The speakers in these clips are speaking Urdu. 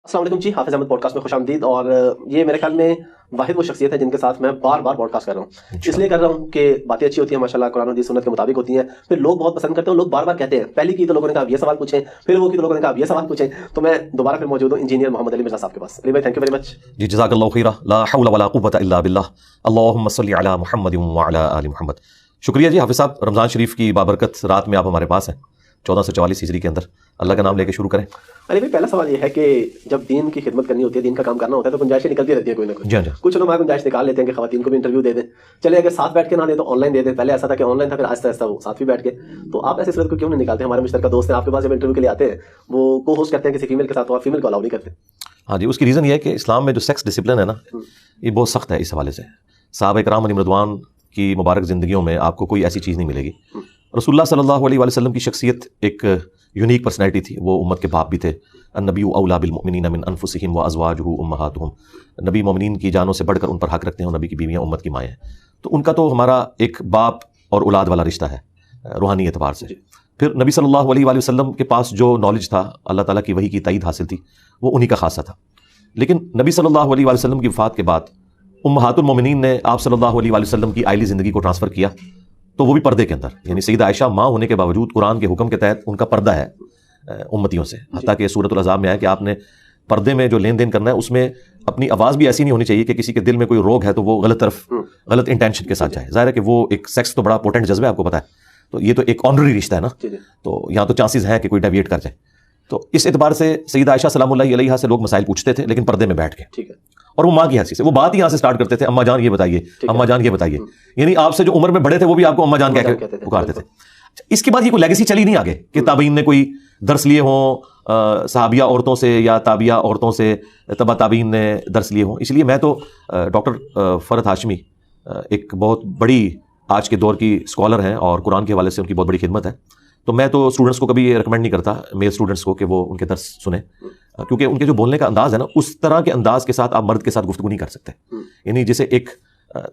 السلام علیکم جی، حافظ احمد پوڈکاسٹ میں خوش آمدید. اور یہ میرے خیال میں واحد وہ شخصیت ہے جن کے ساتھ میں بار بار پوڈکاسٹ کر رہا ہوں. اس لیے کر رہا ہوں کہ باتیں اچھی ہوتی ہیں ماشاءاللہ، قرآن و حدیث سنت کے مطابق ہوتی ہیں. پھر لوگ بہت پسند کرتے ہیں، لوگ بار بار کہتے ہیں. پہلی کی تو لوگوں نے کہا اب یہ سوال پوچھیں، پھر وہ کی تو لوگوں نے کہا اب یہ سوال پوچھیں. تو میں دوبارہ پھر موجود ہوں انجینئر محمد علی مرزا صاحب کے پاس. علی بھائی تھینک یو ویری مچ. جی جزاک اللہ خیرہ. لا حول ولا قوۃ الا باللہ. اللہم صلی علی محمد وعلی آل محمد. شکریہ جی حافظ صاحب. رمضان شریف کی بابرکت رات میں آپ ہمارے پاس ہیں 1444 ہجری کے اندر. اللہ کا نام لے کے شروع کریں. علی بھائی پہلا سوال یہ ہے کہ جب دین کی خدمت کرنی ہوتی ہے، دین کا کام کرنا ہوتا ہے تو گنجائشیں نکلتی رہتی ہیں کوئی نہ کوئی. جی کچھ لوگ گنجائش نکال لیتے ہیں کہ خواتین کو بھی انٹرویو دے دیں. چلے اگر ساتھ بیٹھ کے نہ دیں تو آن لائن دے دیں. پہلے ایسا تھا کہ آن لائن تھا، پھر آہستہ آہستہ وہ ساتھ بھی بیٹھ کے. تو آپ ایسے صورت کو کیوں نہیں نکالتے؟ ہمارے مشترکہ دوست ہیں آپ کے پاس، جب انٹرویو کے لیے آتے ہیں وہ کو ہوسٹ کرتے ہیں کسی فیمیل کے ساتھ، تو آپ فیمیل کو الاؤ نہیں کرتے. ہاں جی، اس کی ریزن یہ ہے کہ اسلام میں جو سیکس ڈسپلن ہے نا، یہ بہت سخت ہے. اس حوالے سے صحابہ کرام علیہم رضوان کی مبارک زندگیوں میں آپ کو کوئی ایسی چیز نہیں ملے گی. رسول اللہ صلی اللہ علیہ وسلم کی شخصیت ایک یونیک پرسنالٹی تھی. وہ امت کے باپ بھی تھے. النبی اولا بالمؤمنین من انفسہم وازواجہ امہاتہم. نبی مومنین کی جانوں سے بڑھ کر ان پر حق رکھتے ہیں، اور نبی کی بیویاں امت کی مائیں ہیں. تو ان کا تو ہمارا ایک باپ اور اولاد والا رشتہ ہے روحانی اعتبار سے. پھر نبی صلی اللہ علیہ وآلہ وسلم کے پاس جو نالج تھا، اللہ تعالیٰ کی وحی کی تائید حاصل تھی، وہ انہی کا خاصہ تھا. لیکن نبی صلی اللہ علیہ وآلہ وسلم کی وفات کے بعد امہات المومنین نے آپ صلی اللہ علیہ وآلہ وسلم کی آئلی زندگی کو ٹرانسفر کیا، تو وہ بھی پردے کے اندر. یعنی سیدہ عائشہ ماں ہونے کے باوجود قرآن کے حکم کے تحت ان کا پردہ ہے امتیوں سے. حتیٰ کہ سورۃ الاحزاب میں ہے کہ آپ نے پردے میں جو لین دین کرنا ہے اس میں اپنی آواز بھی ایسی نہیں ہونی چاہیے کہ کسی کے دل میں کوئی روگ ہے تو وہ غلط طرف غلط انٹینشن کے ساتھ جائے. ظاہر ہے کہ وہ ایک سیکس تو بڑا پوٹنٹ جذبہ ہے، آپ کو پتہ ہے. تو یہ تو ایک آنرری رشتہ ہے نا، تو یہاں تو چانسز ہیں کہ کوئی ڈیویٹ کر جائے. تو اس اعتبار سے سیدہ عائشہ سلام اللہ علیہا سے لوگ مسائل پوچھتے تھے، لیکن پردے میں بیٹھ کے. اور وہ ماں کی حیثیت سے وہ بات ہی یہاں سے سٹارٹ کرتے تھے، اماں جان یہ بتائیے، اماں جان یہ بتائیے. یعنی آپ سے جو عمر میں بڑے تھے وہ بھی آپ کو اماں جان کہہ کے پکارتے تھے. اس کے بعد یہ کوئی لیگیسی چلی نہیں آگے کہ تابعین نے کوئی درس لیے ہوں صحابیہ عورتوں سے یا تابعہ عورتوں سے، تبع تابعین نے درس لیے ہوں. اس لیے میں تو ڈاکٹر فرحت ہاشمی ایک بہت بڑی آج کے دور کی اسکالر ہیں اور قرآن کے حوالے سے ان کی بہت بڑی خدمت ہے. تو میں تو اسٹوڈنٹس کو کبھی یہ ریکمینڈ نہیں کرتا، میل اسٹوڈنٹس کو، کہ وہ ان کے درس سنیں، کیونکہ ان کے جو بولنے کا انداز ہے نا، اس طرح کے انداز کے ساتھ آپ مرد کے ساتھ گفتگو نہیں کر سکتے. یعنی جیسے ایک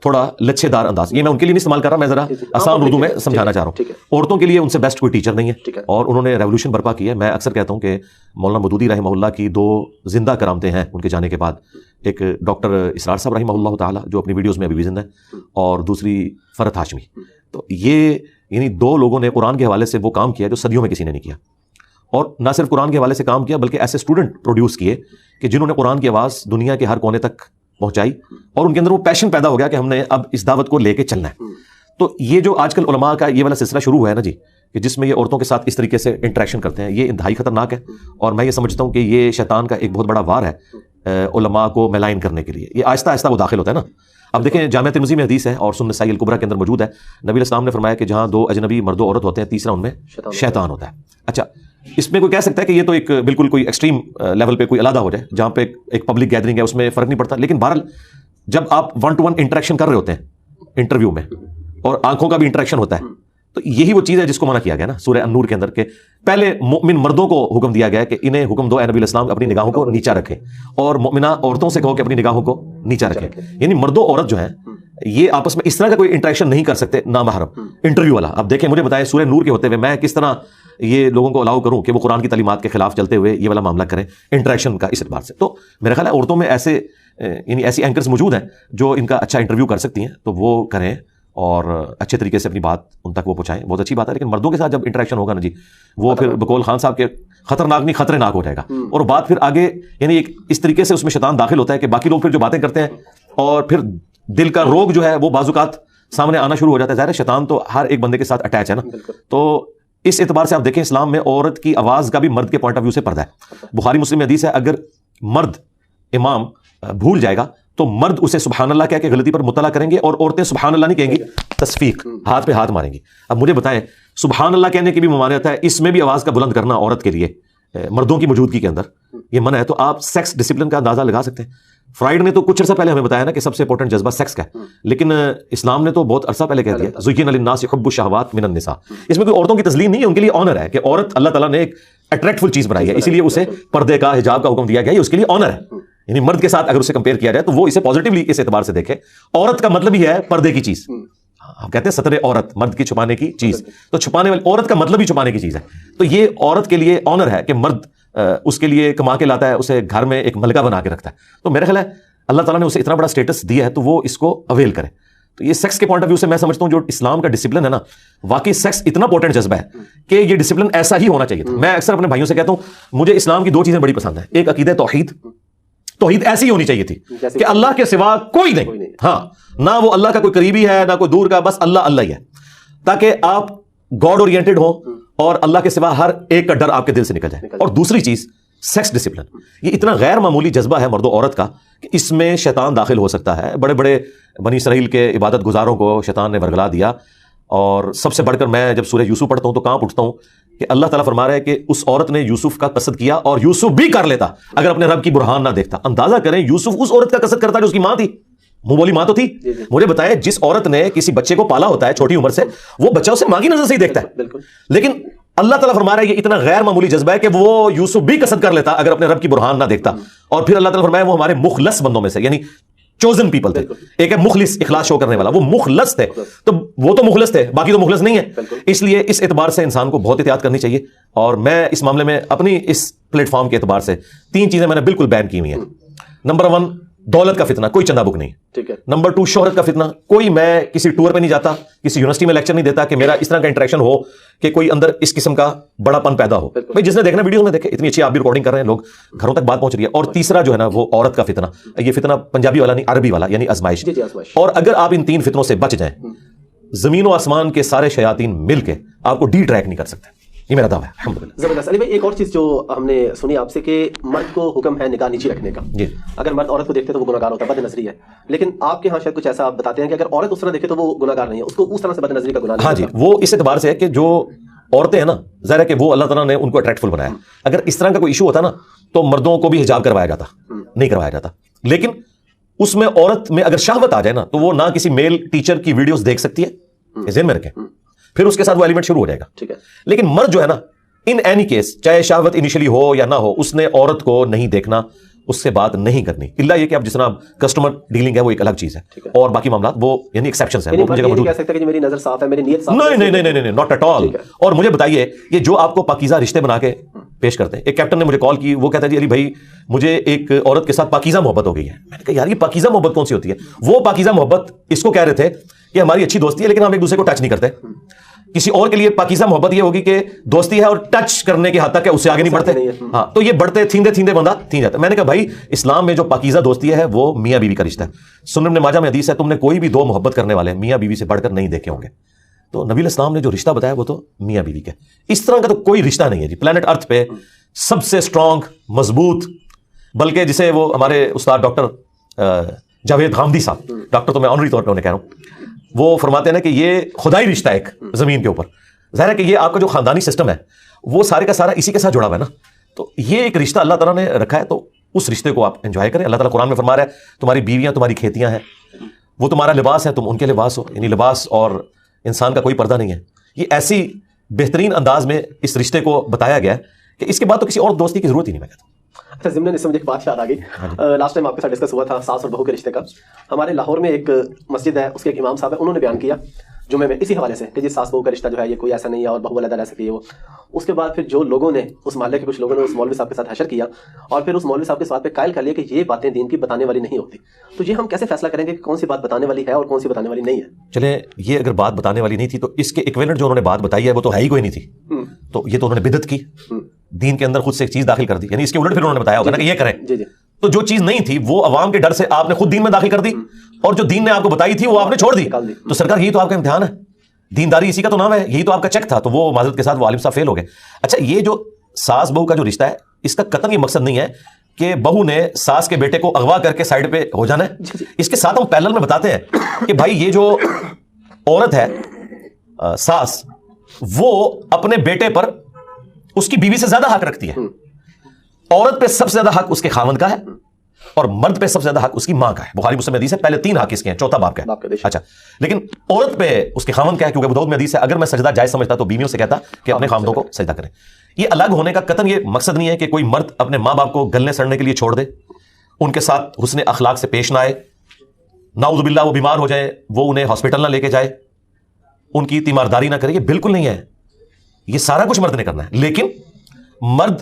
تھوڑا لچھے دار انداز. یہ میں ان کے لیے نہیں استعمال کر رہا، میں ذرا آسان اردو میں سمجھانا چاہ رہا ہوں. عورتوں کے لیے ان سے بیسٹ کوئی ٹیچر نہیں ہے، اور انہوں نے ریولوشن برپا کی ہے. میں اکثر کہتا ہوں کہ مولانا مودودی رحمہ اللہ کی 2 زندہ کرامتیں ہیں ان کے جانے کے بعد. ایک ڈاکٹر اسرار صاحب رحمہ اللہ تعالیٰ جو اپنی ویڈیوز میں ابھی بھی زندہ ہے، اور دوسری فرحت ہاشمی. تو یہ یعنی 2 لوگوں نے قرآن کے حوالے سے وہ کام کیا جو صدیوں میں کسی نے نہیں کیا. اور نہ صرف قرآن کے حوالے سے کام کیا بلکہ ایسے اسٹوڈنٹ پروڈیوس کیے کہ جنہوں نے قرآن کی آواز دنیا کے ہر کونے تک پہنچائی، اور ان کے اندر وہ پیشن پیدا ہو گیا کہ ہم نے اب اس دعوت کو لے کے چلنا ہے. تو یہ جو آج کل علماء کا یہ والا سلسلہ شروع ہوا ہے نا جی، کہ جس میں یہ عورتوں کے ساتھ اس طریقے سے انٹریکشن کرتے ہیں، یہ انتہائی خطرناک ہے. اور میں یہ سمجھتا ہوں کہ یہ شیطان کا ایک بہت بڑا وار ہے علماء کو میلائن کرنے کے لیے. یہ آہستہ آہستہ وہ داخل ہوتا ہے نا. اب دیکھیں جامعہ ترمذی میں حدیث ہے اور سنن نسائی الکبریٰ کے اندر موجود ہے. نبی علیہ السلام نے فرمایا کہ جہاں 2 اجنبی مرد و عورت ہوتے ہیں، تیسرا ان میں شیطان ہوتا ہے. اچھا، اس میں کوئی کہہ سکتا ہے کہ یہ تو ایک بالکل کوئی ایکسٹریم لیول پہ کوئی علیحدہ ہو جائے جہاں پہ ایک پبلک گیدرنگ ہے، اس میں فرق نہیں پڑتا. لیکن بہرحال جب آپ 1-to-1 انٹریکشن کر رہے ہوتے ہیں انٹرویو میں، اور آنکھوں کا بھی انٹریکشن ہوتا ہے، تو یہی وہ چیز ہے جس کو منع کیا گیا نا سورہ النور کے اندر، کہ پہلے مومن مردوں کو حکم دیا گیا کہ انہیں حکم دو اے نبی علیہ السلام اپنی نگاہوں کو نیچا رکھیں، اور مومنہ عورتوں سے کہو کہ اپنی نگاہوں کو نیچا رکھیں. یعنی مرد و عورت جو ہیں یہ آپس میں اس طرح کا کوئی انٹریکشن نہیں کر سکتے نامحرم انٹرویو والا. اب دیکھیں مجھے بتائیں سورہ نور کے ہوتے ہوئے میں کس طرح یہ لوگوں کو الاؤ کروں کہ وہ قرآن کی تعلیمات کے خلاف چلتے ہوئے یہ والا معاملہ کریں انٹریکشن کا اس اعتبار سے. تو میرا خیال ہے عورتوں میں ایسے یعنی ایسی اینکرز موجود ہیں جو ان کا اچھا انٹرویو کر سکتی ہیں، تو وہ کریں اور اچھے طریقے سے اپنی بات ان تک وہ پہنچائیں. بہت اچھی بات ہے. لیکن مردوں کے ساتھ جب انٹریکشن ہوگا نا جی، وہ پھر بقول خان صاحب کے خطرناک نہیں خطرناک ہو جائے گا. اور بات پھر آگے یعنی ایک اس طریقے سے اس میں شیطان داخل ہوتا ہے کہ باقی لوگ پھر جو باتیں کرتے ہیں، اور پھر دل کا روگ جو ہے وہ بعض اوقات سامنے آنا شروع ہو جاتا ہے. ظاہر ہے شیطان تو ہر ایک بندے کے ساتھ اٹیچ ہے نا. تو اس اعتبار سے آپ دیکھیں اسلام میں عورت کی آواز کا بھی مرد کے پوائنٹ آف ویو سے پردہ ہے. بخاری مسلم میں حدیث ہے، اگر مرد امام بھول جائے گا تو مرد اسے سبحان اللہ کہہ کے غلطی پر مطلع کریں گے، اور عورتیں سبحان اللہ نہیں کہیں گی، تصفیق ہاتھ پہ ہاتھ ماریں گی. اب مجھے بتائیں سبحان اللہ کہنے کی بھی ممانعت ہے، اس میں بھی آواز کا بلند کرنا عورت کے لیے مردوں کی موجودگی کے اندر یہ منع ہے. تو آپ سیکس ڈسپلن کا اندازہ لگا سکتے ہیں. فرائڈ نے تو کچھ عرصہ پہلے ہمیں بتایا نا کہ سب سے امپورٹنٹ جذبہ سیکس کا ہے، لیکن اسلام نے تو بہت عرصہ پہلے کہہ دیا زین للناس حب الشہوات من النساء. اس میں کوئی عورتوں کی تذلیل نہیں ہے، ان کے لیے آنر ہے کہ عورت اللہ تعالیٰ نے ایک اٹریکٹفل چیز بنائی ہے، اسی لیے اسے پردے کا حجاب کا حکم دیا گیا ہے، اس کے لیے آنر ہے. یعنی مرد کے ساتھ اگر اسے کمپیئر کیا جائے تو وہ اسے پازیٹیولی اس اعتبار سے دیکھے. عورت کا مطلب ہی ہے پردے کی چیز. ہم کہتے ہیں ستر عورت، مرد کی چھپانے کی چیز. تو چھپانے والی عورت کا مطلب ہی چھپانے کی چیز ہے. تو یہ عورت کے لیے آنر ہے کہ مرد اس کے لیے کما کے لاتا ہے, اسے گھر میں ایک ملکہ بنا کے رکھتا ہے. تو میرا خیال ہے اللہ تعالیٰ نے اسے اتنا بڑا اسٹیٹس دیا ہے تو وہ اس کو اویل کرے. تو یہ سیکس کے پوائنٹ آف ویو سے میں سمجھتا ہوں جو اسلام کا ڈسپلن ہے نا, واقعی سیکس اتنا پوٹنٹ جذبہ ہے کہ یہ ڈسپلن ایسا ہی ہونا چاہیے تھا. میں اکثر اپنے بھائیوں سے کہتا ہوں مجھے اسلام کی 2 چیزیں بڑی پسند ہیں. ایک عقیدہ توحید, توحید ایسی ہونی چاہیے تھی کہ اللہ کے سوا کوئی نہیں, ہاں نہ وہ اللہ کا کوئی قریبی ہے نہ کوئی دور کا, بس اللہ اللہ ہی ہے, تاکہ آپ گاڈ اورینٹڈ ہوں اور اللہ کے سوا ہر ایک کا ڈر آپ کے دل سے نکل جائے. اور دوسری چیز سیکس ڈسپلن, یہ اتنا غیر معمولی جذبہ ہے مرد و عورت کا کہ اس میں شیطان داخل ہو سکتا ہے. بڑے بڑے بنی اسرائیل کے عبادت گزاروں کو شیطان نے ورگلا دیا. اور سب سے بڑھ کر میں جب سورہ یوسف پڑھتا ہوں تو کہاں اٹھتا ہوں کہ اللہ تعالیٰ فرما رہا ہے کہ اس عورت نے یوسف کا قصد کیا اور یوسف بھی کر لیتا اگر اپنے رب کی برہان نہ دیکھتا. اندازہ کریں یوسف اس عورت کا قصد کرتا جو اس کی ماں تھی, منہ بولی ماں تو تھی. مجھے بتائے جس عورت نے کسی بچے کو پالا ہوتا ہے چھوٹی عمر سے, وہ بچہ اسے ماں کی نظر سے ہی دیکھتا ہے. لیکن اللہ تعالیٰ فرما رہا ہے یہ اتنا غیر معمولی جذبہ ہے کہ وہ یوسف بھی قصد کر لیتا اگر اپنے رب کی برہان نہ دیکھتا. اور پھر اللہ تعالیٰ فرمایا وہ ہمارے مخلص بندوں میں سے, یعنی چوزن پیپل تھے. ایک ہے مخلص, اخلاص شو کرنے والا, وہ مخلص تھے. تو وہ تو مخلص تھے, باقی تو مخلص نہیں ہے. اس لیے اس اعتبار سے انسان کو بہت احتیاط کرنی چاہیے. اور میں اس معاملے میں اپنی اس پلیٹ فارم کے اعتبار سے 3 چیزیں میں نے بالکل بین کی ہوئی ہیں. نمبر 1 دولت کا فتنہ, کوئی چندہ بک نہیں. ٹھیک ہے. نمبر 2 شہرت کا فتنہ, کوئی میں کسی ٹور پہ نہیں جاتا, کسی یونیورسٹی میں لیکچر نہیں دیتا کہ میرا اس طرح کا انٹریکشن ہو کہ کوئی اندر اس قسم کا بڑا پن پیدا ہو. بھائی جس نے دیکھنا ویڈیوز میں دیکھے, اتنی اچھی آپ بھی ریکارڈنگ کر رہے ہیں, لوگ گھروں تک بات پہنچ رہی ہے. اور تیسرا جو ہے نا وہ عورت کا فتنہ. یہ فتنہ پنجابی والا نہیں, عربی والا, یعنی آزمائش. اور اگر آپ ان 3 فتنوں سے بچ جائیں, زمین و آسمان کے سارے شیاطین مل کے آپ کو ڈی ٹریک نہیں کر سکتے. یہ میرا دعویٰ ہے. الحمدللہ. زبردست. علی بھائی ایک اور چیز جو ہم نے سنی آپ سے کہ مرد کو حکم ہے نگاہ نیچی رکھنے کا. جی. اگر مرد عورت کو دیکھتے تو وہ گناہگار ہوتا ہے, بد نظری ہے. لیکن آپ کے ہاں شاید کچھ ایسا آپ بتاتے ہیں کہ اگر عورت اس طرح دیکھے تو وہ گناہگار نہیں ہے, اس کو اس طرح سے بد نظری کا گناہ نہیں. ہاں جی, وہ اس اعتبار سے ہے کہ جو عورتیں ہیں نا, ظاہر ہے کہ وہ اللہ تعالیٰ نے ان کو اٹریکٹفل بنایا. اگر اس طرح کا کوئی ایشو ہوتا نا تو مردوں کو بھی حجاب کروایا جاتا, نہیں کروایا جاتا. لیکن اس میں عورت میں اگر شہوت آ جائے نا تو وہ نہ کسی میل ٹیچر کی ویڈیوز دیکھ سکتی ہے, ذہن میں رکھیں, پھر اس کے ساتھ وہ ایلیمنٹ شروع ہو جائے گا. ٹھیک ہے. لیکن مرد جو ہے نا, ان اینی کیس چاہے شہوت انیشلی ہو یا نہ ہو, اس نے عورت کو نہیں دیکھنا, اس سے بات نہیں کرنی. الا یہ کہ اب جس طرح کسٹمر ڈیلنگ ہے وہ ایک الگ چیز ہے, اور باقی معاملات وہ یعنی ایکسیپشنز ہیں, وہ اپنی جگہ موجود ہیں. میری نظر صاف ہے, میری نیت صاف ہے. نہیں, ناٹ ایٹ آل. اور مجھے بتائیے یہ جو آپ کو پاکیزہ رشتے بنا کے پیش کرتے ہیں, ایک کیپٹن نے مجھے کال کی, وہ کہتا ہے جی علی بھائی مجھے ایک عورت کے ساتھ پاکیزہ محبت ہو گئی ہے. میں نے کہا یار یہ پاکیزہ محبت کون سی ہوتی ہے؟ وہ پاکیزہ محبت اس کو کہہ رہے تھے کہ ہماری اچھی دوستی ہے لیکن ہم ایک دوسرے کو ٹچ نہیں کرتے. کسی اور کے لیے پاکیزہ محبت یہ ہوگی کہ دوستی ہے اور ٹچ کرنے کی حد تک ہے, اس سے آگے نہیں بڑھتے. ہاں, تو یہ بڑھتے تھیندے بندہ تھین جاتا ہے. میں نے کہا بھائی اسلام میں جو پاکیزہ دوستی ہے وہ میاں بیوی کا رشتہ ہے. سنن ابن ماجہ میں حدیث ہے تم نے کوئی بھی 2 محبت کرنے والے میاں بیوی سے بڑھ کر نہیں دیکھے ہوں گے. تو نبی علیہ السلام نے جو رشتہ بتایا وہ تو میاں بیوی کا. اس طرح کا تو کوئی رشتہ نہیں ہے جی پلانٹ ارتھ پہ سب سے اسٹرانگ, مضبوط, بلکہ جسے وہ ہمارے استاد ڈاکٹر جاوید غامدی صاحب, ڈاکٹر تو میں آنری طور پہ انہیں کہہ رہا ہوں, وہ فرماتے ہیں نا کہ یہ خدائی رشتہ ہے ایک زمین کے اوپر. ظاہر ہے کہ یہ آپ کا جو خاندانی سسٹم ہے وہ سارے کا سارا اسی کے ساتھ جڑا ہوا ہے نا. تو یہ ایک رشتہ اللہ تعالیٰ نے رکھا ہے, تو اس رشتے کو آپ انجوائے کریں. اللہ تعالیٰ قرآن میں فرما رہا ہے تمہاری بیویاں تمہاری کھیتیاں ہیں, وہ تمہارا لباس ہے, تم ان کے لباس ہو. یعنی لباس اور انسان کا کوئی پردہ نہیں ہے. یہ ایسی بہترین انداز میں اس رشتے کو بتایا گیا ہے کہ اس کے بعد تو کسی اور دوستی کی ضرورت ہی نہیں. میں کہتا ہوں اچھا ضمن اس سے مجھے ایک بات یاد آ گئی. لاسٹ ٹائم آپ کے ساتھ ڈسکس ہوا تھا ساس اور بہو کے رشتے کا. ہمارے لاہور میں ایک مسجد ہے, اس کے ایک امام صاحب ہے, انہوں نے بیان کیا جمعے میں اسی حوالے سے کہ جی ساس بہو کا رشتہ جو ہے یہ کوئی ایسا نہیں ہے اور بہو علیحدہ رہ سکتی ہے. وہ اس کے بعد پھر جو لوگوں نے اس محلے کے کچھ لوگوں نے اس مولوی صاحب کے ساتھ حشر کیا اور پھر اس مولوی صاحب کے ساتھ پہ قائل کر لیا کہ یہ باتیں دین کی بتانے والی نہیں ہوتی. تو یہ ہم کیسے فیصلہ کریں گے کہ کون سی بات بتانے والی ہے اور کون سی بتانے والی نہیں ہے؟ چلیں یہ اگر بات بتانے والی نہیں تھی تو اس کے ایکویلنٹ جو انہوں نے بات بتائی ہے وہ تو ہے ہی کوئی نہیں تھی. تو یہ تو انہوں نے بدعت کی, دین کے اندر خود سے ایک چیز داخل کر دی. یعنی اس کے الٹ پھر انہوں نے بتایا ہوگا نا کہ یہ کریں. تو جو چیز نہیں تھی وہ عوام کے ڈر سے آپ نے خود دین میں داخل کر دی, اور جو دین نے آپ کو بتائی تھی وہ آپ نے چھوڑ دی. تو سرکار یہی تو آپ کا امتحان ہے, دینداری اسی کا تو نام ہے, یہی تو آپ کا چیک تھا. تو وہ معذرت کے ساتھ وہ عالم صاحب فیل ہو گئے. اچھا یہ جو ساس بہو کا جو رشتہ ہے اس کا قطعاً یہ مقصد نہیں ہے کہ بہو نے ساس کے بیٹے کو اغوا کر کے سائڈ پہ ہو جانا ہے. اس کے ساتھ ہم پیرلل میں بتاتے ہیں کہ بھائی یہ جو عورت ہے ساس, وہ اپنے بیٹے پر اس کی بیوی سے زیادہ حق رکھتی ہے. عورت پہ سب سے زیادہ حق اس کے خاوند کا ہے اور مرد پہ سب سے زیادہ حق اس کی ماں کا ہے. بخاری مسلم میں حدیث ہے پہلے 3 حق اس کے ہیں, چوتھا باپ کا ہے. اچھا لیکن عورت پہ اس کے خاوند کا ہے, کیونکہ ابو داؤد میں حدیث ہے اگر میں سجدہ جائز سمجھتا تو بیویوں سے کہتا کہ اپنے خاوندوں کو سجدہ کریں. یہ الگ ہونے کا قطعاً یہ مقصد نہیں ہے کہ کوئی مرد اپنے ماں باپ کو گلنے سڑنے کے لیے چھوڑ دے, ان کے ساتھ حسن اخلاق سے پیش نہ آئے, نعوذ باللہ وہ بیمار ہو جائے وہ انہیں ہاسپٹل نہ لے کے جائے, ان کی تیمارداری نہ کرے. یہ بالکل نہیں ہے, یہ سارا کچھ مرد نے کرنا ہے. لیکن مرد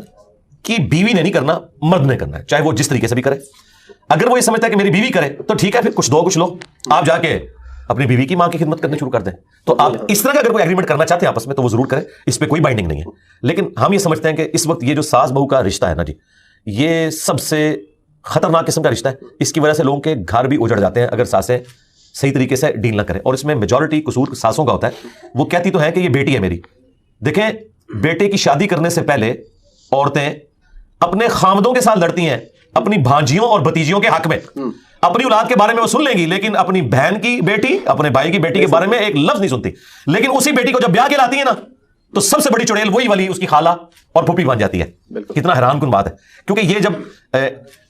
کہ بیوی نے نہیں کرنا، مرد نے کرنا ہے، چاہے وہ جس طریقے سے بھی کرے. اگر وہ یہ سمجھتا ہے کہ میری بیوی کرے تو ٹھیک ہے، پھر کچھ دو کچھ لو، آپ جا کے اپنی بیوی کی ماں کی خدمت کرنے شروع کر دیں. تو آپ اس طرح کا اگر کوئی ایگریمنٹ کرنا چاہتے ہیں آپس میں تو وہ ضرور کریں، اس پہ کوئی بائنڈنگ نہیں ہے. لیکن ہم یہ سمجھتے ہیں کہ اس وقت یہ جو ساس بہو کا رشتہ ہے نا جی، یہ سب سے خطرناک قسم کا رشتہ ہے. اس کی وجہ سے لوگوں کے گھر بھی اجڑ جاتے ہیں اگر ساسیں صحیح طریقے سے ڈیل نہ کریں. اور اس میں میجورٹی قصور ساسوں کا ہوتا ہے. وہ کہتی تو ہے کہ یہ بیٹی ہے میری. دیکھیں، بیٹے کی شادی کرنے سے پہلے عورتیں اپنے خامدوں کے ساتھ لڑتی ہیں اپنی بھانجیوں اور بھتیجیوں کے حق میں. اپنی اولاد کے بارے میں وہ سن لیں گی، لیکن اپنی بہن کی بیٹی، اپنے بھائی کی بیٹی کے بارے میں ایک لفظ نہیں سنتی. لیکن اسی بیٹی کو جب بیاہ کے لاتی ہے نا تو سب سے بڑی چڑیل وہی والی اس کی خالہ اور پھوپھی بن جاتی ہے. کتنا حیران کن بات ہے. کیونکہ یہ جب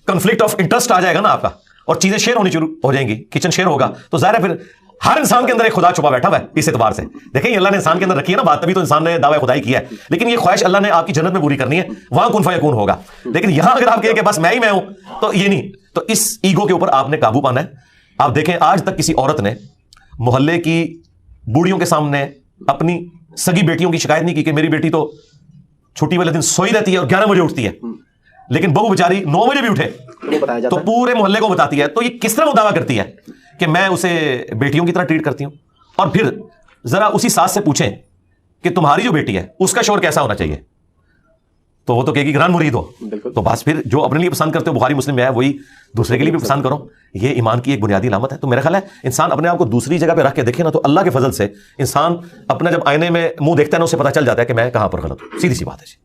کنفلکٹ آف انٹرسٹ آ جائے گا نا آپ کا، اور چیزیں شیئر ہونی شروع ہو جائیں گی، کچن شیئر ہوگا، تو ظاہر ہے پھر ہر انسان کے اندر ایک خدا چھپا بیٹھا ہوا ہے. اس اعتبار سے دیکھیں یہ اللہ نے انسان کے اندر رکھی ہے نا بات، تبھی تو انسان نے دعوی خدائی کیا ہے. لیکن یہ خواہش اللہ نے آپ کی جنت میں پوری کرنی ہے، وہاں کن فیکون ہوگا. لیکن یہاں اگر آپ کہیں کہ بس میں ہی میں ہوں تو یہ نہیں. تو اس ایگو کے اوپر آپ نے قابو پانا ہے. آپ دیکھیں آج تک کسی عورت نے محلے کی بوڑھیوں کے سامنے اپنی سگی بیٹیوں کی شکایت نہیں کی کہ میری بیٹی تو چھٹی والے دن سوئی رہتی ہے اور 11 بجے اٹھتی ہے، لیکن بہو بیچاری 9 بجے بھی اٹھے تو پورے محلے کو بتاتی ہے. تو یہ کس طرح وہ دعویٰ کرتی ہے کہ میں اسے بیٹیوں کی طرح ٹریٹ کرتی ہوں؟ اور پھر ذرا اسی ساس سے پوچھیں کہ تمہاری جو بیٹی ہے اس کا شوہر کیسا ہونا چاہیے، تو وہ تو کہے گی گران مرید ہو. تو بس پھر جو اپنے لیے پسند کرتے ہو بخاری مسلم میں ہے وہی دوسرے کے لیے بھی پسند کرو. یہ ایمان کی ایک بنیادی علامت ہے. تو میرا خیال ہے انسان اپنے آپ کو دوسری جگہ پہ رکھ کے دیکھے نا تو اللہ کے فضل سے انسان اپنا جب آئینے میں منہ دیکھتا ہے نا اسے پتہ چل جاتا ہے کہ میں کہاں پر غلط ہوں. سیدھی سی بات ہے جی.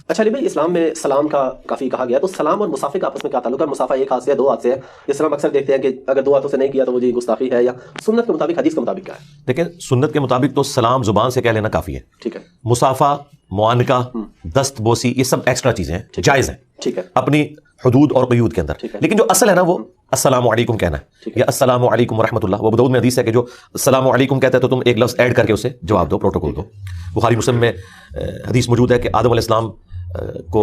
اچھا علی بھائی، اسلام میں سلام کا کافی کہا گیا، تو سلام اور مسافے کا آپس میں کیا تعلق ہے؟ مسافہ ایک ہاتھ سے ہے، دو ہاتھ سے ہے، جس طرح ہم اکثر دیکھتے ہیں کہ اگر دو ہاتھوں سے نہیں کیا تو وہ جی گستاخی ہے، یا سنت کے مطابق حدیث کے مطابق کیا ہے؟ دیکھیں سنت کے مطابق تو سلام زبان سے کہہ لینا کافی ہے. ٹھیک ہے. مسافہ، معانقہ، دست بوسی، یہ سب ایکسٹرا چیزیں ہیں، جائز ہیں ٹھیک ہے اپنی حدود اور قیود کے اندر. لیکن جو اصل ہے نا وہ السلام علیکم کہنا ہے یا السلام علیکم ورحمۃ اللہ. وہ ابو داؤد میں حدیث ہے کہ جو السلام علیکم کہتا ہے تو تم ایک لفظ ایڈ کر کے اسے جواب دو، پروٹوکول دو. بخاری مسلم میں حدیث موجود ہے کہ آدم علیہ السلام کو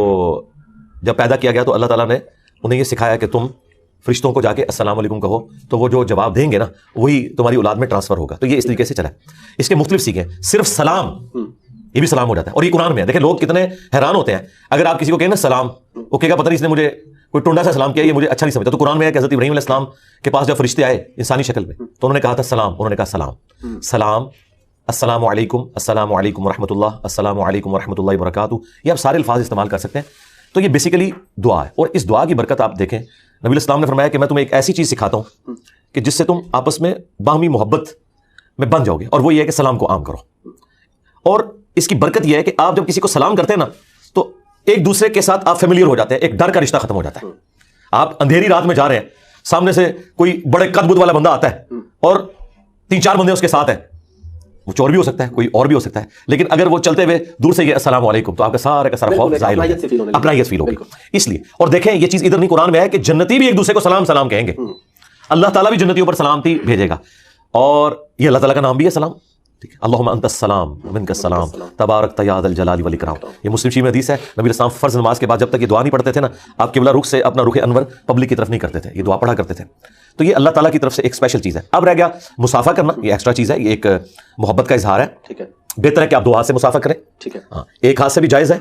جب پیدا کیا گیا تو اللہ تعالیٰ نے انہیں یہ سکھایا کہ تم فرشتوں کو جا کے السلام علیکم کہو، تو وہ جو جواب دیں گے نا وہی تمہاری اولاد میں ٹرانسفر ہوگا. تو یہ اس طریقے سے چلا. اس کے مختلف سیکھیں. صرف سلام یہ بھی سلام ہو جاتا ہے، اور یہ قرآن میں ہے. دیکھیں لوگ کتنے حیران ہوتے ہیں اگر آپ کسی کو کہیں نا سلام، وہ کہے گا پتہ نہیں اس نے مجھے کوئی ٹنڈا سا سلام کیا، یہ مجھے اچھا نہیں سمجھتا. تو قرآن میں ہے کہ حضرت ابراہیم علیہ السلام کے پاس جب فرشتے آئے انسانی شکل میں تو انہوں نے کہا تھا سلام، انہوں نے کہا سلام سلام السلام علیکم، السلام علیکم ورحمۃ اللہ، السلام علیکم ورحمۃ اللہ وبرکاتہ. یہ آپ سارے الفاظ استعمال کر سکتے ہیں. تو یہ بیسیکلی دعا ہے، اور اس دعا کی برکت آپ دیکھیں نبی علیہ السلام نے فرمایا کہ میں تمہیں ایک ایسی چیز سکھاتا ہوں کہ جس سے تم آپس میں باہمی محبت میں بن جاؤ گے، اور وہ یہ ہے کہ سلام کو عام کرو. اور اس کی برکت یہ ہے کہ آپ جب کسی کو سلام کرتے ہیں نا تو ایک دوسرے کے ساتھ آپ فیملیئر ہو جاتے ہیں، ایک ڈر کا رشتہ ختم ہو جاتا ہے. آپ اندھیری رات میں جا رہے ہیں، سامنے سے کوئی بڑے قد بد والا بندہ آتا ہے اور 3-4 بندے اس کے ساتھ ہیں، وہ چور بھی ہو سکتا ہے، کوئی اور بھی ہو سکتا ہے، لیکن اگر وہ چلتے ہوئے دور سے یہ السلام علیکم تو آپ کا سارا کا سارا خوف ظاہر ہوگا، اپنائیت فیل ہوگی. اس لیے اور دیکھیں یہ چیز ادھر نہیں قرآن میں ہے کہ جنتی بھی ایک دوسرے کو سلام سلام کہیں گے. اللہ تعالیٰ بھی جنتیوں پر سلامتی بھیجے گا، اور یہ اللہ تعالیٰ کا نام بھی ہے سلام. ٹھیک ہے، اللہم انت السلام منک السلام تبارک یا ذا الجلال والاکرام. یہ مسلم شریف میں حدیث ہے. نبی علیہ السلام فرض نماز کے بعد جب تک یہ دعا نہیں پڑھتے تھے نا آپ قبلہ رخ سے اپنا رخ انور پبلک کی طرف نہیں کرتے تھے، یہ دعا پڑھا کرتے تھے. تو یہ اللہ تعالیٰ کی طرف سے ایک اسپیشل چیز ہے. اب رہ گیا مسافہ کرنا، یہ ایکسٹرا چیز ہے، یہ ایک محبت کا اظہار ہے. ٹھیک ہے، بہتر ہے کہ آپ 2 ہاتھ سے مسافہ کریں. ٹھیک ہے، ہاں ایک ہاتھ سے بھی جائز ہے.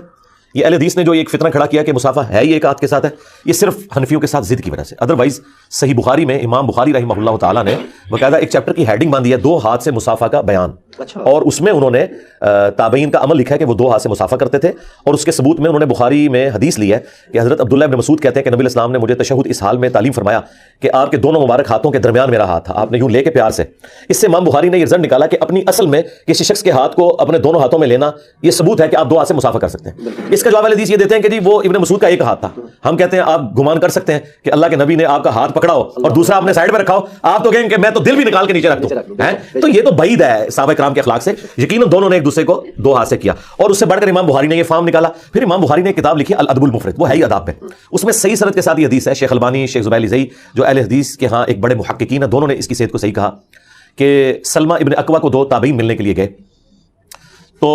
یہ اہل حدیث نے جو ایک فتنہ کھڑا کیا کہ مسافہ ہے ہی ایک ہاتھ کے ساتھ ہے، یہ صرف حنفیوں کے ساتھ ضد کی وجہ سے. ادروائز صحیح بخاری میں امام بخاری رحمہ اللہ تعالیٰ نے باقاعدہ ایک چیپٹر کی ہیڈنگ باندھی ہے 2 ہاتھ سے مسافہ کا بیان. اور اس میں انہوں نے تابعین کا عمل لکھا ہے کہ وہ 2 ہاتھ سے مسافہ کرتے تھے، اور اس کے ثبوت میں انہوں نے بخاری میں حدیث لی ہے کہ حضرت عبداللہ ابن مسعود کہتے ہیں کہ نبی علیہ السلام نے مجھے تشہد اس حال میں تعلیم فرمایا کہ آپ کے دونوں مبارک ہاتھوں کے درمیان میرا ہاتھ تھا، آپ نے یوں لے کے پیار سے. اس سے امام بخاری نے یہ رزلٹ نکالا کہ اپنی اصل میں کسی شخص کے ہاتھ کو اپنے دونوں ہاتھوں میں لینا یہ ثبوت ہے کہ آپ 2 ہاتھ سے مسافہ کر سکتے ہیں. اس کا جواب اہل حدیث یہ دیتے ہیں کہ جی وہ ابن مسعود کا ایک ہاتھ تھا. ہم کہتے ہیں آپ گمان کر سکتے ہیں کہ اللہ کے نبی نے آپ کا ہاتھ پکڑا ہو اور دوسرا آپ نے سائڈ میں رکھا ہو، آپ تو کہیں کہ میں تو دل بھی نکال کے نیچے رکھ دوں. تو یہ تو بعید ہے صحابہ کرام کے اخلاق سے. یقیناً دونوں نے ایک دوسرے کو 2 ہاتھ سے کیا، اور اس سے بڑھ کر امام بخاری نے یہ فارم نکالا. پھر امام بخاری نے ایک کتاب لکھی الادب المفرد، وہ ہے ہی اداب پہ. اس میں صحیح سند کے ساتھ یہ حدیث ہے. شیخ البانی، شیخ زبیر الزئی جو اہل حدیث کے ہاں ایک بڑے محققین ہیں، دونوں نے اس کی صحت کو صحیح کہا کہ سلمہ ابن اکوع کو 2 تابعین ملنے کے لیے گئے تو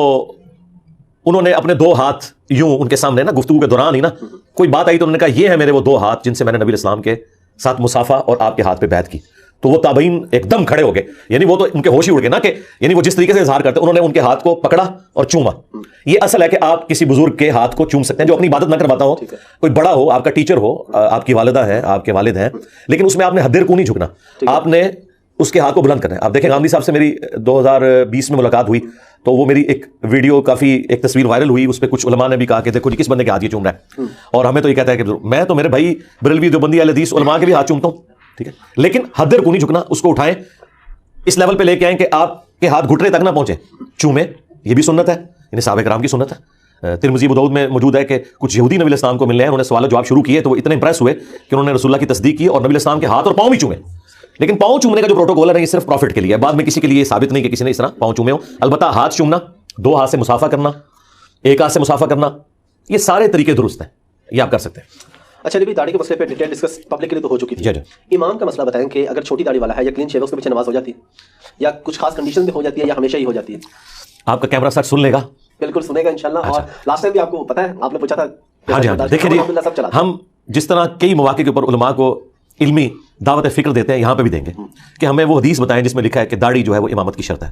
انہوں نے اپنے 2 ہاتھ یوں ان کے سامنے نا گفتگو کے دوران ہی نا کوئی بات آئی تو انہوں نے کہا یہ ہے میرے وہ 2 ہاتھ جن سے میں نے نبی علیہ السلام کے ساتھ مسافہ اور آپ کے ہاتھ پہ بیعت کی. تو وہ تابعین ایک دم کھڑے ہو گئے, یعنی وہ تو ان کے ہوش ہی اڑ گئے نا, کہ یعنی وہ جس طریقے سے اظہار کرتے انہوں نے ان کے ہاتھ کو پکڑا اور چوما. یہ اصل ہے کہ آپ کسی بزرگ کے ہاتھ کو چوم سکتے ہیں جو اپنی عبادت نہ کرواتا ہو, کوئی بڑا ہو, آپ کا ٹیچر ہو, آپ کی والدہ ہے, آپ کے والد ہیں, لیکن اس میں آپ نے حد کو نہیں جھکنا, آپ نے اس کے ہاتھ کو بلند کرنا ہے. آپ دیکھیں غامدی صاحب سے میری 2020 میں ملاقات ہوئی تو وہ میری ایک ویڈیو کافی ایک تصویر وائرل ہوئی, اس پہ کچھ علماء نے بھی کہا کہ دیکھو جی کس بندے کے ہاتھ یہ چوم رہا ہے, اور ہمیں تو یہ کہتا ہے کہ میں تو میرے بھائی بریلوی دیوبندی اہل حدیث علماء کے بھی ہاتھ چومتا ہوں, ٹھیک ہے, لیکن حد کو نہیں جھکنا, اس کو اٹھائیں اس لیول پہ لے کے آئیں کہ آپ کے ہاتھ گھٹنے تک نہ پہنچے, چومیں. یہ بھی سنت ہے, یعنی صحابہ کرام کی سنت ہے. ترمذی ابو داؤد میں موجود ہے کہ کچھ یہودی نبی الاسلام کو ملنے ہیں, انہوں نے سوال و جواب شروع کیے تو وہ اتنے امپریس ہوئے کہ انہوں نے رسول اللہ کی تصدیق کی اور نبی الاسلام کے ہاتھ اور پاؤں بھی چومے. لیکن پاؤں چومنے کا جو پروٹوکول ہے یہ صرف پروفٹ کے لیے ہے, بعد میں کسی کے لیے یہ ثابت نہیں کہ کسی نے اس طرح پاؤں چومے ہوں. البتہ ہاتھ چومنا, 2 ہاتھ سے مسافہ کرنا, 1 ہاتھ سے مسافہ کرنا, یہ سارے طریقے درست ہیں, یہ آپ کر سکتے ہیں. اچھا جی, داڑھی کے مسئلے پہ ڈیٹیل ڈسکس پبلک کے لیے تو ہو چکی تھی. امام کا مسئلہ بتائیں کہ اگر چھوٹی داڑھی والا ہے یا کلین شیو, اس کے پیچھے نماز ہو جاتی ہے یا کچھ خاص کنڈیشن میں ہو جاتی ہے یا ہمیشہ ہی ہو جاتی ہے؟ آپ کا کیمرہ سچ سن لے گا, بالکل سنے گا انشاءاللہ. اور لاسٹ ٹائم بھی آپ کو پتہ ہے, آپ نے پوچھا تھا. ہاں جی, دیکھیں جی, ہم جس طرح کئی مواقع کے اوپر علماء کو علمی دعوت فکر دیتے ہیں, یہاں پہ بھی دیں گے کہ ہمیں وہ حدیث بتائیں جس میں لکھا ہے کہ داڑھی جو ہے وہ امامت کی شرط ہے.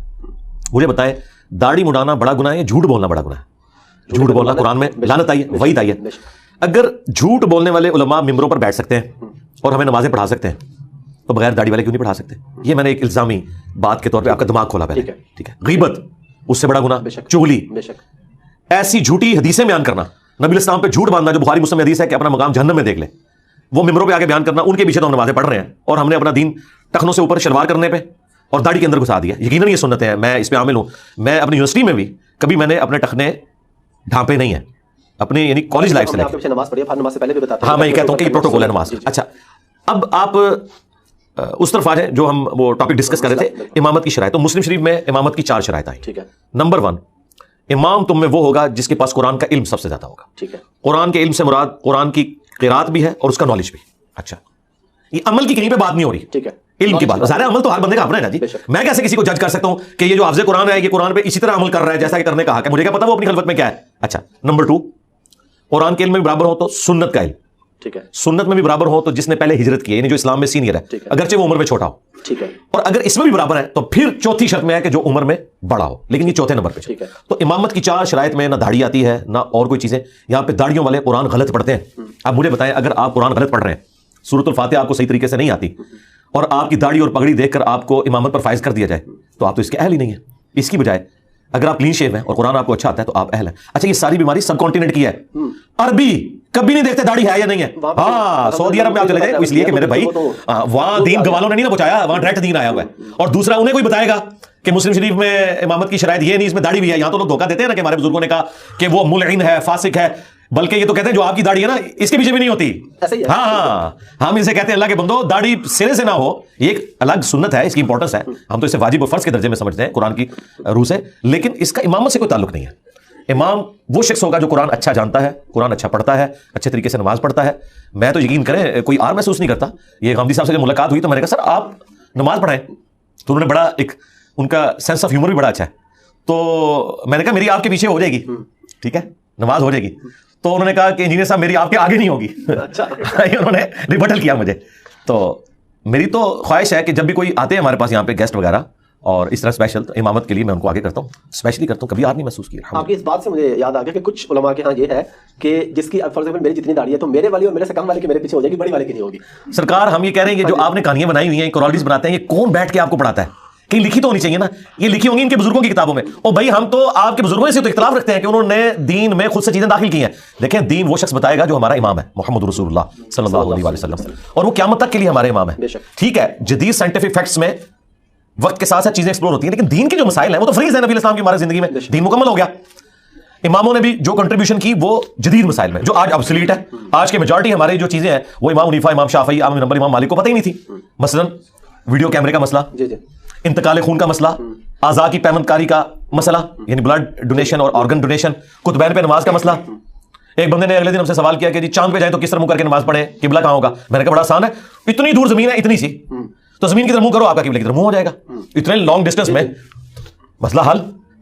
مجھے بتائیں داڑھی مڈانا بڑا گناہ ہے یا جھوٹ بولنا بڑا گناہ ہے؟ جھوٹ بولنا قرآن میں لعنت آئی ہے, وعید آئی ہے. اگر جھوٹ بولنے والے علماء ممبروں پر بیٹھ سکتے ہیں اور ہمیں نمازیں پڑھا سکتے ہیں تو بغیر داڑھی والے کیوں نہیں پڑھا سکتے؟ یہ میں نے ایک الزامی بات کے طور پہ آپ کا دماغ کھولا پہلے, ٹھیک ہے. غیبت اس سے بڑا گناہ, چغلی, ایسی جھوٹی حدیثیں بیان کرنا, نبی الاسلام پہ جھوٹ باندھنا جو بخاری مسلم میں حدیث ہے کہ اپنا مقام جہنم میں دیکھ لے, وہ ممبروں پہ آگے بیان کرنا, ان کے پیچھے تو ہم نمازیں پڑھ رہے ہیں اور ہم نے اپنا دین ٹخنوں سے اوپر شلوار کرنے پہ اور داڑھی کے اندر گھسا دیا. یقیناً یہ سنتیں ہیں, میں اس پہ عامل ہوں. میں اپنی یونیورسٹی میں بھی کبھی میں نے اپنے ٹخنے ڈھانپے نہیں ہیں اپنے, یعنی کالج لائف سے لے کے نماز پڑھی, نماز سے پہلے بھی بتاتے ہیں. ہاں, میں یہ کہتا ہوں کہ یہ پروٹوکول ہے نماز. اچھا, اب آپ اس طرف آ جائیں جو ہم وہ ٹاپک ڈسکس کر رہے تھے, امامت کی شرائط. تو مسلم شریف میں امامت کی 4 شرائط آئی. نمبر 1, امام تم میں وہ ہوگا جس کے پاس قرآن کا علم سب سے زیادہ ہوگا. ٹھیک ہے, قرآن کے علم سے مراد قرآن کی قرات بھی ہے اور اس کا نالج بھی. اچھا, یہ عمل کی کہیں پہ بات نہیں ہو رہی, ٹھیک ہے, علم کی بات. ظاہر عمل تو ہر بندے کا اپنا ہے نا جی. میں کیسے کسی کو جج کر سکتا ہوں کہ یہ جو حافظ قرآن ہے یہ قرآن پہ اسی طرح عمل کر رہا ہے جیسا کہ کرنے کا حق ہے؟ مجھے کیا پتا وہ اپنی خلوت میں کیا ہے. اچھا, نمبر 2, قرآن کے علم میں بھی برابر ہو تو سنت کا علم, ٹھیک ہے, سنت میں بھی برابر ہو تو جس نے پہلے ہجرت کی ہے, یعنی جو اسلام میں سینئر ہے اگرچہ وہ عمر میں چھوٹا ہو, ٹھیک ہے, اور اگر اس میں بھی برابر ہے تو پھر چوتھی شرط میں ہے کہ جو عمر میں بڑا ہو, لیکن یہ چوتھے نمبر پہ. ٹھیک ہے, تو امامت کی 4 شرائط میں نہ داڑھی آتی ہے نہ اور کوئی چیزیں. یہاں پہ داڑھیوں والے قرآن غلط پڑھتے ہیں. اب مجھے بتائیں, اگر آپ قرآن غلط پڑھ رہے ہیں, سورۃ الفاتحہ آپ کو صحیح طریقے سے نہیں آتی اور آپ کی داڑھی اور پگڑی دیکھ کر آپ کو امامت پر فائز کر دیا جائے تو آپ تو اس کے اہل ہی نہیں ہیں. اس کی بجائے اگر آپ کلین شیو ہیں اور قرآن آپ کو اچھا آتا ہے تو آپ اہل ہیں. اچھا, یہ ساری بیماری سب کانٹیننٹ کی ہے. عربی کبھی نہیں دیکھتے داڑھی ہے یا نہیں ہے. ہاں, سعودی عرب میں آپ چلے جائیں, اس لیے کہ میرے بھائی وہاں دین گوالوں نے نہیں نا پہنچایا, وہاں ڈائریکٹ دین آیا ہوا ہے. اور دوسرا, انہیں کوئی بتائے گا کہ مسلم شریف میں امامت کی شرائط یہ نہیں, اس میں داڑھی بھی ہے. یہاں تو لوگ دھوکہ دیتے ہیں نا کہ ہمارے بزرگوں نے کہا کہ وہ ملعن ہے, فاسق ہے, بلکہ یہ تو کہتے ہیں جو آپ کی داڑھی ہے نا اس کے پیچھے بھی نہیں ہوتی. ہاں, ہم اسے کہتے ہیں اللہ کے بندو داڑھی سرے سے نہ ہو, یہ ایک الگ سنت ہے, اس کی امپورٹنس ہے, ہم تو اسے واجب و فرض کے درجے میں سمجھتے ہیں قرآن کی روح سے, لیکن اس کا امامت سے کوئی تعلق نہیں ہے. امام وہ شخص ہوگا جو قرآن اچھا جانتا ہے, قرآن اچھا پڑھتا ہے, اچھے طریقے سے نماز پڑھتا ہے. میں تو یقین کریں کوئی آر محسوس نہیں کرتا. یہ غامدی صاحب سے جب ملاقات ہوئی تو میں نے کہا سر آپ نماز پڑھائیں, تو انہوں نے بڑا ایک, ان کا سینس آف ہیومر بھی بڑا اچھا ہے. تو میں نے کہا میری آپ کے پیچھے ہو جائے گی, ٹھیک ہے, نماز ہو جائے گی. تو انہوں نے کہا کہ انجینئر صاحب میری آپ کے آگے نہیں ہوگی. انہوں نے ریبٹل کیا مجھے. تو میری تو خواہش ہے کہ جب بھی کوئی آتے ہیں ہمارے پاس یہاں پہ گیسٹ وغیرہ اور اس طرح اسپیشل امامت کے لیے, میں ان کو آگے کرتا ہوں, اسپیشلی کرتا ہوں, کبھی آپ نہیں محسوس کیا. آپ کی اس بات سے مجھے یاد آ گیا کہ کچھ علماء کے ہاں یہ ہے کہ جس کی فرض میری جتنی داڑھی ہے تو میرے والی اور میرے سے کم والے کی میرے پیچھے ہو جائے گی, بڑی والے کی نہیں ہوگی. سرکار ہم یہ کہہ رہے ہیں کہ جو آپ نے کہانیاں بنائی ہوئی ہیں, کورالٹیز بناتے ہیں, یہ کون بیٹھ کے آپ کو پڑھاتا ہے؟ کہیں لکھی تو ہونی چاہیے نا, یہ لکھی ہوں گی ان کے بزرگوں کی کتابوں میں. اور بھائی ہم تو آپ کے بزرگوں سے تو اختلاف رکھتے ہیں کہ انہوں نے دین میں خود سے چیزیں داخل کی ہیں. دیکھیں, دین وہ شخص بتائے گا جو ہمارا امام ہے, محمد رسول اللہ صلی اللہ علیہ وسلم, اور وہ قیامت تک کے لیے ہمارے امام ہے. ٹھیک ہے, جدید سائنٹیفک فیکٹس میں وقت کے ساتھ ساتھ چیزیں ایکسپلور ہوتی ہیں, لیکن دین کے جو مسائل ہیں وہ تو فریز ہے نبی اسلام کی ہماری زندگی میں. دین مکمل ہو گیا. اماموں نے بھی جو کنٹریبیوشن کی وہ جدید مسائل میں جو آج ابسلیٹ ہے. آج کے میجورٹی ہماری جو چیزیں ہیں وہ امام حنیفہ, امام شافعی, امام نمبر, امام مالک کو پتہ ہی نہیں تھی. مثلا ویڈیو کیمرے کا مسئلہ, انتقال خون کا مسئلہ, اعضاء کی پیوند کاری کا مسئلہ یعنی بلڈ ڈونیشن اور آرگن ڈونیشن, قطبین پہ نماز کا مسئلہ. ایک بندے نے اگلے دن ہم سے سوال کیا کہ جی چاند پہ جائیں تو کس طرح منہ کر کے نماز پڑھیں, قبلہ کہاں ہوگا؟ میں نے کہا بڑا آسان ہے, اتنی دور زمین ہے اتنی سی, تو زمین کی طرف منہ کرو, آپ کا قبلہ کی طرف منہ ہو جائے گا. اتنے لانگ ڈسٹینس میں مسئلہ حل.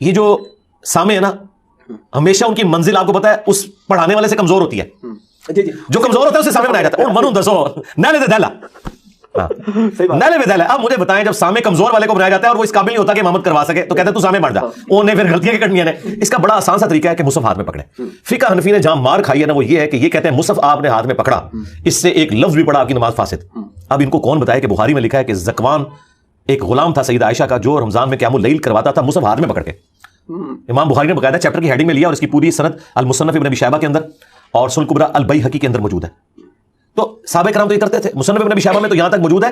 یہ جو سامع ہے نا ہمیشہ ان کی منزل آپ کو پتا ہے اس پڑھانے والے سے کمزور ہوتی ہے. جی جی جو کمزور ہوتا ہے اسے سامع بنایا جاتا ہے. اور منو دسو نہ لے دہلا اب مجھے بتائیں جب سامع کمزور والے کو بنایا جاتا ہے اور وہ اس قابل نہیں ہوتا کہ امامت کروا سکے تو کہتے ہیں تو سامع بن جا. انہوں نے پھر غلطیاں کرنی ہے. اس کا بڑا آسان سا طریقہ ہے کہ مصحف ہاتھ میں پکڑیں. فقہ حنفی نے جہاں مار کھائی ہے نا وہ یہ ہے کہ یہ کہتے ہیں مصحف آپ نے ہاتھ میں پکڑا اس سے ایک لفظ بھی پڑا آپ کی نماز فاسد. اب ان کو کون بتائے کہ بخاری میں لکھا ہے کہ زکوان ایک غلام تھا سیدہ عائشہ کا جو رمضان میں قیام اللیل کرواتا تھا مصحف ہاتھ میں پکڑ کے. امام بخاری نے باقاعدہ چیپٹر کی ہیڈنگ میں لیا اور اس کی پوری سند المصنف ابن ابی شیبہ کے اندر اور سنن الکبریٰ البیہقی کے اندر موجود ہے. تو صحابہ کرام تو یہ کرتے تھے. مصنف ابن ابی شیبہ میں تو یہاں تک موجود ہے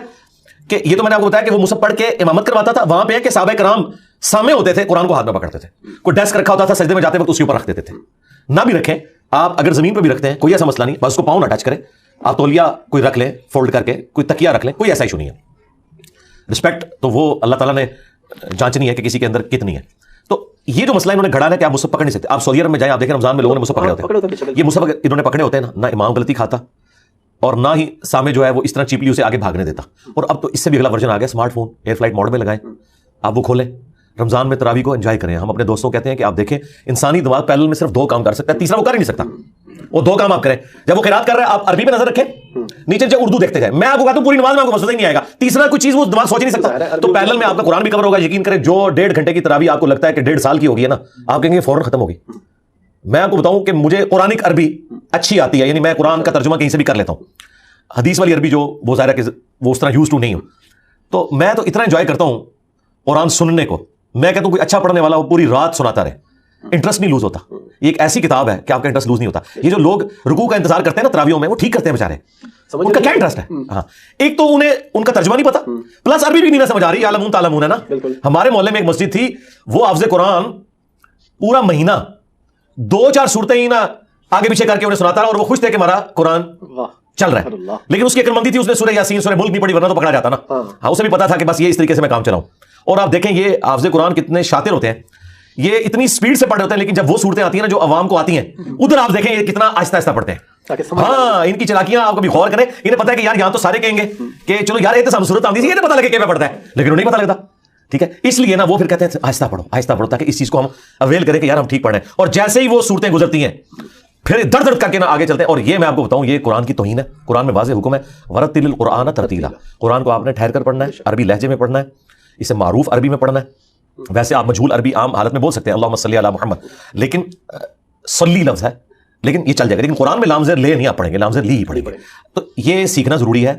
کہ یہ تو میں نے آپ کو بتایا کہ وہ مصحف پڑھ کے امامت کرواتا تھا. وہاں پہ ہے کہ صحابہ کرام سامنے ہوتے تھے قرآن کو ہاتھ میں پکڑتے تھے. کوئی ڈیسک رکھا ہوتا تھا سجدے میں جاتے وقت اس کے اوپر رکھ دیتے تھے. نہ بھی رکھیں آپ اگر زمین پہ بھی رکھتے ہیں کوئی ایسا مسئلہ نہیں, بس اس کو پاؤں نہ ٹچ کریں. آپ تولیہ کوئی رکھ لیں فولڈ کر کے, کوئی تکیہ رکھ لیں, کوئی ایسا ایشو نہیں ہے. رسپیکٹ تو وہ اللہ تعالیٰ نے جانچنی ہے کہ کسی کے اندر کتنی ہے. تو یہ جو مسئلہ انہوں نے گھڑا ہے کہ آپ مصحف پکڑ نہیں سکتے. آپ سعودی عرب میں جائیں آپ دیکھیں رمضان میں لوگوں نے مصحف پکڑے ہوتے ہیں. یہ مصحف انہوں نے پکڑے ہوتے ہیں نہ امام غلطی کھاتا اور نہ ہی سامنے جو ہے وہ اس طرح چیپلی اسے آگے بھاگنے دیتا. اور اب تو اس سے بھی اگلا ورژن آ گیا smart phone air flight mode میں لگائیں, آپ وہ کھولیں رمضان میں تراویح کو انجوائے کریں. ہم اپنے دوستوں کہتے ہیں کہ آپ دیکھیں انسانی دماغ پیرل میں صرف 2 کام کر سکتا ہے, تیسرا وہ کر ہی نہیں سکتا. وہ 2 کام آپ کریں. جب وہ قرات کر رہے ہیں آپ عربی پہ نظر رکھیں, نیچے جو اردو دیکھتے جائیں. میں آپ کو کہتا ہوں پوری نماز میں آپ کو مسئلہ ہی نہیں آئے گا. تیسرا کوئی چیز وہ دماغ سوچ نہیں سکتا. تو پیرل میں آپ کا قرآن بھی کور ہوگا. یقین کریں جو 1.5 گھنٹے کی تراویح آپ کو لگتا ہے کہ 1.5 سال کی ہوگی ہے نا, آپ کہیں گے فوراً ختم ہوگی. میں آپ کو بتاؤں کہ مجھے قرآنک عربی اچھی آتی ہے, یعنی میں قرآن کا ترجمہ کہیں سے بھی کر لیتا ہوں. حدیث والی عربی جو وہ ظاہر ہے کہ وہ اس طرح یوز ٹو نہیں ہوں, تو میں تو اتنا انجوائے کرتا ہوں قرآن سننے کو. میں کہتا ہوں کوئی اچھا پڑھنے والا وہ پوری رات سناتا رہے, انٹرسٹ نہیں لوز ہوتا. یہ ایک ایسی کتاب ہے کہ آپ کا انٹرسٹ لوز نہیں ہوتا. یہ جو لوگ رکوع کا انتظار کرتے ہیں نا تراویحوں میں, وہ ٹھیک کرتے ہیں بیچارے, ان کا کیا انٹرسٹ ہے. ہاں ایک تو انہیں ان کا ترجمہ نہیں پتا, پلس عربی بھی نہیں سمجھ آ رہی. یعلمون تعلمون ہے نا. ہمارے محلے میں ایک مسجد تھی, وہ حافظ قرآن پورا مہینہ 2-4 صورتیں ہی نا آگے پیچھے کر کے انہیں سناتا رہا, اور وہ خوش تھے کہ ہمارا قرآن چل رہا ہے. لیکن اس کی عقلمندی تھی, اس نے سورہ یاسین سورہ ملک نہیں پڑھی ورنہ تو پکڑا جاتا نا. ہاں اسے بھی پتا تھا کہ بس یہ اس طریقے سے میں کام چلاؤں. اور آپ دیکھیں یہ حافظ قرآن کتنے شاطر ہوتے ہیں, یہ اتنی سپیڈ سے پڑھ رہے ہوتے ہیں, لیکن جب وہ صورتیں آتی ہیں نا جو عوام کو آتی ہیں ادھر آپ دیکھیں یہ کتنا آہستہ آہستہ پڑھتے ہیں. ہاں ان کی چلاکیاں آپ کبھی غور کریں. انہیں پتا ہے کہ یار یہاں تو سارے کہیں گے کہ چلو یار یہ تو صورت آتی ہے, یہ پتا لگے کہ پڑھتا ہے, لیکن انہیں نہیں پتا لگتا. ٹھیک ہے, اس لیے نا وہ پھر کہتے ہیں آہستہ پڑھو تاکہ اس چیز کو ہم اویل کریں کہ یار ہم ٹھیک پڑھیں. اور جیسے ہی وہ صورتیں گزرتی ہیں پھر درد کر کے نا آگے چلتے ہیں. اور یہ میں آپ کو بتاؤں یہ قرآن کی توہین ہے. قرآن میں واضح حکم ہے ورتل القرآن ترتیلا. قرآن کو آپ نے ٹھہر کر پڑھنا ہے, عربی لہجے میں پڑھنا ہے, اسے معروف عربی میں پڑھنا ہے. ویسے آپ مجہول عربی عام حالت میں بول سکتے ہیں اللہم صلی علی محمد, لیکن صلی لفظ ہے لیکن یہ چل جائے گا. لیکن قرآن میں لام زیر لے نہیں آپ پڑھیں گے, لام زیر لی ہی پڑھیں گے. تو یہ سیکھنا ضروری ہے.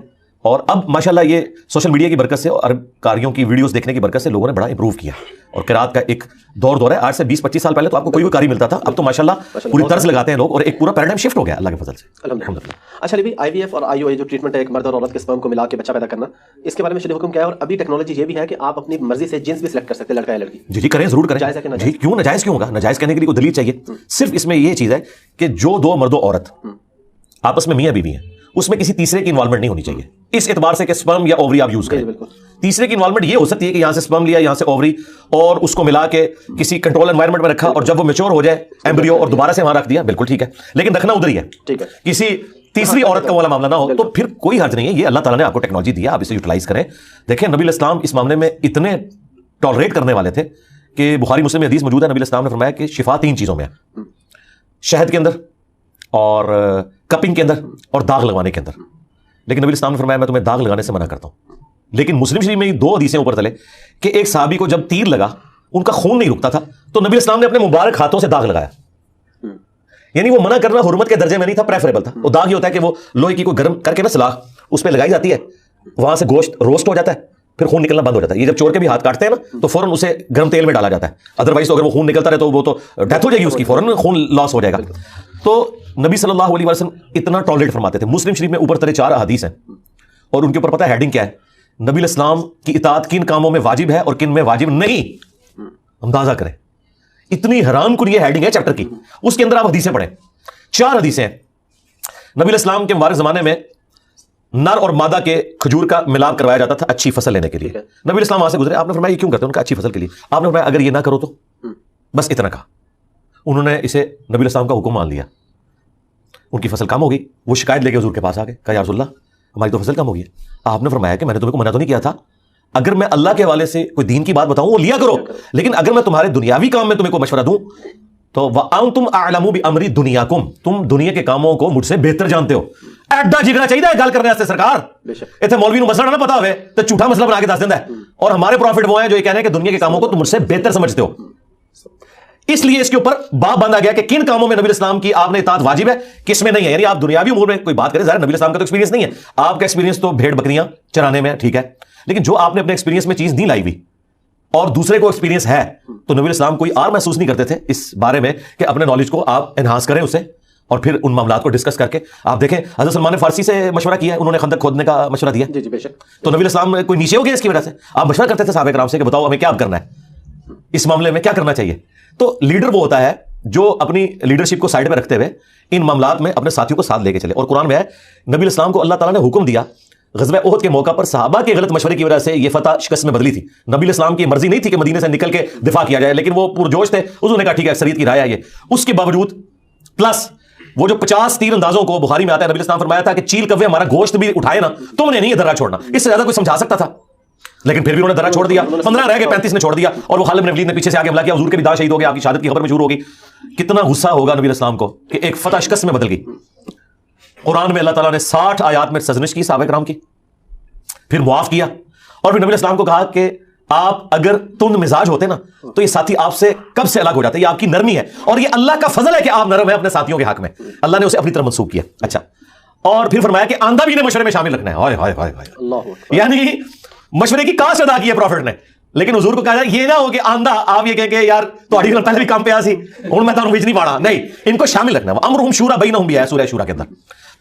اور اب ماشاءاللہ یہ سوشل میڈیا کی برکت سے اور کاریوں کی ویڈیوز دیکھنے کی برکت سے لوگوں نے بڑا امپروو کیا, اور قرات کا ایک دور ہے. آج سے 20-25 سال پہلے تو آپ کو کوئی کاری ملتا تھا, اب تو ماشاءاللہ پوری طرز لگاتے ہیں لوگ, اور ایک پورا پیراڈائم شفٹ ہو گیا اللہ کے فضل سے الحمدللہ. اچھا علی آئی وی ایف اور آئی او اے جو ٹریٹمنٹ ہے ایک مرد اور عورت کے سپرم کو ملا کے بچہ پیدا کرنا, اس کے بارے میں شریع حکم کیا ہے؟ اور ابھی ٹیکنالوجی یہ بھی ہے کہ آپ اپنی مرضی سے جنس بھی سلیکٹ کر سکتے ہیں, لڑکا یا لڑکی. جی کریں, ضرور کریں. جی کیوں ناجائز کیوں ہوگا؟ ناجائز کہنے کے لیے کوئی دلیل چاہیے. صرف اس میں یہ چیز ہے کہ جو 2 مرد و عورت آپس میں میاں بیوی ہیں, اس میں کسی تیسرے کی انوالومنٹ نہیں ہونی چاہیے, اس اعتبار سے کہ سپرم یا اووری آپ یوز کریں. تیسرے کی انوالومنٹ یہ ہو سکتی ہے کہ یہاں سے سپرم لیا, یہاں سے اووری, اور اس کو ملا کے کسی کنٹرول انوائرمنٹ میں رکھا, اور جب وہ میچور ہو جائے ایمبریو اور دوبارہ سے وہاں رکھ دیا, بالکل ٹھیک ہے, لیکن رکھنا ادھر ہی ہے. کسی تیسری عورت کا والا معاملہ نہ ہو, تو پھر کوئی حرج نہیں ہے. یہ اللہ تعالیٰ نے آپ کو ٹیکنالوجی دیا, آپ اسے یوٹیلائز کریں. دیکھیں نبی علیہ السلام اس معاملے میں اتنے ٹالریٹ کرنے والے تھے کہ بخاری مسلم میں حدیث موجود ہے, نبی علیہ السلام نے فرمایا کہ شفا 3 چیزوں میں ہے, شہد کے اندر اور کپنگ کے اندر اور داغ لگوانے کے اندر. لیکن نبی السلام نے فرمایا میں تمہیں داغ لگانے سے منع کرتا ہوں. لیکن مسلم شریف میں 2 حدیثیں اوپر چلے کہ ایک صحابی کو جب تیر لگا ان کا خون نہیں رکتا تھا, تو نبی السلام نے اپنے مبارک ہاتھوں سے داغ لگایا. یعنی وہ منع کرنا حرمت کے درجے میں نہیں تھا, پریفریبل تھا. وہ داغ یہ ہوتا ہے کہ وہ لوہے کی کوئی گرم کر کے نا سلاخ اس پہ لگائی جاتی ہے, وہاں سے گوشت روسٹ ہو جاتا ہے, پھر خون نکلنا بند ہو جاتا ہے. یہ جب چور کے بھی ہاتھ کاٹتے ہیں نا تو فوراً اسے گرم تیل میں ڈالا جاتا ہے, ادروائز تو اگر وہ خون نکلتا رہے تو وہ تو ڈیتھ ہو جائے گی اس کی, فوراً خون لاس ہو جائے گا. تو نبی صلی اللہ علیہ وسلم اتنا ٹالریٹ فرماتے تھے. مسلم شریف میں اوپر تلے 4 احادیث ہیں, اور ان کے اوپر پتہ ہے ہیڈنگ کیا ہے, نبی الاسلام کی اطاعت کن کاموں میں واجب ہے اور کن میں واجب نہیں. اندازہ کریں, اتنی حیران کن یہ ہیڈنگ ہے چیپٹر کی. اس کے اندر آپ حدیثیں پڑھیں, 4 حدیثیں ہیں. نبی الاسلام کے مبارک زمانے میں نر اور مادہ کے کھجور کا ملاپ کروایا جاتا تھا اچھی فصل لینے کے لیے. نبی الاسلام وہاں سے گزرے, آپ نے فرمایا یہ کیوں کرتے ہیں؟ ان کا اچھی فصل کے لیے. آپ نے فرمایا اگر یہ نہ کرو تو, بس اتنا کہا. انہوں نے اسے نبی الاسلام کا حکم مان لیا, ان کی فصل کم ہو گئی. وہ شکایت لے کے حضور کے پاس آ گئے, کہا یا رسول اللہ ہماری تو فصل کم ہو گئی ہے. آپ نے فرمایا کہ میں نے تمہیں کو منع تو نہیں کیا تھا, اگر میں اللہ کے حوالے سے کوئی دین کی بات بتاؤں وہ لیا کرو, لیکن اگر میں تمہارے دنیاوی کام میں تمہیں کوئی مشورہ دوں تو وَأَنْتُمْ أَعْلَمُ بِأَمْرِ دُنْيَاكُمْ, تم دنیا کے کاموں کو مجھ سے بہتر جانتے ہو. ایڈا جگنا چاہیے گل کرنے واسطے سرکار, اتنے مولوی نو مسئلہ نہ پتا ہوئے تو جھوٹا مسئلہ بنا کے دس دینا ہے. اور ہمارے پروفٹ وہ ہیں جو یہ کہنے ہیں کہ دنیا کے کاموں کو تم مجھ سے بہتر سمجھتے ہو. اس لیے اس کے اوپر باب بندہ گیا کہ کن کاموں میں نبی اسلام کی آپ نے اطاعت واجب ہے, کس میں نہیں ہے. یعنی آپ دنیاوی امور میں کوئی بات کریں, ظاہر نبی اسلام کا تو ایکسپیرینس نہیں ہے, آپ کا ایکسپیرینس تو بھیڑ بکریاں چرانے میں ٹھیک ہے, لیکن جو آپ نے اپنے ایکسپیرینس میں چیز نہیں لائی ہوئی اور دوسرے کو ایکسپیرینس ہے, تو نبی اسلام کوئی اور محسوس نہیں کرتے تھے اس بارے میں کہ اپنے نالج کو آپ انہانس کریں اسے, اور پھر ان معاملات کو ڈسکس کر کے آپ دیکھیں. حضرت سلمان نے فارسی سے مشورہ کیا, انہوں نے خندق کھودنے کا مشورہ دیا. جی بے شک. تو نبی اسلام کوئی نیچے ہو گیا اس کی وجہ سے؟ آپ مشورہ کرتے تھے صحابہ کرام سے کہ بتاؤ ہمیں کیا کرنا ہے, اس معاملے میں کیا کرنا چاہیے. تو لیڈر وہ ہوتا ہے جو اپنی لیڈرشپ کو سائڈ پہ رکھتے ہوئے ان معاملات میں اپنے ساتھیوں کو ساتھ لے کے چلے. اور قرآن میں ہے نبی اسلام کو اللہ تعالیٰ نے حکم دیا, غزوہ احد کے موقع پر صحابہ کے غلط مشورے کی وجہ سے یہ فتح شکست میں بدلی تھی. نبی اسلام کی مرضی نہیں تھی کہ مدینے سے نکل کے دفاع کیا جائے, لیکن وہ پرجوش تھے, انہوں نے کہا ٹھیک ہے اکثریت کی رائے ہے یہ. اس کے باوجود پلس وہ جو 50 تیر اندازوں کو بخاری میں آتا ہے, نبی اسلام فرمایا تھا کہ چیل کوے ہمارا گوشت بھی اٹھائے نا, تم نے نہیں یہ درہ چھوڑنا. اس سے زیادہ کوئی سمجھا سکتا تھا, لیکن پھر بھی انہوں نے درہ چھوڑ دیا. 15 رہ گئے, 35 نے چھوڑ دیا, اور وہ خالد بن ولید نے پیچھے سے آگے حملہ کیا. حضور کے بھی داں شہید ہو گئے, آپ کی شہادت کی خبر مشہور ہوگی. کتنا غصہ ہوگا نبی اسلام کو کہ ایک فتح شکست میں بدل گئی. قرآن میں اللہ تعالیٰ نے 60 آیات میں سرزنش کی صحابہ کرام کی, پھر معاف کیا, اور پھر نبی اسلام کو کہا کہ آپ اگر تند مزاج ہوتے نا تو یہ ساتھی آپ سے کب سے الگ ہو جاتے. یہ آپ کی نرمی ہے, اور یہ اللہ کا فضل ہے کہ آپ نرم ہیں اپنے ساتھیوں کے حق میں. اللہ نے اسے اپنی طرف منسوخ کیا. اچھا, اور پھر فرمایا کہ آندہ بھی انہیں مشورے میں شامل رکھنا ہے. ہائے ہائے ہائے ہائے, یعنی مشورے کی کاسٹ ادا کی ہے پروفٹ نے. لیکن حضور کو کہا جائے یہ نہ ہو کہ آندہ آپ یہ کہیں کہ یار تہاڈی گل پہلے بھی کام پیا سی ہن میں تانوں وچ نہیں پاڑا. نہیں, ان کو شامل رکھنا ہے. امرہم شورا بینہم بھی ہے سورہ شورا کے اندر.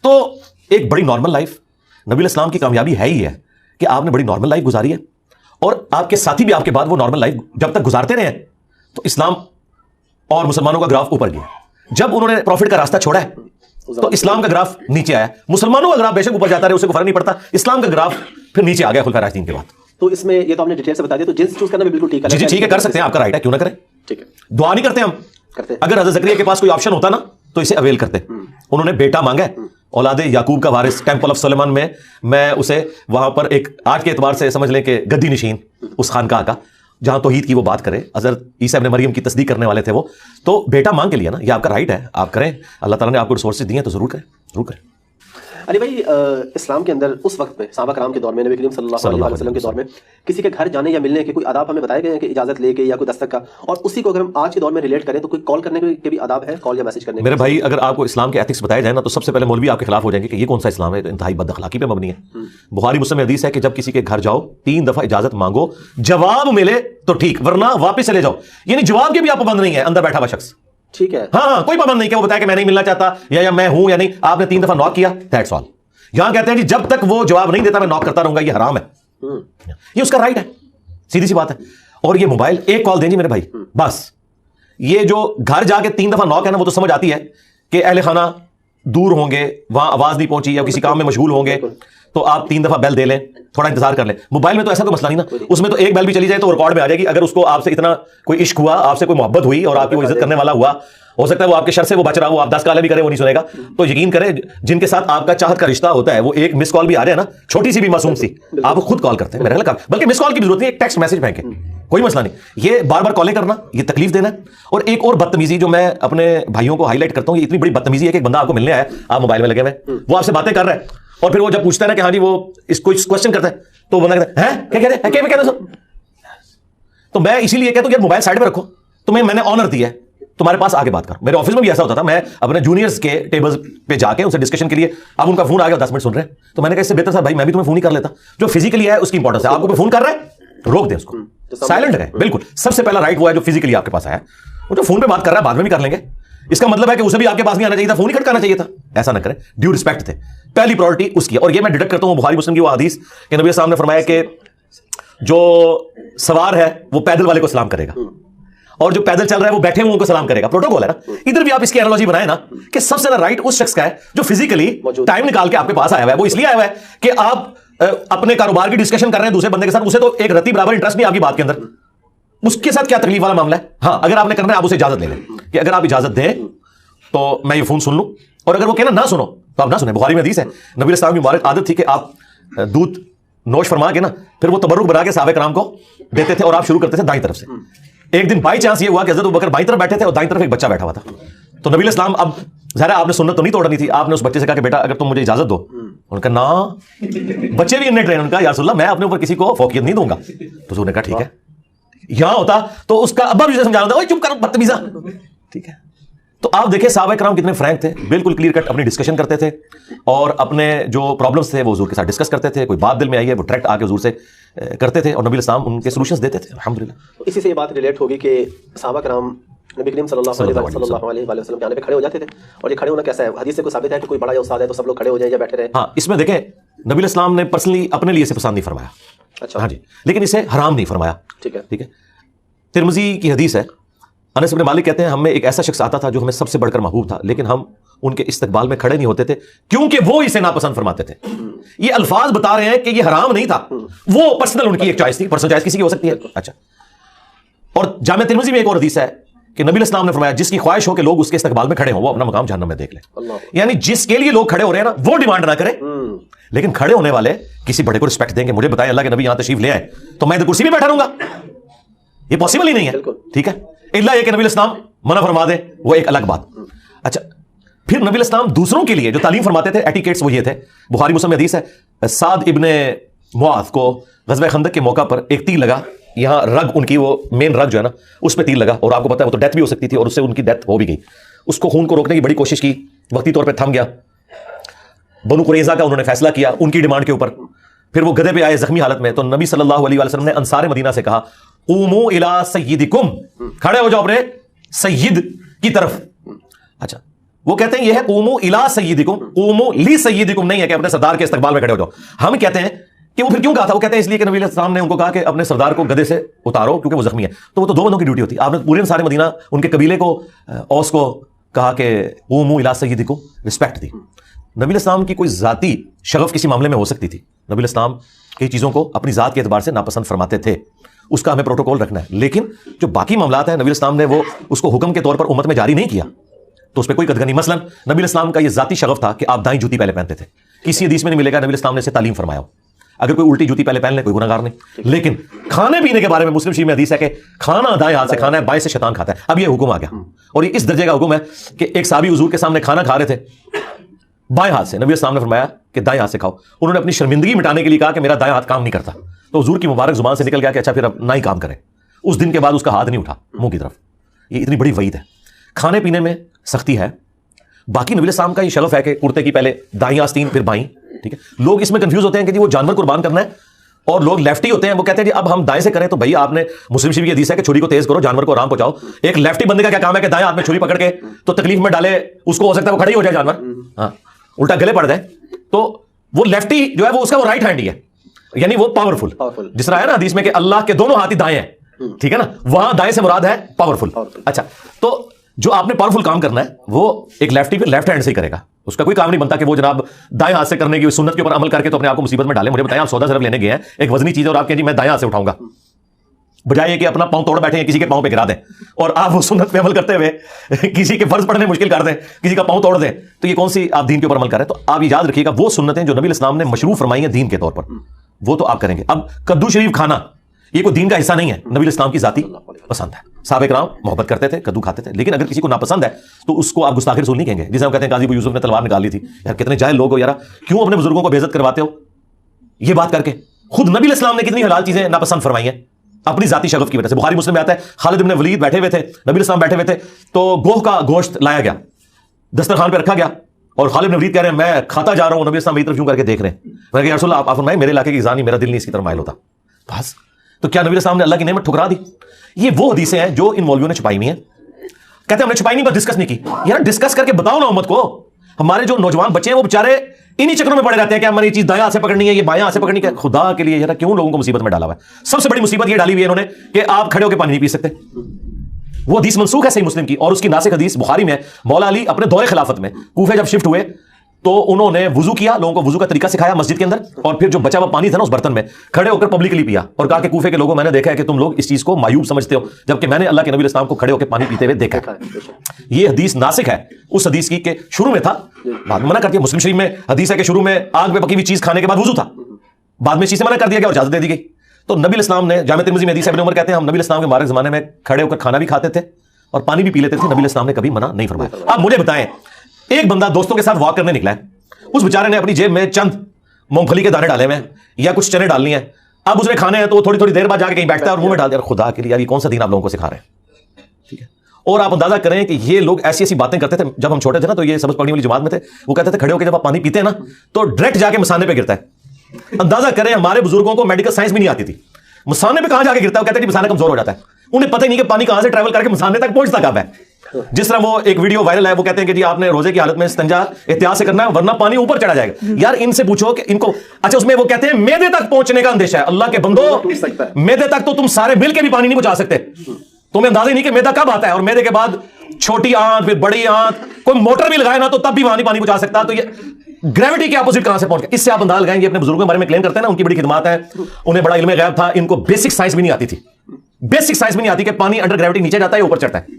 تو ایک بڑی نارمل لائف نبی اسلام کی کامیابی ہے ہی ہے کہ آپ نے بڑی نارمل لائف گزاری ہے, اور آپ کے ساتھی بھی آپ کے بعد وہ نارمل لائف جب تک گزارتے رہے ہیں. تو اسلام اور مسلمانوں کا گراف اوپر گیا. جب انہوں نے پروفٹ کا راستہ چھوڑا ہے تو اسلام کا گراف نیچے آیا. مسلمانوں کا گراف بے شک اوپر جاتا رہے, اسے کوئی فرق نہیں پڑتا. اسلام کا گراف پھر نیچے آ گیا خلفائے راشدین کے بعد. تو اس میں یہ تو ہم نے ڈیٹیل سے بتا دیا, تو جنس چوز کرنا بھی بالکل ٹھیک ہے. جی ٹھیک ہے, کر سکتے ہیں, آپ کا رائٹ ہے, کیوں نہ کریں. ٹھیک ہے, دعا نہیں کرتے ہم, اگر حضرت زکریا کے پاس کوئی آپشن ہوتا نا تو اسے اویل کرتے. انہوں نے بیٹا مانگا ہے, اولاد یعقوب کا وارث, ٹیمپل آف سلیمان میں اسے وہاں پر ایک آج کے اعتبار سے سمجھ لیں کہ گدی نشین اس خانقاہ کا جہاں توحید کی وہ بات کرے. حضرت عیسیٰ ابن مریم کی تصدیق کرنے والے تھے وہ, تو بیٹا مانگ کے لیا نا, یہ آپ کا رائٹ ہے, آپ کریں. اللہ تعالیٰ نے آپ کو ریسورسز دیے ہیں تو ضرور کریں, ضرور کریں. علی بھائی, اسلام کے اندر اس وقت میں صحابہ کرام کے دور میں, نبی کریم صلی اللہ علیہ وسلم کے دور میں کسی کے گھر جانے یا ملنے کے کوئی آداب ہمیں بتائے گئے ہیں کہ اجازت لے کے یا کوئی دستک کا, اور اسی کو اگر ہم آج کے دور میں ریلیٹ کریں تو کوئی کال کرنے کے بھی آداب ہے, کال یا میسج کرنے کے؟ میرے بھائی, اگر آپ کو اسلام کے ایتھکس بتائے جائیں نا تو سب سے پہلے مولوی آپ کے خلاف ہو جائیں گے کہ یہ کون سا اسلام ہے, تو انتہائی بد اخلاقی پہ مبنی ہے. بخاری مسلم میں حدیث ہے کہ جب کسی کے گھر جاؤ 3 دفعہ اجازت مانگو, جواب ملے تو ٹھیک, ورنہ واپس چلے جاؤ. یعنی جواب کے بھی آپ پابند نہیں ہے, اندر بیٹھا ہوا شخص. ٹھیک ہے, ہاں, کوئی پابند نہیں کہ وہ بتایا کہ میں نہیں ملنا چاہتا یا میں ہوں یا نہیں. آپ نے 3 دفعہ نوک کیا, دیٹس آل. یہاں کہتے ہیں جی جب تک وہ جواب نہیں دیتا میں نوک کرتا رہوں گا, یہ حرام ہے. یہ اس کا رائٹ ہے, سیدھی سی بات ہے. اور یہ موبائل ایک کال دیں جی میرے بھائی, بس. یہ جو گھر جا کے 3 دفعہ نوک ہے نا, وہ تو سمجھ آتی ہے کہ اہل خانہ دور ہوں گے, وہاں آواز نہیں پہنچی یا کسی کام میں مشغول ہوں گے, تو آپ 3 دفعہ بیل دے لیں, تھوڑا انتظار کر لیں. موبائل میں تو ایسا کوئی مسئلہ نہیں نا, اس میں تو ایک بیل بھی چلی جائے تو ریکارڈ میں آ جائے گی. اگر اس کو آپ سے اتنا کوئی عشق ہوا, آپ سے کوئی محبت ہوئی اور آپ کی وہ عزت کرنے والا ہوا, ہو سکتا ہے وہ آپ کے شر سے وہ بچ رہا, وہ آپ 10 کالیں بھی کرے وہ نہیں سنے گا. تو یقین کریں جن کے ساتھ آپ کا چاہت کا رشتہ ہوتا ہے, وہ ایک مس کال بھی آ رہے ہیں نا, چھوٹی سی بھی معصوم سی, آپ خود کال کرتے ہیں میرے خیال, بلکہ مس کال کی ضرورت نہیں, ایک ٹیکسٹ میسج پھینکیں, کوئی مسئلہ نہیں. یہ بار بار کالیں کرنا یہ تکلیف دینا ہے. اور ایک اور بدتمیزی جو میں اپنے بھائیوں کو ہائی لائٹ کرتا ہوں, یہ اتنی بڑی بدتمیزی ہے کہ ایک بندہ آپ کو ملنے آیا, آپ موبائل میں لگے ہوئے, وہ آپ سے باتیں کر رہے ہیں, اور پھر وہ جب پوچھتا ہے نا کہ ہاں جی وہ اس کو کوشچن کرتا ہے, تو بندہ کہتا ہے کیا کہہ رہے ہیں, کیا سر. تو میں اسی لیے کہتا ہوں یار موبائل سائڈ پہ رکھو, تمہیں میں نے آنر دیا ہے, تمہارے پاس آگے بات کر. میرے آفس میں بھی ایسا ہوتا تھا, میں اپنے جونیئرز کے ٹیبل پہ جا کے ان سے ڈسکشن کے لیے, اب ان کا فون آ گیا 10 منٹ سن رہے ہیں, تو میں نے کہا اس سے بہتر تھا بھائی میں بھی تمہیں فون ہی کر لیتا. جو فزیکلی ہے اس کی امپورٹنس ہے, آپ کو فون کر رہا ہے روک دیں اس کو, سائلنٹ رہے. بالکل سب سے پہلا رائٹ وہ ہے جو فزیکلی آپ کے پاس آیا, وہ جو فون پہ بات کر رہا ہے بعد میں بھی کر لیں گے. اس کا مطلب ہے کہ اسے بھی آپ کے پاس نہیں آنا چاہیے تھا, فون ہی کھٹکانا چاہیے تھا. ایسا نہ کریں, ڈیو رسپیکٹ تھے, پہلی پرائورٹی اس کی. اور یہ میں ڈیڈکٹ کرتا ہوں بخاری مسلم کی وہ حدیث کہ نبی صاحب نے فرمایا کہ جو سوار ہے وہ پیدل والے کو سلام کرے گا, اور جو پیدل چل رہا ہے وہ بیٹھے ہوئے کو سلام کرے گا. پروٹوکول ہے نا. ادھر بھی آپ اس کی انالوجی بنائیں نا کہ سب سے زیادہ رائٹ اس شخص کا ہے جو فزیکلی ٹائم نکال کے آپ کے پاس آیا ہوا ہے. وہ اس لیے آیا ہوا ہے کہ آپ اپنے کاروبار کی ڈسکشن کر رہے ہیں دوسرے بندے کے ساتھ, اسے تو ایک رتی برابر انٹرسٹ نہیں آپ کی بات کے اندر, اس کے ساتھ کیا تکلیف والا معاملہ ہے. ہاں اگر آپ نے کرنا ہے آپ اسے اجازت لے لیں کہ اگر آپ اجازت دیں تو میں یہ فون سن لوں, اور اگر وہ کہنا نہ سنو تو آپ نہ سنیں. بخاری میں حدیث ہے, نبی السلام کی مبارک عادت تھی کہ آپ دودھ نوش فرما کے نا پھر وہ تبرک بنا کے صحابہ کرام کو دیتے تھے اور آپ شروع کرتے تھے دائیں طرف سے. ایک دن بائی چانس یہ ہوا کہ حضرت ابوبکر بائیں طرف بیٹھے تھے اور دائیں طرف ایک بچہ بیٹھا ہوا تھا. تو نبی علیہ السلام, اب ظاہر ہے آپ نے سنت تو نہیں توڑنی تھی, آپ نے اس بچے سے کہا کہ بیٹا اگر تم مجھے اجازت دو. ان کا نا بچے بھی انہیں ٹرین, ان کا یا رسول اللہ میں اپنے اوپر کسی کو فوقیت نہیں دوں گا. تو حضور نے کہا ٹھیک ہے. یہاں ہوتا تو اس کا ابا بھی سمجھا رہا تھا چپ کر بدتمیزا, ٹھیک ہے. تو آپ دیکھیں صحابہ کرام کتنے فرینک تھے, بالکل کلیئر کٹ اپنی ڈسکشن کرتے تھے اور اپنے جو پرابلمس تھے وہ حضور کے ساتھ ڈسکس کرتے تھے. کوئی بات دل میں آئی ہے وہ ڈائریکٹ آ کے حضور سے کرتے تھے اور نبی علیہ السلام ان کے سولوشنز دیتے تھے. الحمدللہ. اسی سے یہ بات ریلیٹ ہوگی کہ صحابہ کرام نبی کریم صلی اللہ علیہ وسلم کے آنے پہ کھڑے ہو جاتے تھے. اور یہ کھڑے ہونا کیسا ہے؟ حدیث سے کوئی ثابت ہے کہ کوئی بڑا یا استاد ہے تو سب لوگ کھڑے ہو جائیں یا بیٹھے رہیں؟ ہاں, اس میں دیکھیں نبی علیہ السلام نے پرسنلی اپنے لیے اسے پسند نہیں فرمایا. اچھا, ہاں جی, لیکن اسے حرام نہیں فرمایا. ٹھیک ہے, ٹھیک ہے. ترمذی کی حدیث ہے, انس بن مالک کہتے ہیں ہم میں ایک ایسا شخص آتا تھا جو ہمیں سب سے بڑھ کر محبوب تھا, لیکن ہم ان کے استقبال میں کھڑے نہیں ہوتے تھے کیونکہ وہ اسے ناپسند فرماتے تھے. یہ الفاظ بتا رہے ہیں کہ یہ حرام نہیں تھا, وہ پرسنل ان کی ایک چوائس تھی. پرسنل چوائس کسی کی ہو سکتی ہے. اچھا, اور جامع ترمذی میں ایک اور حدیث ہے کہ نبی علیہ السلام نے فرمایا جس کی خواہش ہو کہ لوگ اس کے استقبال میں کھڑے ہوں وہ اپنا مقام جہنم میں دیکھ لیں. یعنی جس کے لیے لوگ کھڑے ہو رہے ہیں نا وہ ڈیمانڈ نہ کرے, لیکن کھڑے ہونے والے کسی بڑے کو رسپیکٹ دیں گے. مجھے بتائیں اللہ کے نبی یہاں تشریف لے آئے تو میں ادھر کرسی میں بیٹھا رہوں گا؟ یہ پاسبل ہی نہیں ہے. ٹھیک ہے, اللہ یہ کہ نبی علیہ السلام منع فرما دے وہ ایک الگ بات. اچھا, پھر نبی علیہ السلام دوسروں کے لیے جو تعلیم فرماتے تھے ایٹیکیٹس وہ یہ تھے. بخاری مسلم حدیث ہے, سعد ابن معاذ کو غزوہ خندق کے موقع پر ایک تیر لگا, یہاں رگ ان کی وہ مین رگ جو ہے نا اس پہ تیر لگا, اور آپ کو پتا ہے وہ تو ڈیتھ بھی ہو سکتی تھی اور اس سے ان کی ڈیتھ ہو بھی گئی. اس کو خون کو روکنے کی بڑی کوشش کی, وقتی طور پہ تھم گیا. بنو قریظہ کا انہوں نے فیصلہ کیا ان کی ڈیمانڈ کے اوپر. پھر وہ گدھے پہ آئے زخمی حالت میں, تو نبی صلی اللہ علیہ وسلم نے انصار مدینہ سے کہا قوموا الی سیدکم, کھڑے ہو جاؤ اپنے سید کی طرف. اچھا, وہ کہتے ہیں یہ ہے قوموا الی سیدکم, قوموا لی سیدکم نہیں ہے کہ اپنے سردار کے استقبال میں کھڑے ہو جاؤ. ہم کہتے ہیں کہ وہ پھر کیوں کہا تھا؟ وہ کہتے ہیں اس لیے کہ نبی علیہ السلام نے ان کو کہا کہ اپنے سردار کو گدھے سے اتارو کیونکہ وہ زخمی ہے. تو وہ تو دو بندوں کی ڈیوٹی ہوتی ہے. آپ نے پورے سارے مدینہ ان کے قبیلے کو اوس کو کہا کہ قوموا الی سیدکم, رسپیکٹ دی. نبی علیہ السلام کی کوئی ذاتی شغف کسی معاملے میں ہو سکتی تھی. نبی علیہ السلام کئی چیزوں کو اپنی ذات کے اعتبار سے ناپسند فرماتے تھے, اس کا ہمیں پروٹوکول رکھنا ہے. لیکن جو باقی معاملات ہیں نبی علیہ السلام نے وہ اس کو حکم کے طور پر امت میں جاری نہیں کیا, تو اس پہ کوئی قدغن نہیں. مثلا نبی علیہ السلام کا یہ ذاتی شغف تھا کہ آپ دائیں جوتی پہلے پہنتے تھے. کسی حدیث میں نہیں ملے گا نبی علیہ السلام نے اسے تعلیم فرمایا ہو. اگر کوئی الٹی جوتی پہلے پہن لے کوئی گناہ گار نہیں. لیکن کھانے پینے کے بارے میں مسلم شریف میں حدیث ہے کہ کھانا دائیں ہاتھ سے کھانا ہے, بائیں سے شیطان کھاتا ہے. اب یہ حکم آ گیا, اور یہ اس درجے کا حکم ہے کہ ایک صحابی حضور کے سامنے کھانا کھا رہے تھے بائیں ہاتھ سے, نبی السلام نے فرمایا کہ دائیں ہاتھ سے کھاؤ. انہوں نے اپنی شرمندگی مٹانے کے لیے کہا کہ میرا دائیں ہاتھ کام نہیں کرتا, تو حضور کی مبارک زبان سے نکل گیا کہ اچھا پھر اب نہ ہی کام کریں. اس دن کے بعد اس کا ہاتھ نہیں اٹھا منہ کی طرف. یہ اتنی بڑی وعید ہے. کھانے پینے میں سختی ہے. باقی نبی السلام کا یہ شغف ہے کہ کرتے کی پہلے دائیں آستین پھر بائیں. ٹھیک ہے, لوگ اس میں کنفیوز ہوتے ہیں کہ جی وہ جانور قربان کرنا ہے, اور لوگ لیفٹی ہوتے ہیں وہ کہتے ہیں جی اب ہم دائیں سے کریں. تو بھائی آپ نے مسلم شریف کی حدیث ہے کہ چھری کو تیز کرو جانور کو آرام پہنچاؤ. ایک لیفٹی بندے کا کیا کام ہے کہ دائیں ہاتھ میں چھری پکڑ کے تو تکلیف میں ڈالے, اس کو ہو سکتا ہے وہ کھڑے ہی ہو جائے جانور, ہاں الٹا گلے پڑ جائے. تو وہ لیفٹی جو ہے وہ اس کا وہ رائٹ ہینڈ ہی ہے, یعنی وہ پاورفل. جس طرح ہے نا حدیث میں کہ اللہ کے دونوں ہاتھ ہی دائیں ہیں, ٹھیک ہے نا, وہاں دائیں سے مراد ہے پاورفل. اچھا, تو جو آپ نے پاورفل کام کرنا ہے وہ ایک لیفٹی پہ لیفٹ ہینڈ سے ہی کرے گا. اس کا کوئی کام نہیں بنتا کہ وہ جناب دائیں ہاتھ سے کرنے کی سنت کے اوپر عمل کر کے تو اپنے آپ کو مصیبت میں ڈالیں. مجھے بتائیں آپ سودا صرف لینے گئے ہیں, ایک وزنی چیز ہے, اور آپ کہیں جی میں دائیں ہاتھ سے اٹھاؤں گا, بجائے کہ اپنا پاؤں توڑ بیٹھے ہیں کسی کے پاؤں پہ گرا دیں, اور آپ وہ سنت پہ عمل کرتے ہوئے کسی کے فرض پڑھنے مشکل کر دیں, کسی کا پاؤں توڑ دیں, تو یہ کون سی آپ دین کے اوپر عمل کر رہے ہیں؟ تو آپ یاد رکھیے گا وہ سنتیں جو نبی علیہ السلام نے مشروع فرمائی ہیں دین کے طور پر, وہ تو آپ کریں گے. اب کدو شریف کھانا یہ کوئی دین کا حصہ نہیں ہے, نبی علیہ السلام کی ذاتی پسند ہے. صحابہ کرام محبت کرتے تھے, کدو کھاتے تھے, لیکن اگر کسی کو ناپسند ہے تو اس کو آپ گستاخی رسول نہیں کہیں گے. جسے ہم کہتے ہیں قاضی ابو یوسف نے تلوار نکال لی تھی. یار کتنے جاہل لوگ ہو یار, کیوں اپنے بزرگوں کو بے عزت کرواتے ہو یہ بات کر کے؟ خود نبی علیہ السلام نے کتنی حلال چیزیں ناپسند فرمائی ہیں اپنی ذاتی شغف کی وجہ سے. بخاری مسلم میں آتا ہے خالد بن ولید بیٹھے ہوئے تھے, نبی علیہ السلام بیٹھے ہوئے تھے, تو گوہ کا گوشت لایا گیا, دسترخوان پہ رکھا گیا, اور خالد بن ولید کہہ رہے ہیں میں کھاتا جا رہا ہوں, نبی علیہ السلام میری طرف کیوں کر کے دیکھ رہے ہیں. میں کہ یا رسول اللہ آپ فرمائیں میرے علاقے کی زانی میرا دل نہیں اس کی طرف مائل ہوتا. بس تو کیا نبی علیہ السلام نے اللہ کی نعمت ٹھکرا دی؟ یہ وہ حدیثیں ہیں جو ان مولویوں نے چھپائی ہوئی ہیں. کہتے ہیں ہم نے چھپائی نہیں, بس ڈسکس نہیں کی. یار ڈسکس کر کے بتاؤ نا امت کو. ہمارے جو نوجوان بچے ہیں وہ بیچارے انہی چکروں میں پڑے رہتے ہیں کہ ہماری چیز دائیں ہاتھ سے پکڑنی ہے, یہ بائیں ہاتھ سے پکڑنی ہے. خدا کے لیے یار کیوں لوگوں کو مصیبت میں ڈالا ہوا ہے؟ سب سے بڑی مصیبت یہ ڈالی ہوئی ہے انہوں نے کہ آپ کھڑے ہو کے پانی نہیں پی سکتے. وہ حدیث منسوخ ہے صحیح مسلم کی, اور اس کی ناسخ حدیث بخاری میں ہے. مولا علی اپنے دور خلافت میں کوفے جب شفٹ ہوئے تو انہوں نے وضو کیا, لوگوں کو وضو کا طریقہ سکھایا مسجد کے اندر, اور پھر جو بچا ہوا پانی تھا نا اس برتن میں کھڑے ہو کر پبلکلی پیا, اور کہا کہ کوفے کے لوگوں میں نے دیکھا ہے کہ تم لوگ اس چیز کو معیوب سمجھتے ہو, جبکہ میں نے اللہ کے نبی علیہ السلام کو کھڑے ہو کے پانی پیتے ہوئے دیکھا. یہ حدیث ناسخ ہے اس حدیث کی کہ شروع میں تھا, بعد میں منع کرتی ہے. مسلم شریف میں حدیث ہے کہ شروع میں آگ پہ پکی ہوئی چیز کھانے کے بعد وضو تھا. بعد میں چیز سے منع کر دیا گیا اور اجازت دے دی گئی. تو نبی اسلام نے جامع ترمذی میں حدیث ابن عمر کہتے ہیں ہم نبی اسلام کے مبارک زمانے میں کھڑے ہو کر کھانا بھی کھاتے تھے اور پانی بھی پی لیتے تھے, نبی اسلام نے کبھی منع نہیں فرمایا. آپ مجھے بتائیں, ایک بندہ دوستوں کے ساتھ واک کرنے نکلا ہے, اس بیچارے نے اپنی جیب میں چند مونگ پھلی کے دانے ڈالے ہوئے ہیں یا کچھ چنے ڈالنی ہیں, اب اس نے کھانے ہیں تو وہ تھوڑی تھوڑی دیر بعد جا کے کہیں بیٹھتا ہے اور منہ میں ڈال دیا. خدا کے لیے یار یہ کون سا دین آپ لوگوں کو سکھا رہے ہیں؟ ٹھیک ہے, اور آپ اندازہ کریں کہ یہ لوگ ایسی ایسی باتیں کرتے تھے. جب ہم چھوٹے تھے نا تو یہ سبز پڑھنے والی جماعت میں تھے, وہ کہتے تھے کھڑے ہو کے جب آپ پانی پیتے ہیں نا تو ڈائریکٹ جا کے مسانے پہ گرتا ہے. اندازہ کریں ہمارے بزرگوں کو میڈیکل سائنس بھی نہیں آتی تھی, مسانے پہ کہاں جا کے گرتا ہے, وہ کہتے ہیں کہ مسانے کمزور ہو جاتا ہے. انہیں پتہ ہی نہیں کہ پانی کہاں سے ٹریول کر کے مسانے تک پہنچتا کب ہے. جس طرح وہ ایک ویڈیو وائرل ہے, وہ کہتے ہیں کہ جی آپ نے روزے کی حالت میں استنجا احتیاط سے کرنا ہے ورنہ پانی اوپر چڑھا جائے گا. یار ان سے پوچھو کہ ان کو, اچھا اس میں وہ کہتے ہیں میدے تک پہنچنے کا اندیشہ ہے. اللہ کے بندو, میدے تک تو تم سارے مل کے بھی پانی نہیں پہنچا سکتے. تمہیں اندازہ ہی نہیں کہ میدا کب آتا ہے, اور میدے کے بعد چھوٹی آنت پھر بڑی آنت, کوئی موٹر بھی لگائے نا تو تب بھی وہاں نہیں پانی پہنچا سکتا. تو یہ گریوٹی کے اپوزٹ کہاں سے پہنچ گیا؟ اس سے آپ اندازہ لگائیں. یہ اپنے بزرگوں کے بارے میں کلیم کرتے ہیں نا, ان کی بڑی خدمات ہیں, انہیں بڑا علم غیب تھا, ان کو بیسک سائنس بھی نہیں آتی تھی. بیسک سائنس بھی نہیں آتی کہ پانی انڈر گریوٹی نیچے جاتا ہے اوپر چڑھتا ہے.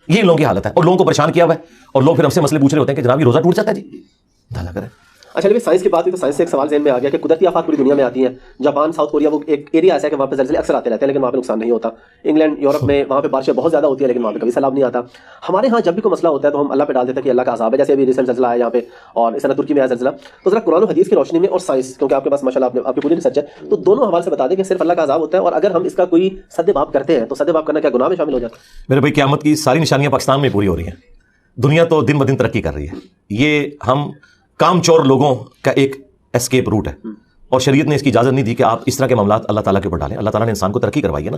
یہ لوگوں کی حالت ہے اور لوگوں کو پریشان کیا ہوا ہے, اور لوگ پھر ہم سے مسئلے پوچھ رہے ہوتے ہیں کہ جناب یہ روزہ ٹوٹ جاتا ہے. جی اندازہ کریں. اچھا جب سائنس کی بات ہوئی تو سائنس سے ایک سوال ذہن میں آ گیا کہ قدرتی آفات پوری دنیا میں آتی ہیں. جاپان, ساؤتھ کوریا, وہ ایک ایریا ایسا ہے کہ وہاں پہ زلزلے اکثر آتے رہتے ہیں لیکن وہاں پہ نقصان نہیں ہوتا. انگلینڈ, یورپ میں وہاں پہ بارشیں بہت زیادہ ہوتی ہیں لیکن وہاں پہ کبھی سیلاب نہیں آتا. ہمارے ہاں جب بھی کوئی مسئلہ ہوتا ہے تو ہم اللہ پہ ڈال دیتے ہیں کہ اللہ کا عذاب ہے, جیسے ابھی ریسنٹ زلزلہ آیا یہاں پہ اور اس طرح ترکی میں آیا زلزلہ. تو ذرا قرآن و حدیث کی روشنی میں اور سائنس, کیونکہ آپ کے پاس ماشاء اللہ آپ کی پوری ریسرچ ہے, تو دونوں حوالے سے بتا دیں کہ صرف اللہ کا عذاب ہوتا ہے, اور اگر ہم اس کا کوئی سد باب کرتے ہیں تو سد باب کرنا کیا گناہ میں شامل ہو جاتا ہے؟ میرے بھائی قیامت کی ساری نشانیاں پاکستان میں پوری ہو رہی ہیں. دنیا تو دن بدن ترقی کر رہی ہے. یہ ہم کام چور لوگوں کا ایک اسکیپ روٹ ہے, اور شریعت نے اس کی اجازت نہیں دی کہ آپ اس طرح کے معاملات اللہ تعالیٰ کے اوپر ڈالیں. اللہ تعالیٰ نے انسان کو ترقی کروائی ہے نا,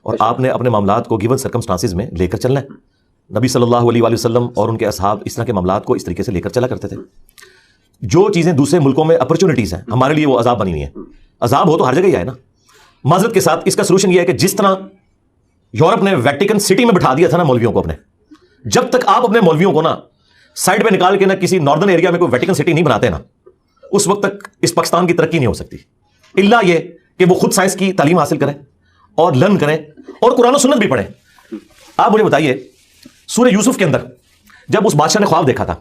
اور آپ نے اپنے معاملات کو گیون سرکمسٹانسز میں لے کر چلنا ہے. نبی صلی اللہ علیہ وآلہ وسلم اور ان کے اصحاب اس طرح کے معاملات کو اس طریقے سے لے کر چلا کرتے تھے. جو چیزیں دوسرے ملکوں میں اپرچونٹیز ہیں, ہمارے لیے وہ عذاب بنی ہوئی ہیں. عذاب ہو تو ہر جگہ ہی آئے نا. معذرت کے ساتھ اس کا سلوشن یہ ہے کہ جس طرح یورپ نے ویٹیکن سٹی میں بٹھا دیا تھا نا مولویوں کو اپنے, جب تک آپ اپنے مولویوں کو نا سائڈ پہ نکال کے نا کسی ناردرن ایریا میں کوئی ویٹیکن سٹی نہیں بناتے نا, اس وقت تک اس پاکستان کی ترقی نہیں ہو سکتی. اللہ یہ کہ وہ خود سائنس کی تعلیم حاصل کریں اور لرن کریں اور قرآن و سنت بھی پڑھیں. آپ مجھے بتائیے سورہ یوسف کے اندر جب اس بادشاہ نے خواب دیکھا تھا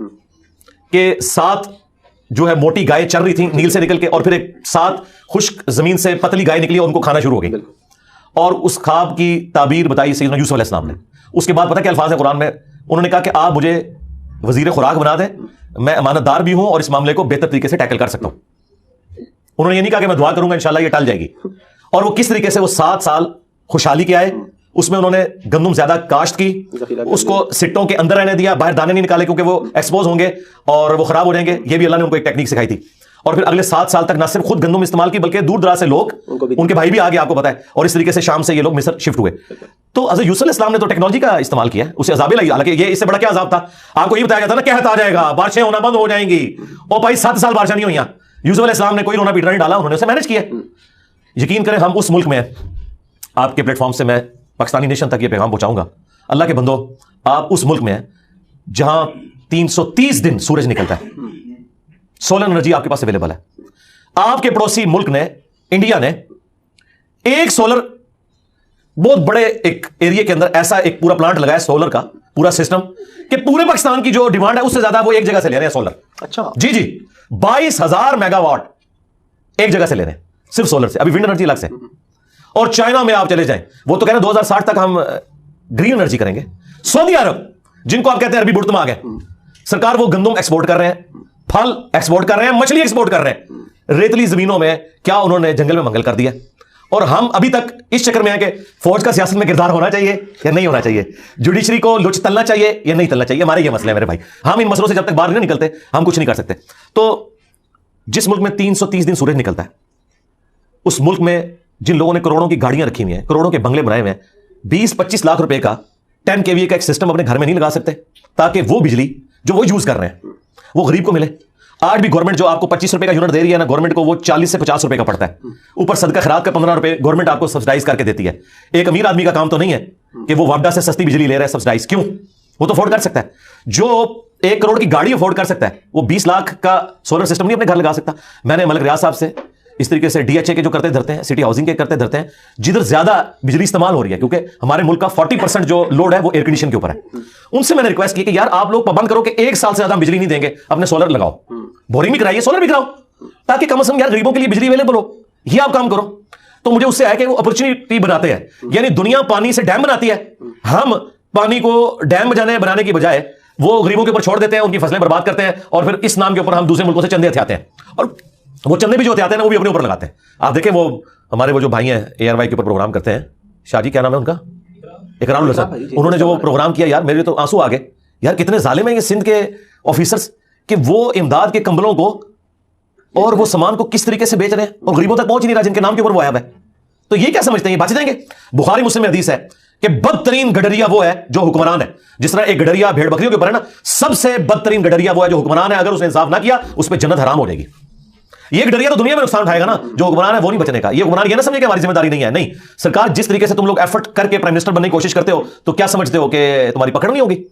کہ 7 جو ہے موٹی گائے چل رہی تھیں نیل سے نکل کے, اور پھر ایک 7 خشک زمین سے پتلی گائے نکلی اور ان کو کھانا شروع ہو گئی, اور اس خواب کی تعبیر بتائی سیدنا یوسف علیہ السلام نے. اس کے بعد پتہ کیا الفاظ ہیں قرآن میں؟ انہوں نے کہا کہ آپ مجھے وزیر خوراک بنا دیں, میں امانت دار بھی ہوں اور اس معاملے کو بہتر طریقے سے ٹیکل کر سکتا ہوں. انہوں نے یہ نہیں کہا کہ میں دعا کروں گا انشاءاللہ یہ ٹل جائے گی. اور وہ کس طریقے سے وہ 7 سال خوشحالی کے آئے, اس میں انہوں نے گندم زیادہ کاشت کی, اس کو سٹوں کے اندر رہنے دیا, باہر دانے نہیں نکالے کیونکہ وہ ایکسپوز ہوں گے اور وہ خراب ہو جائیں گے. یہ بھی اللہ نے ان کو ایک ٹیکنیک سکھائی تھی. اور پھر اگلے 7 سال تک نہ صرف خود گندم استعمال کی بلکہ دور دراز سے لوگ, ان کے بھائی بھی آگے, آپ کو پتا ہے, اور اس طریقے سے شام سے یہ لوگ مصر شفٹ ہوئے. تو حضرت یوسف علیہ السلام نے تو ٹیکنالوجی کا استعمال کیا, اسے عذاب لگی. حالانکہ یہ اس سے بڑا کیا عذاب تھا؟ آپ کو یہ بتایا جاتا نا قحط آ جائے گا, بارشیں ہونا بند ہو جائیں گی. اور بھائی 7 سال بارشیں نہیں ہوئی. یوسف علیہ السلام نے کوئی رونا پیٹنا نہیں ڈالا, انہوں نے اسے مینج کیا. یقین کریں ہم اس ملک میں, آپ کے پلیٹ فارم سے میں پاکستانی نیشن تک یہ پیغام پہنچاؤں گا, اللہ کے بندو آپ اس ملک میں ہیں جہاں 330 دن سورج نکلتا ہے, سولر انرجی آپ کے پاس اویلیبل ہے. آپ کے پڑوسی ملک نے, انڈیا نے, ایک سولر بہت بڑے ایک ایریا کے اندر ایسا ایک پورا پلانٹ لگایا سولر کا پورا سسٹم کہ پورے پاکستان کی جو ڈیمانڈ ہے اس سے زیادہ وہ ایک جگہ سے لے رہے ہیں سولر. اچھا جی 22,000 میگا واٹ ایک جگہ سے لے رہے ہیں صرف سولر سے, ابھی ونڈ انرجی الگ سے. اور چائنا میں آپ چلے جائیں, وہ تو کہہ رہے ہیں 2060 تک ہم گرین انرجی کریں گے. سعودی عرب جن کو آپ کہتے ہیں عربی برتما آ گئے, سرکار وہ گندم ایکسپورٹ کر رہے ہیں, پھل ایکسپورٹ کر رہے ہیں, مچھلی ایکسپورٹ کر رہے ہیں. ریتلی زمینوں میں کیا انہوں نے جنگل میں منگل کر دیا. اور ہم ابھی تک اس چکر میں ہیں کہ فوج کا سیاست میں کردار ہونا چاہیے یا نہیں ہونا چاہیے, جوڈیشری کو لچ تلنا چاہیے یا نہیں تلنا چاہیے. ہمارے یہ مسئلہ ہے میرے بھائی, ہم ان مسئلوں سے جب تک باہر نہیں نکلتے ہم کچھ نہیں کر سکتے. تو جس ملک میں 330 دن سورج نکلتا ہے, اس ملک میں جن لوگوں نے کروڑوں کی گاڑیاں رکھی ہوئی ہیں, کروڑوں کے بنگلے بنائے ہوئے ہیں, 20-25 لاکھ روپے کا 10 kVA کا ایک سسٹم اپنے گھر میں نہیں لگا سکتے تاکہ وہ بجلی جو وہ یوز کر رہے ہیں وہ غریب کو ملے. آج بھی گورنمنٹ جو آپ کو 25 روپے کا یونٹ دے رہی ہے نا, گورنمنٹ کو وہ 40 سے 50 روپے کا پڑتا ہے. اوپر صدقہ خیرات کا 15 روپے گورنمنٹ آپ کو سبسڈائز کر کے دیتی ہے. ایک امیر آدمی کا کام تو نہیں ہے کہ وہ وابڈا سے سستی بجلی لے رہا ہے سبسڈائز. کیوں؟ وہ تو افورڈ کر سکتا ہے. جو 1 کروڑ کی گاڑی افورڈ کر سکتا ہے وہ 20 لاکھ کا سولر سسٹم نہیں اپنے گھر لگا سکتا. میں نے ملک ریاض صاحب سے اس طریقے سے ڈی ایچ اے کے جو کرتے دھرتے ہیں, سٹی ہاؤسنگ کے کرتے دھرتے ہیں, جدھر زیادہ بجلی استعمال ہو رہی ہے, کیونکہ ہمارے ملک کا 40% جو لوڈ ہے وہ ایئر کنڈیشن کے اوپر ہے. ان سے میں نے ریکویسٹ کی کہ یار آپ لوگ پابند کرو کہ 1 سال سے زیادہ بجلی نہیں دیں گے, اپنے سولر لگاؤ, بورنگ بھی کرائیے, سولر بھی کراؤ, تاکہ کم از کم یار غریبوں کے لیے بجلی اویلیبل ہو. یہ آپ کام کرو. تو مجھے اس سے ہے کہ وہ اپرچونٹی بناتے ہیں, یعنی دنیا پانی سے ڈیم بناتی ہے, ہم پانی کو ڈیم بنانے کی بجائے وہ غریبوں کے اوپر چھوڑ دیتے ہیں, ان کی فصلیں برباد کرتے ہیں, اور پھر اس نام کے اوپر ہم دوسرے ملکوں سے چندے ہتھے آتے ہیں, اور وہ چندے بھی جو ہتھے آتے ہیں نا وہ بھی اپنے اوپر لگاتے ہیں. آپ دیکھیں وہ ہمارے وہ جو بھائی ہیں ARY کے اوپر پروگرام کرتے ہیں, شاہ جی کیا نام ہے ان کا, اقرام الحسن, انہوں نے جو پروگرام کیا یار میرے تو آنسو آ گئے. یار کتنے ظالم ہیں یہ سندھ کے آفیسرز کہ وہ امداد کے کمبلوں کو اور وہ سامان کو کس طریقے سے بیچ رہے ہیں اور غریبوں تک پہنچ نہیں رہا جن کے نام کے اوپر وہ آیا ہے. تو یہ کیا سمجھتے ہیں, یہ بچ جائیں گے؟ بخاری مسلم میں حدیث ہے کہ بدترین گڈریا وہ ہے جو حکمران ہے. جس طرح ایک گڈریا بھیڑ بکریوں کے اوپر ہے نا, سب سے بدترین گڈریا وہ ہے جو حکمران ہے. اگر اس نے انصاف نہ کیا اس پہ جنت حرام ہو جائے گی. یہ گڈریا تو دنیا میں نقصان اٹھائے گا نا, جو حکمران ہے وہ نہیں بچنے کا. یہ حکمران یہ نہ سمجھے کہ ہماری ذمہ داری نہیں ہے. نہیں, سرکار جس طریقے سے تم لوگ ایفرٹ کر کے پرائم منسٹر بننے کی کوشش کرتے ہو تو کیا سمجھتے ہو کہ تمہاری پکڑ نہیں ہوگی؟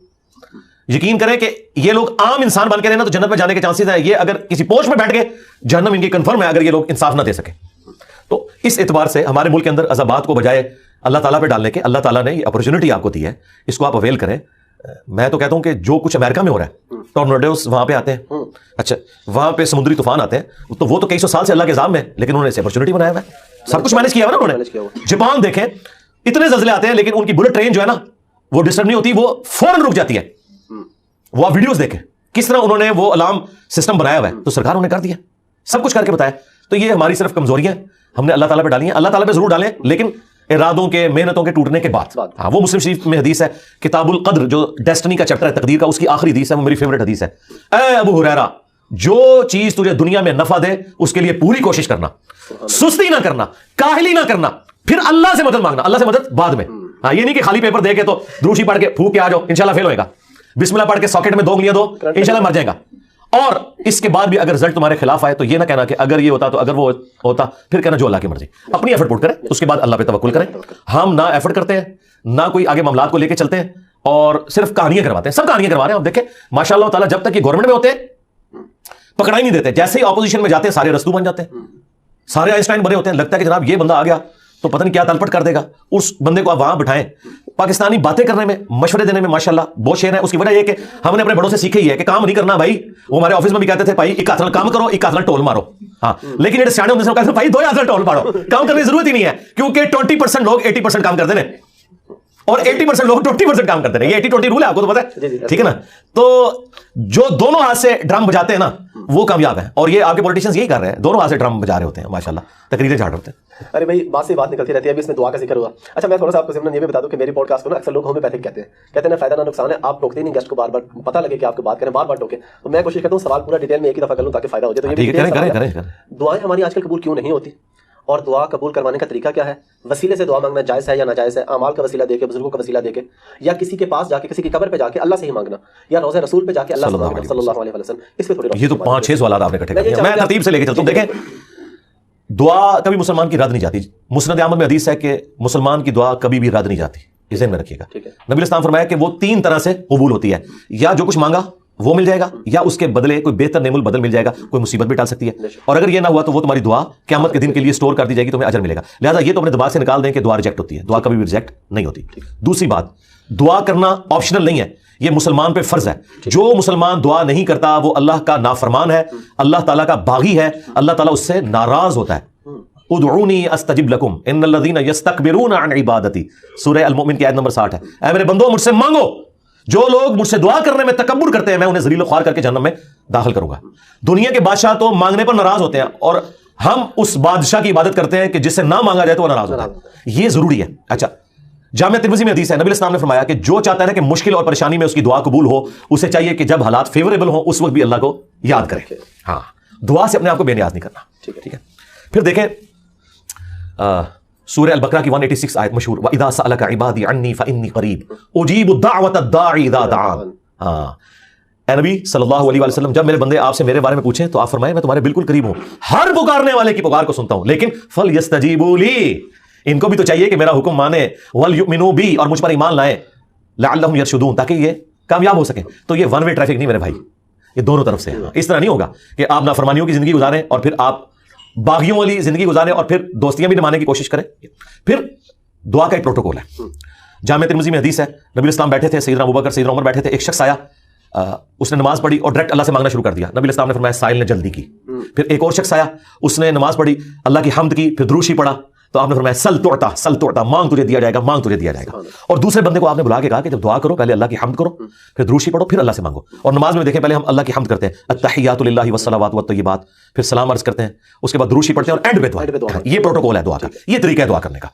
یقین کریں کہ یہ لوگ عام انسان بن کے رہنا تو جنت میں جانے کے چانسز ہیں. یہ اگر کسی پوسٹ میں بیٹھ گئے جہنم ان کی کنفرم ہے, اگر یہ لوگ انصاف نہ دے سکے. تو اس اعتبار سے ہمارے ملک کے اندر عذابات کو بجائے اللہ تعالیٰ پہ ڈالنے کے, اللہ تعالیٰ نے یہ اپرچونٹی آپ کو دی ہے, اس کو آپ اویل کریں. میں تو کہتا ہوں کہ جو کچھ امریکہ میں ہو رہا ہے, ٹورناڈوز وہاں پہ آتے ہیں, اچھا وہاں پہ سمندری طوفان آتے ہیں, تو وہ تو کئی سو سال سے اللہ کے نظام میں, لیکن انہوں نے اسے اپرچونٹی بنایا ہوا ہے, سب کچھ مینج کیا ہوا نا انہوں نے. جاپان دیکھیں, اتنے زلزلے آتے ہیں لیکن ان کی بلٹ ٹرین جو ہے نا وہ ڈسٹرب نہیں ہوتی, وہ فوراً رک جاتی ہے. وہ آپ ویڈیوز دیکھیں کس طرح انہوں نے وہ الارم سسٹم بنایا ہوا ہے, تو سرکاروں نے کر دیا, سب کچھ کر کے بتایا. تو یہ ہماری صرف کمزوریاں ہم نے اللہ تعالیٰ پہ ڈالی ہیں. اللہ تعالیٰ پہ ضرور ڈالیں لیکن ارادوں کے, محنتوں کے ٹوٹنے کے بعد. ہاں, وہ مسلم شریف میں حدیث ہے کتاب القدر جو ڈیسٹنی کا چیپٹر ہے, تقدیر کا, اس کی آخری حدیث ہے, وہ میری فیورٹ حدیث ہے. اے ابو ہریرہ, جو چیز تجھے دنیا میں نفع دے اس کے لیے پوری کوشش کرنا, سستی نہ کرنا, کاہلی نہ کرنا, پھر اللہ سے مدد مانگنا, اللہ سے مدد بعد میں. ہاں, یہ نہیں کہ خالی پیپر دے کے تو دروشی پڑھ کے پھونک کے آ جاؤ انشاءاللہ فیل ہوئے گا, بسم اللہ پڑھ کے ساکٹ میں 2 انگلیاں دو انشاءاللہ مر جائے گا. اور اس کے بعد بھی اگر رزلٹ تمہارے خلاف آئے تو یہ نہ کہنا کہ اگر یہ ہوتا تو اگر وہ ہوتا, پھر کہنا جو اللہ کی مرضی. اپنی ایفرٹ پٹ کریں, اس کے بعد اللہ پہ توکل کریں. ہم نہ ایفرٹ کرتے ہیں نہ کوئی آگے معاملات کو لے کے چلتے ہیں, اور صرف کہانیاں کرواتے ہیں, سب کہانیاں کروا رہے ہیں. اب دیکھیں ماشاء اللہ تعالیٰ جب تک یہ گورنمنٹ میں ہوتے ہیں پکڑا ہی نہیں دیتے, جیسے ہی اپوزیشن میں جاتے ہیں سارے رستو بن جاتے ہیں, سارے آئنسٹائن بنے ہوتے ہیں. لگتا ہے کہ جناب یہ بندہ آ گیا تو پتہ نہیں کیا تلپٹ کر دے گا. اس بندے کو آپ وہاں بٹھائیں. پاکستانی باتیں کرنے میں, مشورے دینے میں ماشاءاللہ بہت شیر ہے. اس کی وجہ یہ کہ ہم نے اپنے بڑوں سے سیکھا ہی ہے کہ کام نہیں کرنا بھائی. وہ ہمارے آفس میں بھی کہتے تھے بھائی ایک ہاتھ نال کام کرو, ایک ہاتھ نال ٹول مارو. ہاں, لیکن یہ سیانے ہوتے ہیں بھائی 2 ہاتھ نال ٹول مارو, کام کرنے کی ضرورت ہی نہیں ہے, کیونکہ 20% لوگ 80% کام کرتے ہیں اور 80% لوگ 20% کام کرتے ہیں. یہ 80-20 رول ہے, آپ کو تو پتہ ہے, ٹھیک ہے نا. تو جو دونوں ہاتھ سے ڈرم بجاتے ہیں نا وہ کامیاب ہیں, اور یہ آپ کے پولیٹیشینز یہی کر رہے ہیں, دونوں ہاتھ سے ڈرم بجا رہے ہوتے ہیں ماشاءاللہ, تقریریں جھاڑ رہے ہوتے ہیں. ارے بھائی بات سے بات نکلتی رہتی ہے, ابھی اس میں دعا کا ذکر ہوا. اچھا میں تھوڑا سا آپ کو ضمن یہ بھی بتا دوں کہ میری پوڈ کاسٹ کو نا اکثر لوگ ہومیوپیتھک کہتے ہیں نا فائدہ نہ نقصان ہے. آپ ٹوکتے نہیں گیسٹ کو, بار بار پتہ لگے کہ آپ کو بات کریں, بار بار ٹوکیں. تو میں کوشش کرتا ہوں سوال پورا ڈیٹیل میں ایک ہی دفعہ کر لوں تاکہ فائدہ ہو جائے. تو یہ کریں. دعائیں ہماری آج کل قبول کیوں نہیں ہوتی, اور دعا قبول کروانے کا طریقہ کیا ہے؟ وسیلے سے دعا مانگنا جائز ہے یا ناجائز ہے؟ اعمال کا وسیلہ دے کے, بزرگوں کا وسیلہ دے کے, یا کسی کے پاس جا کے, کسی کی قبر پہ جا کے اللہ سے ہی مانگنا, یا روضہ رسول پہ جا کے اللہ سے مانگنا صلی اللہ علیہ وسلم. اس پہ تھوڑی, یہ تو 5-6 سوالات آپ نے اکٹھے کر دیا, میں ترتیب سے لے کے چلتا ہوں. دیکھیں دعا کبھی مسلمان کی رد نہیں جاتی. مسند احمد میں حدیث ہے کہ مسلمان کی دعا کبھی بھی رد نہیں جاتی, یہ ذہن میں رکھیے گا. نبی اسلام فرمایا کہ وہ 3 طرح سے قبول ہوتی ہے, یا جو کچھ مانگا وہ مل جائے گا, یا اس کے بدلے کوئی بہتر نعم البدل مل جائے گا, کوئی مصیبت بھی ٹال سکتی ہے, اور اگر یہ نہ ہوا تو وہ تمہاری دعا قیامت کے دن کے لیے اسٹور کر دی جائے گی, تمہیں اجر ملے گا. لہٰذا یہ تو اپنے دماغ سے نکال دیں کہ دعا ریجیکٹ ہوتی ہے, دعا کبھی بھی ریجیکٹ نہیں ہوتی. دوسری بات, دعا کرنا آپشنل نہیں ہے, یہ مسلمان پہ فرض ہے. جو مسلمان دعا نہیں کرتا وہ اللہ کا نافرمان ہے, اللہ تعالیٰ کا باغی ہے, اللہ تعالیٰ اس سے ناراض ہوتا ہے. ادعونی استجب لکم ان الذین یستکبرون عن عبادتی, سورہ المؤمن کی آیت نمبر 60 ہے. اے میرے بندو مجھ سے مانگو, جو لوگ مجھ سے دعا کرنے میں تکبر کرتے ہیں میں انہیں ذلیل و خوار کر کے جہنم میں داخل کروں گا. دنیا کے بادشاہ تو مانگنے پر ناراض ہوتے ہیں, اور ہم اس بادشاہ کی عبادت کرتے ہیں کہ جس سے نہ مانگا جائے تو وہ ناراض ہوتا ہے. یہ ضروری ہے. اچھا, جامعہ ترمذی میں حدیث ہے, نبی اسلام نے فرمایا کہ جو چاہتا ہے کہ مشکل اور پریشانی میں اس کی دعا قبول ہو, اسے چاہیے کہ جب حالات فیوریبل ہوں اس وقت بھی اللہ کو یاد کرے. ہاں, دعا سے اپنے آپ کو بے نیاز نہیں کرنا. ٹھیک ہے. پھر دیکھیں سورہ البقرہ کی 186 آیت مشہور, وَإِذَا سَأَلَكَ عِبَادِي عَنِّي فَإِنِّي قَرِيبٌ أُجِيبُ دَعْوَةَ الدَّاعِ إِذَا دَعَانِ. ہاں, اے نبی صلی اللہ علیہ وسلم, جب میرے بندے آپ سے میرے بارے میں پوچھیں تو آپ فرمائیں میں تمہارے بالکل قریب ہوں, ہر پکارنے والے کی پکار کو سنتا ہوں, لیکن فَلْيَسْتَجِيبُوا لِي, ان کو بھی تو چاہیے کہ میرا حکم مانے, وَلْيُؤْمِنُوا بِي, اور مجھ پر ایمان لائیں, لَعَلَّهُمْ يَرْشُدُونَ, تاکہ یہ کامیاب ہو سکیں. تو یہ ون وے ٹریفک نہیں میرے بھائی, یہ دونوں طرف سے ہے. اس طرح نہیں ہوگا کہ آپ نافرمانیوں کی زندگی گزاریں اور پھر آپ باغیوں والی زندگی گزاریں اور پھر دوستیاں بھی نمانے کی کوشش کریں. پھر دعا کا ایک پروٹوکول ہے. جامعہ ترمذی میں حدیث ہے, نبی اسلام بیٹھے تھے, سیدنا ابوبکر سیدنا عمر بیٹھے تھے, ایک شخص آیا, اس نے نماز پڑھی اور ڈائریکٹ اللہ سے مانگنا شروع کر دیا. نبی اسلام نے فرمایا سائل نے جلدی کی, پھر ایک اور شخص آیا, اس نے نماز پڑھی, اللہ کی حمد کی, پھر دروشی پڑھا, تو آپ نے فرمایا سل توڑتا, مانگ تجھے دیا جائے گا, مانگ تجھے دیا جائے گا. اور دوسرے بندے کو آپ نے بلا کے کہا کہ جب دعا کرو پہلے اللہ کی حمد کرو, پھر دروشی پڑھو, پھر اللہ سے مانگو. اور نماز میں دیکھیں پہلے ہم اللہ کی حمد کرتے ہیں, التحیات للہ والصلوات والطیبات, پھر سلام عرض کرتے ہیں, اس کے بعد دروشی پڑھتے ہیں, اور اینڈ پہ دعا. یہ پروٹوکول ہے دعا کا, یہ طریقہ ہے دعا کرنے کا.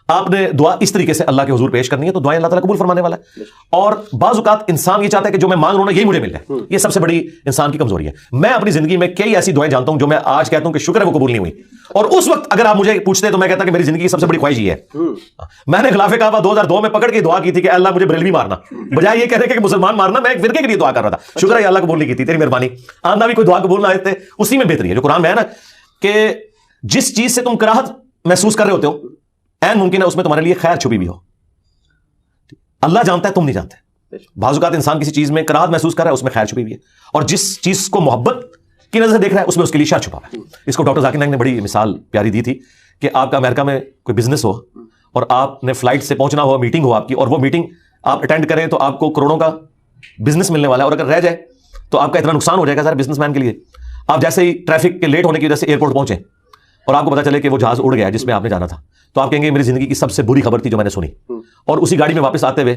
آپ نے دعا اس طریقے سے اللہ کے حضور پیش کرنی ہے, تو دعائیں اللہ تعالیٰ قبول فرمانے والا ہے. اور بعض اوقات انسان یہ چاہتا ہے کہ جو میں مانگ رہا ہوں نا یہی مجھے مل جائے. یہ سب سے بڑی انسان کی کمزوری ہے. میں اپنی زندگی میں کئی ایسی دعائیں جانتا ہوں جو میں آج کہتا ہوں کہ شکر ہے وہ قبول نہیں ہوئی, اور اس وقت اگر آپ مجھے پوچھتے تو میں کہتا کہ میری زندگی کی سب سے بڑی خواہش یہ ہے. میں نے خلاف کعبہ 2002 میں پکڑ کے دعا کی تھی کہ اللہ مجھے بریلوی مارنا, بجائے یہ کہنے کہ مسلمان مارنا, میں ایک فرقے کے لیے دعا کر رہا تھا. شکر ہے اللہ قبول نہیں کی تھی, تیری مہربانی. آندہ بھی کوئی دعا قبول نہ آتے, اسی میں بہتری ہے جو قرآن میں ہے نا, کہ جس چیز سے تم کراہت محسوس کر رہے ہوتے ہو این ممکن ہے اس میں تمہارے لیے خیر چھپی بھی ہو. اللہ جانتا ہے, تم نہیں جانتے. بعض اوقات انسان کسی چیز میں کراہت محسوس کر رہا ہے, اس میں خیر چھپی بھی ہے, اور جس چیز کو محبت کی نظر سے دیکھ رہا ہے اس میں اس کے لیے شر چھپا ہے. اس کو ڈاکٹر ذاکر نائک نے بڑی مثال پیاری دی تھی کہ آپ کا امریکہ میں کوئی بزنس ہو اور آپ نے فلائٹ سے پہنچنا ہو, میٹنگ ہو آپ کی, اور وہ میٹنگ آپ اٹینڈ کریں تو آپ کو کروڑوں کا بزنس ملنے والا ہے, اور اگر رہ جائے تو آپ کا اتنا نقصان ہو جائے گا سارے بزنس مین کے لیے. آپ جیسے ہی ٹریفک کے لیٹ ہونے کی وجہ سے ایئرپورٹ پہنچے اور آپ کو پتا چلے کہ وہ جہاز اڑ گیا جس میں آپ نے جانا تھا, تو آپ کہیں گے میری زندگی کی سب سے بری خبر تھی جو میں نے سنی. اور اسی گاڑی میں واپس آتے ہوئے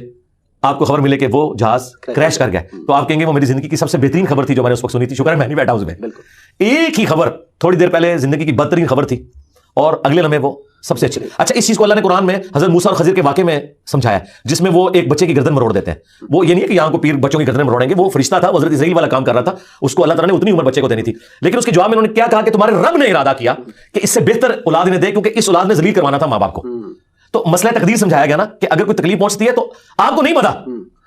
آپ کو خبر ملے کہ وہ جہاز کریش کر گیا, تو آپ کہیں گے وہ میری زندگی کی سب سے بہترین خبر تھی جو میں نے اس وقت سنی تھی, شکر ہے میں نہیں بیٹھا اس میں. ایک ہی خبر تھوڑی دیر پہلے زندگی کی بدترین خبر تھی, اور اگلے لمحے وہ سب سے اچھی. اچھا, اس چیز کو اللہ نے قرآن میں حضرت موسیٰ اور خضر کے واقعے میں سمجھایا, جس میں وہ ایک بچے کی گردن مروڑ دیتے ہیں. وہ یہ نہیں ہے کہ یہاں کو پیر بچوں کی گردن مروڑیں گے, وہ فرشتہ تھا, وہ حضرت اسرائیل والا کام کر رہا تھا, اس کو اللہ تعالیٰ نے اتنی عمر بچے کو دینی تھی. لیکن اس کے جواب میں انہوں نے کیا کہا کہ تمہارے رب نے ارادہ کیا کہ اس سے بہتر اولاد نے دے, کیونکہ اس اولاد نے ذلیل کروانا تھا ماں باپ کو. تو مسئلہ تقدیر سمجھایا گیا نا کہ اگر کوئی تکلیف پہنچتی ہے تو آپ کو نہیں پتا.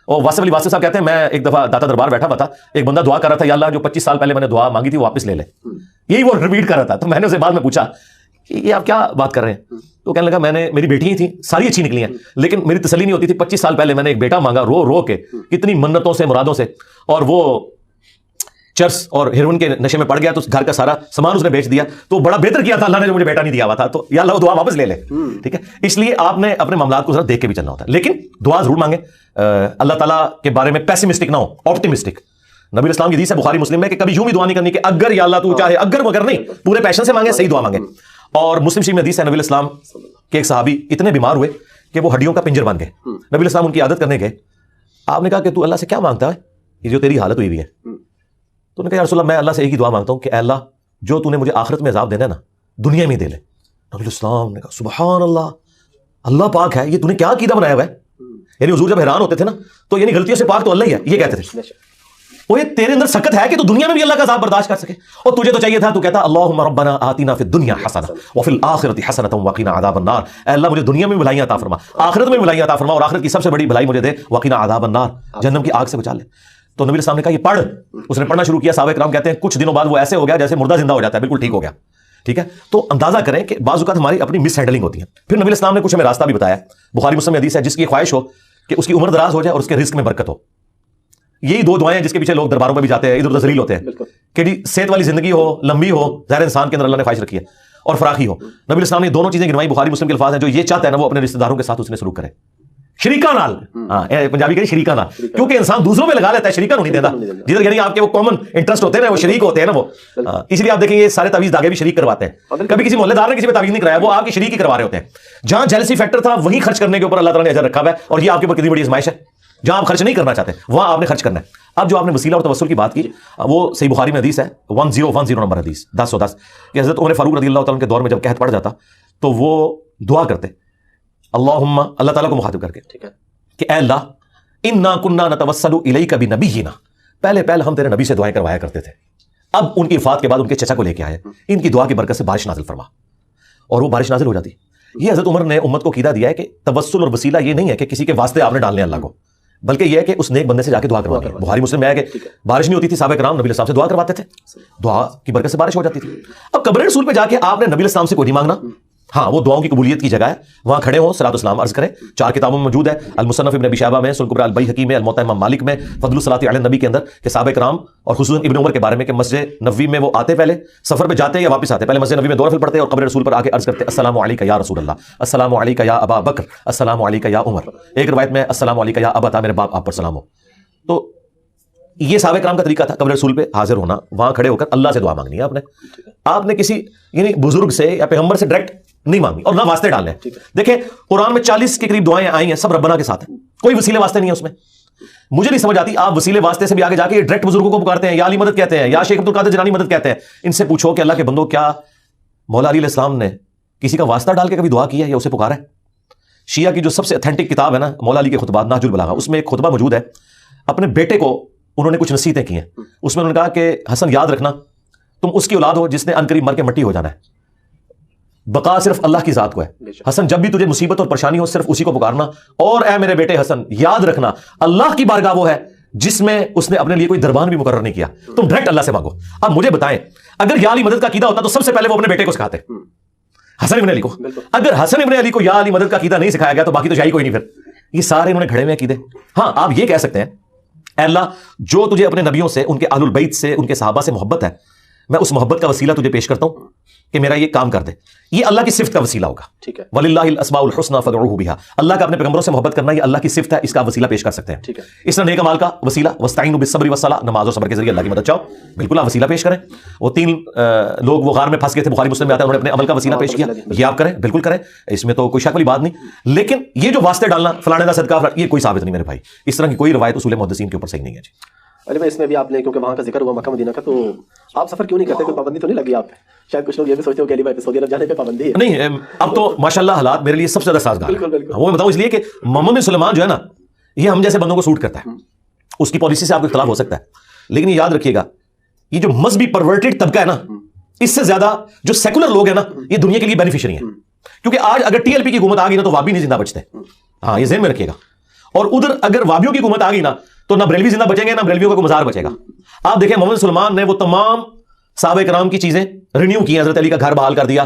اور واسف علی واسف صاحب کہتے ہیں میں ایک دفعہ داتا دربار بیٹھا ہوا تھا, ایک بندہ دعا کر رہا تھا یا اللہ جو 25 سال پہلے میں نے دعا مانگی تھی وہ واپس لے لے, یہی وہ ریپیٹ کر رہا تھا. تو میں نے اسے بعد میں پوچھا کہ یہ آپ کیا بات کر رہے ہیں, تو کہنے لگا میں نے, میری بیٹی ہی تھی, ساری اچھی نکلی ہیں, لیکن میری تسلی نہیں ہوتی تھی. 25 سال پہلے میں نے ایک بیٹا مانگا رو رو کے, کتنی منتوں سے مرادوں سے, اور وہ چرس اور ہیروئن کے نشے میں پڑ گیا, تو گھر کا سارا سامان اس نے بیچ دیا. تو بڑا بہتر کیا تھا اللہ نے جو مجھے بیٹا نہیں دیا ہوا تھا, تو یا اللہ دعا واپس لے لے. ٹھیک ہے, اس لیے آپ نے اپنے معاملات کو ذرا دیکھ کے بھی چلنا ہوتا ہے, لیکن دعا ضرور مانگیں. اللہ تعالیٰ کے بارے میں پیسمسٹک نہ ہو, آپٹیمسٹک. نبی اسلام کی حدیث ہے بخاری مسلم میں کہ کبھی یوں بھی دعا نہیں کرنی کہ اگر یا اللہ تو چاہے, اگر مگر نہیں, پورے پیشن سے مانگے, صحیح دعا مانگے. اور مسلم شریف میں حدیث ہے نبی اسلام کے ایک صحابی اتنے بیمار ہوئے کہ وہ ہڈیوں کا پنجر بن گئے. نبی اسلام ان کی عادت کرنے گئے, آپ نے کہا کہ تو اللہ سے کیا مانگتا ہے یہ جو تیری حالت ہوئی ہوئی ہے؟ تو نے کہا یا رسول اللہ میں اللہ سے ایک ہی دعا مانگتا ہوں کہ اے اللہ جو تو نے مجھے آخرت میں عذاب دینا ہے نا دنیا میں دے لے. نبی اسلام نے کہا سبحان اللہ, اللہ پاک ہے, یہ تو نے کیا عقیدہ بنایا ہوا ہے. یعنی حضور جب حیران ہوتے تھے نا تو یعنی غلطیوں سے پاک تو اللہ ہی ہے, یہ کہتے تھے. وہ یہ تیرے اندر سکت ہے کہ تو دنیا میں بھی اللہ کا عذاب برداشت کر سکے, اور تجھے تو چاہیے تھا تو کہتا اللہم ربنا آتنا فی الدنیا حسنہ وفی الآخرۃ حسنۃ وقنا عذاب النار. اے اللہ مجھے دنیا میں بھلائیاں عطا فرما, آخرت میں بھلائیاں عطا فرما, اور آخرت کی سب سے بڑی بھلائی مجھے دے, وقنا عذاب النار, جہنم کی آگ سے بچا لے. تو نبی صاحب نے کہا یہ پڑھ. اس نے پڑھنا شروع کیا. صحابہ کرام کہتے ہیں کچھ دنوں بعد وہ ایسے ہو گیا جیسے مردہ زندہ ہو جاتا ہے, بالکل ٹھیک ہو گیا. ٹھیک ہے, تو اندازہ کریں کہ بعض اوقات ہماری اپنی مس ہینڈلنگ ہوتی ہے. پھر نبی اسلام نے کچھ ہمیں راستہ بھی بتایا. بخاری مسلم میں حدیث ہے جس کی خواہش ہو کہ اس کی عمر دراز ہو جائے اور اس کے رزق میں برکت ہو. یہی دو دعائیں ہیں جس کے پیچھے لوگ درباروں میں بھی جاتے ہیں, ادھر ادھر ذلیل ہوتے ہیں کہ جی صحت والی زندگی ہو, لمبی ہو, ظاہر انسان کے اندر اللہ نے خواہش رکھی ہے, اور فراخی ہو. نبی اسلام نے دونوں چیزیں گنوائی. بخاری مسلم کے الفاظ ہیں جو یہ چاہتا ہے نا وہ اپنے رشتہ داروں کے ساتھ اس نے سلوک کرے, شریکا نال. ہاں پنجابی کہیں شریکا نال, کیونکہ انسان دوسروں میں لگا لیتا ہے, شریکا نہیں دیتا. جدھر یعنی آپ کے وہ کامن انٹرسٹ ہوتے ہیں نا وہ شریک ہوتے ہیں نا وہ, اس لیے آپ دیکھیں یہ سارے تعویذ داغے بھی شریک کرواتے ہیں. کبھی کسی محلے دار نے کسی پہ تعویذ نہیں کرایا, وہ آپ کے شریک ہی کروا رہے ہوتے ہیں. جہاں جیلسی فیکٹر تھا وہیں خرچ کرنے کے اوپر اللہ تعالیٰ نے اجر رکھا ہوا ہے, اور یہ آپ کے اوپر کتنی بڑی آزمائش ہے. جہاں آپ خرچ نہیں کرنا چاہتے وہاں آپ نے خرچ کرنا ہے. اب جو آپ نے وسیلہ اور توسل کی بات کی, وہ صحیح بخاری میں حدیث ہے 1010 نمبر حدیث 1010 کہ حضرت عمر فاروق رضی اللہ تعالیٰ کے دور میں جب قحط پڑ جاتا تو وہ دعا کرتے اللہم, اللہ تعالیٰ کو مخاطب کر کے کہ اے اللہ انا کنا نتوسل الیک بنبینا, پہلے ہم تیرے نبی سے دعائیں کروایا کرتے تھے, اب ان کی وفات کے بعد ان کے چچا کو لے کے آئے, ان کی دعا کی برکت سے بارش نازل فرما, اور وہ بارش نازل ہو جاتی. یہ حضرت عمر نے امت کو عقیدہ دیا ہے کہ توسل اور وسیلہ یہ نہیں ہے کہ کسی کے واسطے آپ نے ڈالنے اللہ کو, بلکہ یہ ہے کہ اس نیک بندے سے جا کے دعا کروانی ہے. بخاری مسلم میں ہے کہ بارش نہیں ہوتی تھی, صحابہ کرام نبی اسلام سے دعا کرواتے تھے, دعا کی برکت سے بارش ہو جاتی تھی. اب قبر رسول پہ جا کے آپ نے نبی اسلام سے کوئی نہیں مانگنا. ہاں وہ دعاؤں کی قبولیت کی جگہ ہے, وہاں کھڑے ہوں صلاۃ السلام عرض کریں. 4 کتابوں میں موجود ہے, المصنف ابن ابی شیبہ میں, سنن کبری البیہقی میں, الموطأ امام مالک میں, فضل الصلاۃ علی النبی کے اندر کہ صحابہ کرام اور خصوصاً ابن عمر کے بارے میں کہ مسجد نبوی میں وہ آتے, پہلے سفر پہ جاتے یا واپس آتے, پہلے مسجد نبوی میں 2 نفل پڑھتے اور قبر رسول پر آ کے عرض کرتے السلام علیک یا رسول اللہ, السلام علیک یا ابا بکر, السلام علیک یا عمر. ایک روایت میں السلام علیک یا ابا, میرے باپ آپ پر سلام ہو. تو یہ صحابہ کرام کا طریقہ تھا قبر رسول پہ حاضر ہونا, وہاں کھڑے ہو کر اللہ سے دعا مانگنی ہے آپ نے کسی یعنی بزرگ سے یا پیغمبر سے ڈائریکٹ نہیں مانگنی, اور نہ واسطے ڈالنے. دیکھیں قرآن میں 40 کے قریب دعائیں آئی ہیں, سب ربنا کے ساتھ ہیں, کوئی وسیلے واسطے نہیں ہے اس میں. مجھے نہیں سمجھ آتی آپ وسیلے واسطے سے بھی آگے جا کے ڈائریکٹ بزرگوں کو پکارتے ہیں, یا علی مدد کہتے ہیں, یا شیخ عبد القادر جیلانی مدد کہتے ہیں. ان سے پوچھو کہ اللہ کے بندو کیا مولا علی علیہ السلام نے کسی کا واسطہ ڈال کے کبھی دعا کی ہے یا اسے پکارا ہے؟ شیعہ کی جو سب سے اتھینٹک کتاب ہے نا مولا علی کے خطبات نہج البلاغہ, اس میں ایک خطبہ موجود ہے, اپنے بیٹے کو انہوں نے کچھ نصیحتیں کی ہیں. اس میں انہوں نے کہا کہ حسن یاد رکھنا تم اس کی اولاد ہو جس نے عنقریب مر کے مٹی ہو جانا ہے, بقا صرف اللہ کی ذات کو ہے. حسن جب بھی تجھے مصیبت اور پریشانی ہو صرف اسی کو پکارنا, اور اے میرے بیٹے حسن یاد رکھنا اللہ کی بارگاہ وہ ہے جس میں اس نے اپنے لیے کوئی دربان بھی مقرر نہیں کیا, تم ڈائریکٹ اللہ سے مانگو. اب مجھے بتائیں اگر یا علی مدد کا عقیدہ ہوتا تو سب سے پہلے وہ اپنے بیٹے کو سکھاتے حسن ابن علی کو. اگر حسن ابن علی کو یا علی مدد کا عقیدہ نہیں سکھایا گیا تو باقی تو شاہی کوئی نہیں. پھر یہ سارے انہوں نے گھڑے میں عقیدے. ہاں آپ یہ کہہ سکتے ہیں اے اللہ جو تجھے اپنے نبیوں سے, ان کے اہل البیت سے, ان کے صحابہ سے محبت ہے, میں اس محبت کا وسیلہ تجھے پیش کرتا ہوں کہ میرا یہ کام کر دے. یہ اللہ کی صفت کا وسیلہ ہوگا. ٹھیک ہے, وَلِلَّهِ الْأَسْمَاءُ الْحُسْنَى فَادْعُوهُ بِهَا. اللہ کا اپنے پیغمبروں سے محبت کرنا یہ اللہ کی صفت ہے, اس کا وسیلہ پیش کر سکتے ہیں. ٹھیک ہے, اس طرح نیک اعمال کا وسیلہ وَاسْتَعِينُوا بِالصَّبْرِ وَالصَّلَاةِ, نماز اور صبر کے ذریعے اللہ کی مدد چاہو, بالکل آپ وسیلہ پیش کریں. وہ 3 لوگ وہ غار میں پھنس گئے تھے, بخاری مسلم میں آتا ہے, انہوں نے اپنے عمل کا وسیلہ پیش کیا, یہ آپ کریں, بالکل کریں, اس میں تو کوئی شک والی بات نہیں. لیکن یہ جو واسطے ڈالنا فلانے کا صدقہ یہ کوئی ثابت نہیں میرے بھائی, اس طرح کی کوئی روایت اصول محدثین کے اوپر صحیح نہیں ہے. جی علی بھائی اس میں بھی آپ نے کیونکہ وہاں کا ذکر ہوا مکہ مدینہ کا, تو آپ سفر کیوں نہیں کرتے, کوئی پابندی تو نہیں لگی آپ پہ؟ شاید کچھ لوگ یہ بھی سوچتے ہو کہ علی بھائی سعودی عرب جانے پہ پابندی ہے. نہیں, اب تو ماشاءاللہ حالات میرے لیے سب سے زیادہ سازگار ہیں. وہ میں بتاؤں اس لیے کہ محمد بن سلیمان جو ہے نا یہ ہم جیسے بندوں کو سوٹ کرتا ہے. اس کی پالیسی سے آپ کو اختلاف ہو سکتا ہے, لیکن یہ یاد رکھیے گا یہ جو مذہبی پرورٹڈ طبقہ ہے نا, اس سے زیادہ جو سیکولر لوگ ہیں نا یہ دنیا کے لیے بینیفیشری ہیں. کیونکہ آج اگر ٹی ایل پی کی حکومت آ گئی نا تو وابی نہیں زندہ بچتے. ہاں یہ ذہن میں رکھیے گا. اور ادھر اگر وابیوں کی حکومت آ گئی نا تو نہ بریلوی زندہ بچیں گے, نہ بریلویوں کا کوئی مزار بچے گا. آپ دیکھیں محمد سلمان نے وہ تمام صحابہ کرام کی چیزیں رینیو کی, حضرت علی کا گھر بحال کر دیا,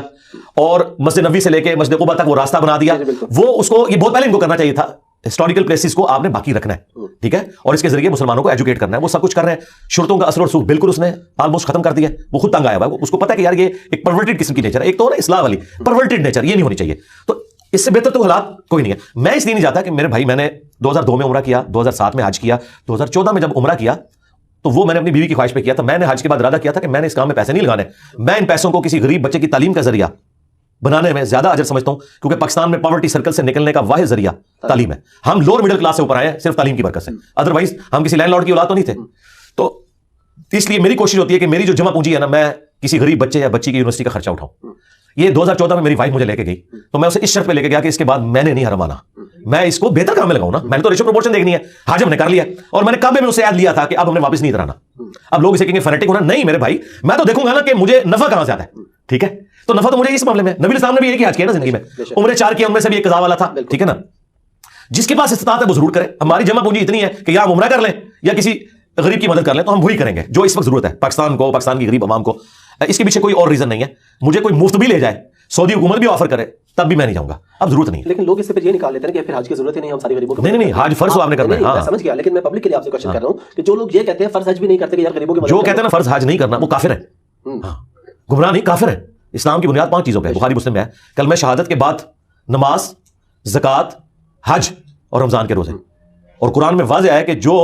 اور مسجد نبوی سے لے کے مسجد قباء تک وہ راستہ بنا دیا. وہ اس کو یہ بہت پہلے ان کو کرنا چاہیے تھا. ہسٹوریکل پلیسز کو آپ نے باقی رکھنا ہے, ٹھیک ہے, اور اس کے ذریعے مسلمانوں کو ایجوکیٹ کرنا ہے. وہ سب کچھ کر رہے ہیں. شرطوں کا اثر اور سوکھ بالکل اس نے آلموسٹ ختم کر دیا. وہ خود تنگ آیا ہوا ہے, اس کو پتا ہے کہ یار یہ ایک پرورٹڈ قسم کی نیچر ہے. ایک تو نا اصلاح والی پرورٹڈ نیچر, یہ نہیں ہونی چاہیے. تو اس سے بہتر تو حالات کوئی نہیں ہے. میں اس لیے نہیں چاہتا کہ میرے بھائی, میں نے 2002 میں عمرہ کیا, 2007 میں حج کیا, 2014 میں جب عمرہ کیا تو وہ میں نے اپنی بیوی کی خواہش پہ کیا تھا. میں نے حج کے بعد ارادہ کیا تھا کہ میں نے اس کام میں پیسے نہیں لگانے, میں ان پیسوں کو کسی غریب بچے کی تعلیم کا ذریعہ بنانے میں زیادہ اجر سمجھتا ہوں, کیونکہ پاکستان میں پاورٹی سرکل سے نکلنے کا واحد ذریعہ تعلیم ہے. ہم لوور مڈل کلاس سے اوپر آئے ہیں صرف تعلیم کی برکت سے, ادروائز ہم کسی لینڈ لارڈ کی اولاد تو نہیں تھے. تو اس لیے میری کوشش ہوتی ہے کہ میری جو جمع پونجی ہے نا, میں کسی غریب بچے یا بچی کی یونیورسٹی کا خرچہ اٹھاؤں. یہ 2014 میں میری وائف مجھے لے کے گئی تو میں اسے اس شرط پہ لے کے گیا کہ اس کے بعد میں نے نہیں حرم آنا, میں اس کو بہتر کام میں لگاؤں نا. میں نے تو ریشو پروپورشن دیکھنی ہے, حج ہم نے کر لیا, اور میں نے کعبے میں اسے یاد لیا تھا کہ اب ہم نے واپس نہیں اترانا. اب لوگ اسے کہیں گے فنیٹک ہونا, نہیں میرے بھائی, میں تو دیکھوں گا نا کہ مجھے نفع کہاں سے آتا ہے. ٹھیک ہے, تو نفع تو مجھے اس معاملے میں, نبی الاسلام نے بھی ایک ہی حج کیا نا زندگی میں, عمرے 4 کیا, ان میں سے بھی ایک قضا والا تھا. ٹھیک ہے نا, جس کے پاس استطاعت ہے وہ ضرور کرے. ہماری جمع پونجی اتنی ہے کہ یا ہم عمرہ کر لیں یا کسی غریب کی مدد کر لیں, تو ہم وہی کریں گے جو اس وقت ضرورت ہے پاکستان کو, پاکستان کی غریب عوام کو. اس کے پیچھے کوئی اور ریزن نہیں ہے. مجھے کوئی مفت بھی لے جائے, سعودی حکومت بھی آفر کرے, تب بھی میں نہیں جاؤں گا, اب ضرورت نہیں. لیکن لوگ اس سے پھر یہ نکال لیتے ہیں کہ پھر حج کی ضرورت ہی نہیں, ہم ساری غریبوں کو. نہیں, حج فرض آپ نے کرنا ہے. میں سمجھ گیا, لیکن میں پبلک کے لیے آپ سے کوشچن کر رہا ہوں کہ جو لوگ یہ کہتے ہیں فرض حج بھی نہیں کرتے کہ یار غریبوں کی, جو کہتے ہیں نا فرض حج نہیں کرنا, وہ کافر ہیں, گمراہ نہیں, کافر ہیں. اسلام کی بنیاد 5 چیزوں پہ ہے, بخاری مسلم میں ہے. کلمہ شہادت کے بعد نماز, زکوٰۃ, حج اور رمضان کے روزے. اور قرآن میں واضح ہے کہ جو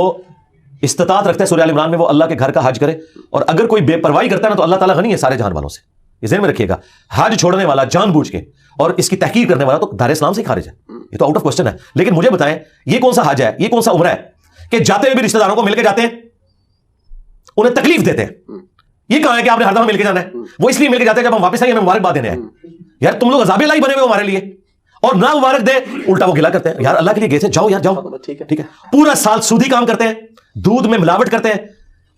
استطاعت رکھتا ہے سورہ آل عمران میں, وہ اللہ کے گھر کا حج کرے. اور اگر کوئی بے پرواہی کرتا ہے نا تو اللہ تعالیٰ غنی ہے سارے جہان والوں سے. یہ ذہن میں رکھیے گا. حج چھوڑنے والا جان بوجھ کے اور اس کی تحقیر کرنے والا تو دار اسلام سے ہی خارج ہے, یہ تو آؤٹ آف کوسچن ہے. لیکن مجھے بتائیں یہ کون سا حج ہے, یہ کون سا عمرہ ہے کہ جاتے ہوئے بھی رشتہ داروں کو مل کے جاتے ہیں, انہیں تکلیف دیتے ہیں. یہ کہاں ہے کہ آپ نے ہر دفعہ مل کے جانا ہے؟ وہ اس لیے مل کے جاتے ہیں جب ہم واپس آئیں ہمیں مبارکباد دینے آئے. یار تم لوگ عذاب الہی بنے ہوئے ہمارے لیے, اور نہ مبارک دے الٹا وہ گلا کرتے ہیں. یار اللہ کے لیے گئے تھے, جاؤ یار جاؤ. ٹھیک ہے, پورا سال سودی کام کرتے ہیں, دودھ میں ملاوٹ کرتے ہیں,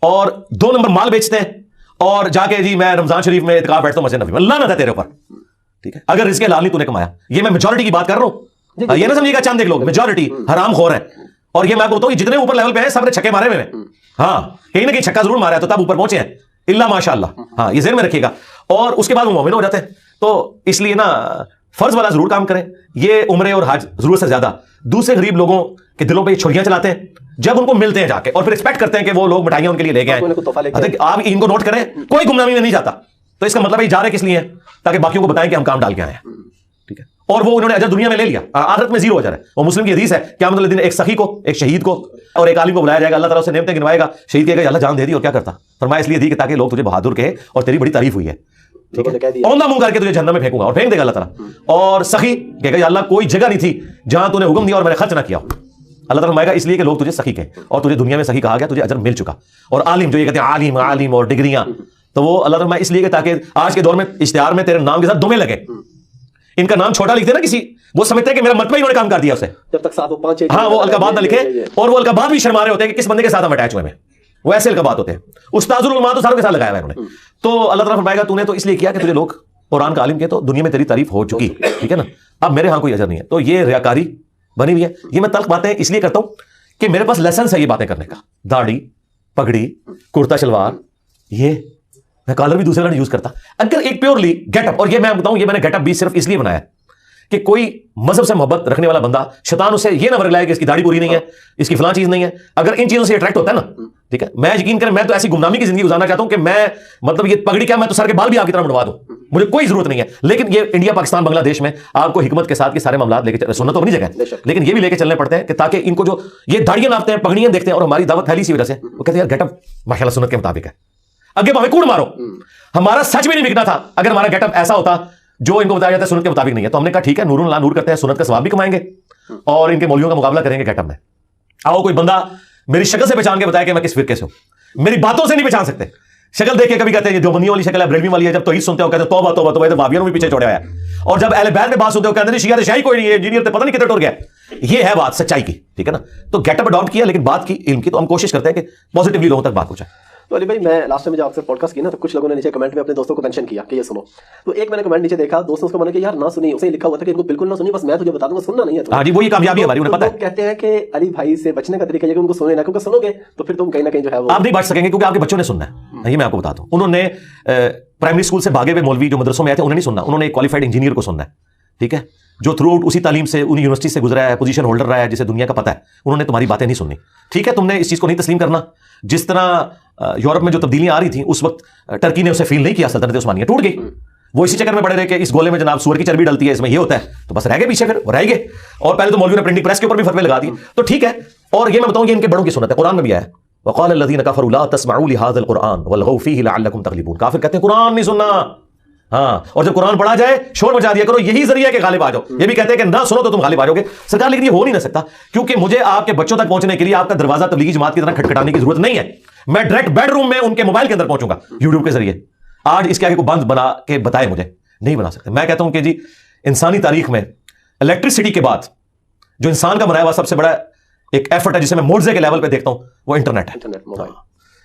اور 2 نمبر مال بیچتے ہیں, اور جا کے جی میں رمضان شریف میں اعتکاف بیٹھتا ہوں مسجد نبوی میں. اللہ نہ تیرے اوپر. ٹھیک ہے, اگر رزق حلال نہیں تو نے کمایا. یہ میں میجورٹی کی بات کر رہا ہوں, یہ نہ سمجھیے گا چند ایک لوگ, میجورٹی حرام خور ہیں. اور یہ میں آپ کو بتاؤں جتنے اوپر لیول پہ ہیں سب نے چھکے مارے ہوئے ہیں. ہاں کہیں نہ کہیں چھکا ضرور مارا ہے تو تب اوپر پہنچے ہیں, اللہ ماشاء اللہ. ہاں یہ ذہن میں رکھیے گا. اور اس کے بعد وہ مومن ہو جاتے ہیں. تو اس لیے نا فرض والا ضرور کام کریں. یہ عمرے اور حج ضرورت سے زیادہ دوسرے غریب لوگوں کے دلوں پہ یہ چھڑیاں چلاتے ہیں جب ان کو ملتے ہیں جا کے, اور پھر ایکسپیکٹ کرتے ہیں کہ وہ لوگ مٹھائیاں ان کے لیے لے کے آئیں. آپ ان کو نوٹ کریں, کوئی گمنامی میں نہیں جاتا. تو اس کا مطلب یہ جا رہے کس لیے ہیں, تاکہ باقیوں کو بتائیں کہ ہم کام ڈال کے آئے ہیں. ٹھیک ہے, اور وہ انہوں نے اجر دنیا میں لے لیا, آخرت میں زیرو اجر ہے. وہ مسلم کی حدیث ہے, قیامت والے دن ایک سخی کو, ایک شہید کو اور ایک عالم کو بلایا جائے گا, اللہ تعالیٰ اسے نعمتیں گنوائے گا. شہید کہے گا اللہ جان دے دی, اور کیا کرتا؟ فرمایا اس لیے دی کہ تاکہ لوگ تجھے بہادر کہے اور تیری بڑی تعریف ہوئی ہے, اوندا منہ کر کے تجھے جہنم میں پھینکوں گا, اور پھینک دے گا اللہ تعالیٰ. اور سخی کہے گا یا اللہ کوئی جگہ نہیں تھی جہاں تو نے حکم دیا اور میں نے خرچ نہ کیا. اللہ تعالیٰ فرمائے گا اس لیے کہ لوگ تجھے سخی کہیں, اور تجھے دنیا میں سخی کہا گیا, تجھے اجر مل چکا. اور عالم جو یہ کہتے ہیں عالم عالم اور ڈگریاں, تو وہ اللہ تعالیٰ اس لیے کہ تاکہ آج کے دور میں اشتہار میں تیرے نام کے ساتھ دمیں لگے. ان کا نام چھوٹا لکھتے نا کسی, وہ سمجھتے ہیں کہ میرا مرتبہ انہوں نے کام کر دیا اسے, جب تک ساتھ وہ 5 ہاں وہ القابات نہ لکھے, اور وہ القابات بھی شرما رہے ہوتے ہیں کہ کس بندے کے ساتھ ہم اٹیچ ہوئے ہیں, وہ ایسے القابات ہوتے ہیں. استاذ العلماء تو ساروں کے ساتھ لگایا ہوا ہے انہوں نے. تو اللہ تعالیٰ فرمائے گا تو نے تو اس لیے کیا کہ تجھے لوگ قرآن کا عالم کہے تو دنیا میں تیری تعریف ہو چکی, ٹھیک ہے نا, اب میرے ہاں کوئی اجر نہیں ہے. تو یہ ریاکاری بنی ہوئی ہے. یہ میں تلخ باتیں اس لیے کرتا ہوں کہ میرے پاس لیسنس ہے یہ باتیں کرنے کا. داڑھی, پگڑی, کرتا شلوار, یہ میں کالر بھی دوسرے کا نہیں یوز کرتا. اگر ایک پیورلی گیٹ اپ, اور یہ میں بتاؤں یہ میں نے گیٹ اپ بھی صرف اس لیے بنایا کہ کوئی مذہب سے محبت رکھنے والا بندہ, شیطان اسے یہ نہ ورگلائے کہ اس کی داڑھی پوری نہیں ہے, اس کی فلاں چیز نہیں ہے. اگر ان چیزوں سے اٹریکٹ ہوتا ہے نا, ٹھیک ہے, میں یقین کریں میں تو ایسی گمنامی کی زندگی گزارنا چاہتا ہوں کہ میں مطلب یہ پگڑی کیا, میں تو سر کے بال بھی آپ کی طرح منڈوا دوں, مجھے کوئی ضرورت نہیں ہے. لیکن یہ انڈیا, پاکستان, بنگلہ دیش میں آپ کو حکمت کے ساتھ کے سارے معاملات لے کے سننا تو اپنی جگہ ہے, لیکن یہ بھی لے کے چلنے پڑتے ہیں کہ تاکہ ان کو جو یہ داڑیاں ناپتے ہیں, پگڑیاں دیکھتے ہیں, اور ہماری دعوت پھیلی اسی وجہ سے, وہ کہتے ہیں یار گیٹ اپ ماشاءاللہ سنت کے مطابق ہے. اگے ہمیں کوڑ مارو, ہمارا سچ بھی نہیں بکنا تھا اگر ہمارا گیٹ اپ ایسا ہوتا جو ان کو بتایا جاتا ہے سنت کے مطابق نہیں ہے. تو ہم نے کہا ٹھیک ہے, نور اللہ نور کرتے ہیں, سنت کا ثواب بھی کمائیں گے اور ان کے مولویوں کا مقابلہ کریں گے گیٹ اپ میں. آؤ کوئی بندہ میری شکل سے پہچان کے بتایا کہ میں کس فرقے سے ہوں, میری باتوں سے نہیں پہچان سکتے. شکل دیکھ کے کبھی کہتے ہیں یہ دیوبندیوں والی شکل ہے, بریلوی والی ہے, جب توحید سنتے ہو کہتے ہیں توبہ توبہ توبہ, بابیوں بھی پیچھے چھوڑا ہوا ہے. اور جب اہل بیت میں بات سنتے ہو کہتے ہیں شیعہ شاہی کوئی نہیں ہے, انجینئر پتہ نہیں کتنے ٹوٹ گیا. یہ ہے بات سچائی کی, ٹھیک ہے نا. تو گیٹ اپ اڈاپٹ کیا, لیکن بات کی علم کی, تو ہم کوشش کرتے ہیں کہ پازیٹیولی لوگوں تک بات پہنچائے. تو علی بھائی میں لاسٹ ٹائم جب آپ سے پوڈ کاسٹ کی نا, تو کچھ لوگوں نے نیچے کمنٹ میں اپنے دوستوں کو مینشن کیا کہ یہ سنو. تو ایک میں نے کمنٹ نیچے دیکھا, دوستوں اس کو منع کہ یار نہ سنی, اسے لکھا ہوا تھا کہ ان کو بالکل نہ سنی, بس میں تجھے بتا دوں گا سننا نہیں ہے. ہاں جی, وہی کامیابی ہے ہماری, انہیں پتہ ہے. کہتے ہیں کہ علی بھائی سے بچنے کا طریقہ یہ کہ ان کو سنیں نہ, کیونکہ سنو گے تو پھر تم کہیں نہ کہیں جو ہے وہ آپ نہیں بچ سکیں گے, کیونکہ آپ کے بچوں نے سننا ہے. یہ میں آپ کو بتاتا ہوں, انہوں نے پرائمری اسکول سے بھاگے ہوئے مولوی جو مدرسوں میں آئے تھے انہوں نے نہیں سننا, انہوں نے ایک کوالیفائڈ انجینئر کو سننا ہے, ٹھیک ہے, جو تھرو آؤٹ اسی تعلیم سے انہیں یونیورسٹی سے گزرا ہے, پوزیشن ہولڈر رہا ہے, جسے دنیا کا پتہ ہے. انہوں نے تمہاری باتیں نہیں سننی, ٹھیک ہے. تم نے اس چیز کو نہیں تسلیم کرنا. جس طرح یورپ میں جو تبدیلیاں آ رہی تھیں اس وقت ٹرکی نے اسے فیل نہیں کیا, سلطنت عثمانیہ ٹوٹ گئی. وہ اسی چکر میں پڑے رہے کہ اس گولے میں جناب سور کی چربی ڈلتی ہے, اس میں یہ ہوتا ہے, تو بس رہ گئے پیچھے, پھر رہ گئے. اور پہلے تو مولویوں نے پرنٹنگ پریس کے اوپر بھی فتوے لگا دیے, تو ٹھیک ہے. اور یہ میں بتاؤں یہ ان کے بڑوں کی سنت ہے, قرآن میں بھی آیا ہے وقال الذين كفروا لا تسمعوا لهذا القرآن والغوا فيه لعلكم تغلبون. کافر کہتے ہیں قرآن نہیں سننا, ہاں, اور جب قرآن پڑھا جائے شور مچا دیا کرو, یہی ذریعہ ہے کہ غالب آ جاؤ. یہ بھی کہتے ہیں کہ نہ سنو تو تم غالب آ جاؤ گے. سرکار لیکن یہ ہو نہیں نہ سکتا, کیونکہ مجھے آپ کے بچوں تک پہنچنے کے لیے آپ کا دروازہ تبلیغی جماعت کی طرح کھٹکھٹانے کی ضرورت نہیں ہے. میں ڈائریکٹ بیڈ روم میں ان کے موبائل کے اندر پہنچوں گا یوٹیوب کے ذریعے. آج اس کے آگے کو بند بنا کے بتائے مجھے, نہیں بنا سکتے. میں کہتا ہوں کہ جی انسانی تاریخ میں الیکٹریسٹی کے بعد جو انسان کا بنایا ہوا سب سے بڑا ایک ایفرٹ ہے, جسے میں معجزے کے لیول پہ دیکھتا ہوں, وہ انٹرنیٹ ہے. انٹرنیٹ, موبائل,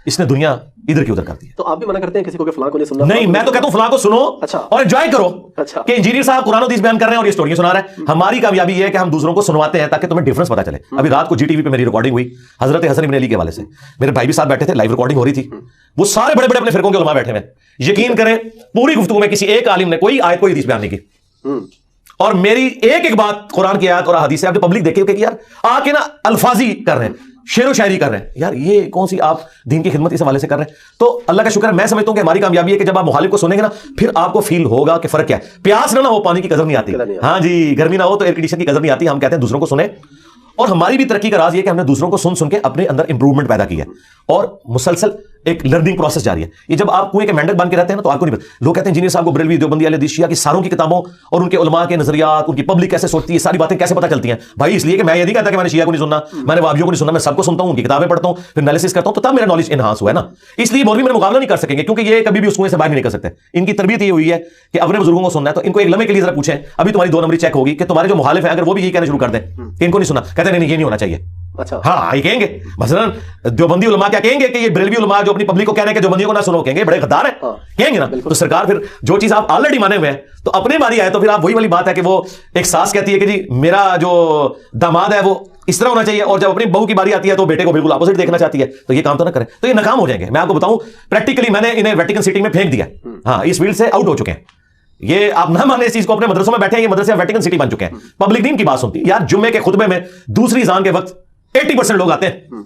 اس نے دنیا ادھر کی ادھر کر دی ہے. تو آپ بھی منع کرتے ہیں کسی کو کہ فلاں کو نہیں سننا؟ نہیں, میں تو کہتا ہوں فلاں کو سنو اور انجوائے کرو. اچھا, کہ انجینئر صاحب قرآن و حدیث بیان کر رہے ہیں اور یہ اسٹوریاں سنا رہے ہیں. ہماری کامیابی یہ ہے کہ ہم دوسروں کو سنواتے ہیں تاکہ تمہیں ڈفرنس پتہ چلے. ابھی رات کو جی ٹی وی پہ میری ریکارڈنگ ہوئی حضرت حسن ابن علی کے حوالے سے, میرے بھائی بھی ساتھ بیٹھے تھے, لائیو ریکارڈنگ ہو رہی تھی. وہ سارے بڑے بڑے اپنے فرقوں کے علماء بیٹھے ہوئے, یقین کریں پوری گفتگو میں کسی ایک عالم نے کوئی آیت کوئی حدیث بیان نہیں کی. اور میری ایک ایک بات قرآن کی آیت اور حدیث سے آپ نے پبلک دیکھے کہ یار آ کے نا الفاظی کر رہے ہیں, شعر و شاعری کر رہے ہیں. یار یہ کون سی آپ دین کی خدمت اس حوالے سے کر رہے ہیں؟ تو اللہ کا شکر ہے, میں سمجھتا ہوں کہ ہماری کامیابی ہے کہ جب آپ مخالف کو سنیں گے نا, پھر آپ کو فیل ہوگا کہ فرق کیا ہے. پیاس نہ ہو پانی کی قدر نہیں آتی, ہاں جی, گرمی نہ ہو تو ایئر کنڈیشن کی قدر نہیں آتی. ہم کہتے ہیں دوسروں کو سنیں, اور ہماری بھی ترقی کا راز یہ کہ ہم نے دوسروں کو سن سن کے اپنے اندر امپروومنٹ پیدا کی ہے, اور مسلسل ایک لرننگ پروسیس جاری ہے. یہ جب آپ کنویں کے مینڈل بن کے رہتے ہیں نا تو آپ کو نہیں پتا. لوگ کہتے ہیں انجینئر صاحب کو بریلوی, دیوبندی, اہل حدیث, شیعہ کی ساروں کی کتابوں اور ان کے علماء کے نظریات, ان کی پبلک کیسے سوچتی ہے, ساری باتیں کیسے پتہ چلتی ہیں. بھائی اس لیے کہ میں یہ نہیں کہتا کہ میں نے شیعہ کو نہیں سننا, میں نے وہابیوں کو نہیں سننا, میں سب کو سنتا ہوں, ان کی کتابیں پڑھتا ہوں, پھر انالیسس کرتا ہوں, تو تب میرا نالج انہانس ہوا ہے نا. اس لیے مولوی میرا مقابلہ نہیں کر سکیں گے, کیونکہ یہ کبھی بھی اس کنویں سے باہر نہیں نکل سکتے. ان کی تربیت یہ ہوئی ہے کہ اپنے بزرگوں کو سننا ہے. تو ان کو ایک لمحے کے لیے ذرا پوچھیں, ابھی تمہاری 2 نمبری چیک ہوگی کہ تمہارے جو مخالف ہیں اگر وہ بھی یہی کہنا شروع کر دیں کہ ان کو نہیں سننا, کہتے ہیں نہیں یہ نہیں ہونا چاہیے. اچھا, ہاں یہ کہیں گے مثلاً دیوبندی علماء کیا کہیں گے کہ یہ بریلوی علماء جو اپنی پبلک کو کہہ رہے ہیں کہ دیوبندیوں کو نہ سنو, کہیں گے بڑے غدار ہیں, کہیں گے نا. تو سرکار پھر جو چیز آپ آلریڈی مانے ہوئے ہیں تو اپنے باری آئے تو پھر آپ وہی والی بات ہے کہ وہ ایک ساس کہتی ہے کہ جی میرا جو داماد ہے وہ اس طرح ہونا چاہیے, اور جب اپنی بہو کی باری آتی ہے تو بیٹے کو بالکل اپوزٹ دیکھنا چاہتی ہے. تو یہ کام تو نہ کریں, تو یہ ناکام ہو جائیں گے. میں آپ کو بتاؤں پریکٹیکلی میں نے انہیں ویٹیکن سٹی میں پھینک دیا, ہاں اس فیلڈ سے آؤٹ ہو چکے ہیں. یہ آپ نہ مانیں اس چیز کو, اپنے مدرسوں میں بیٹھے ہیں, یہ مدرسے ویٹیکن سٹی بن چکے ہیں. پبلک نہیں ان کی بات سنتی. یار جمعے کے خطبے میں دوسری اذان کے وقت 80% لوگ آتے ہیں,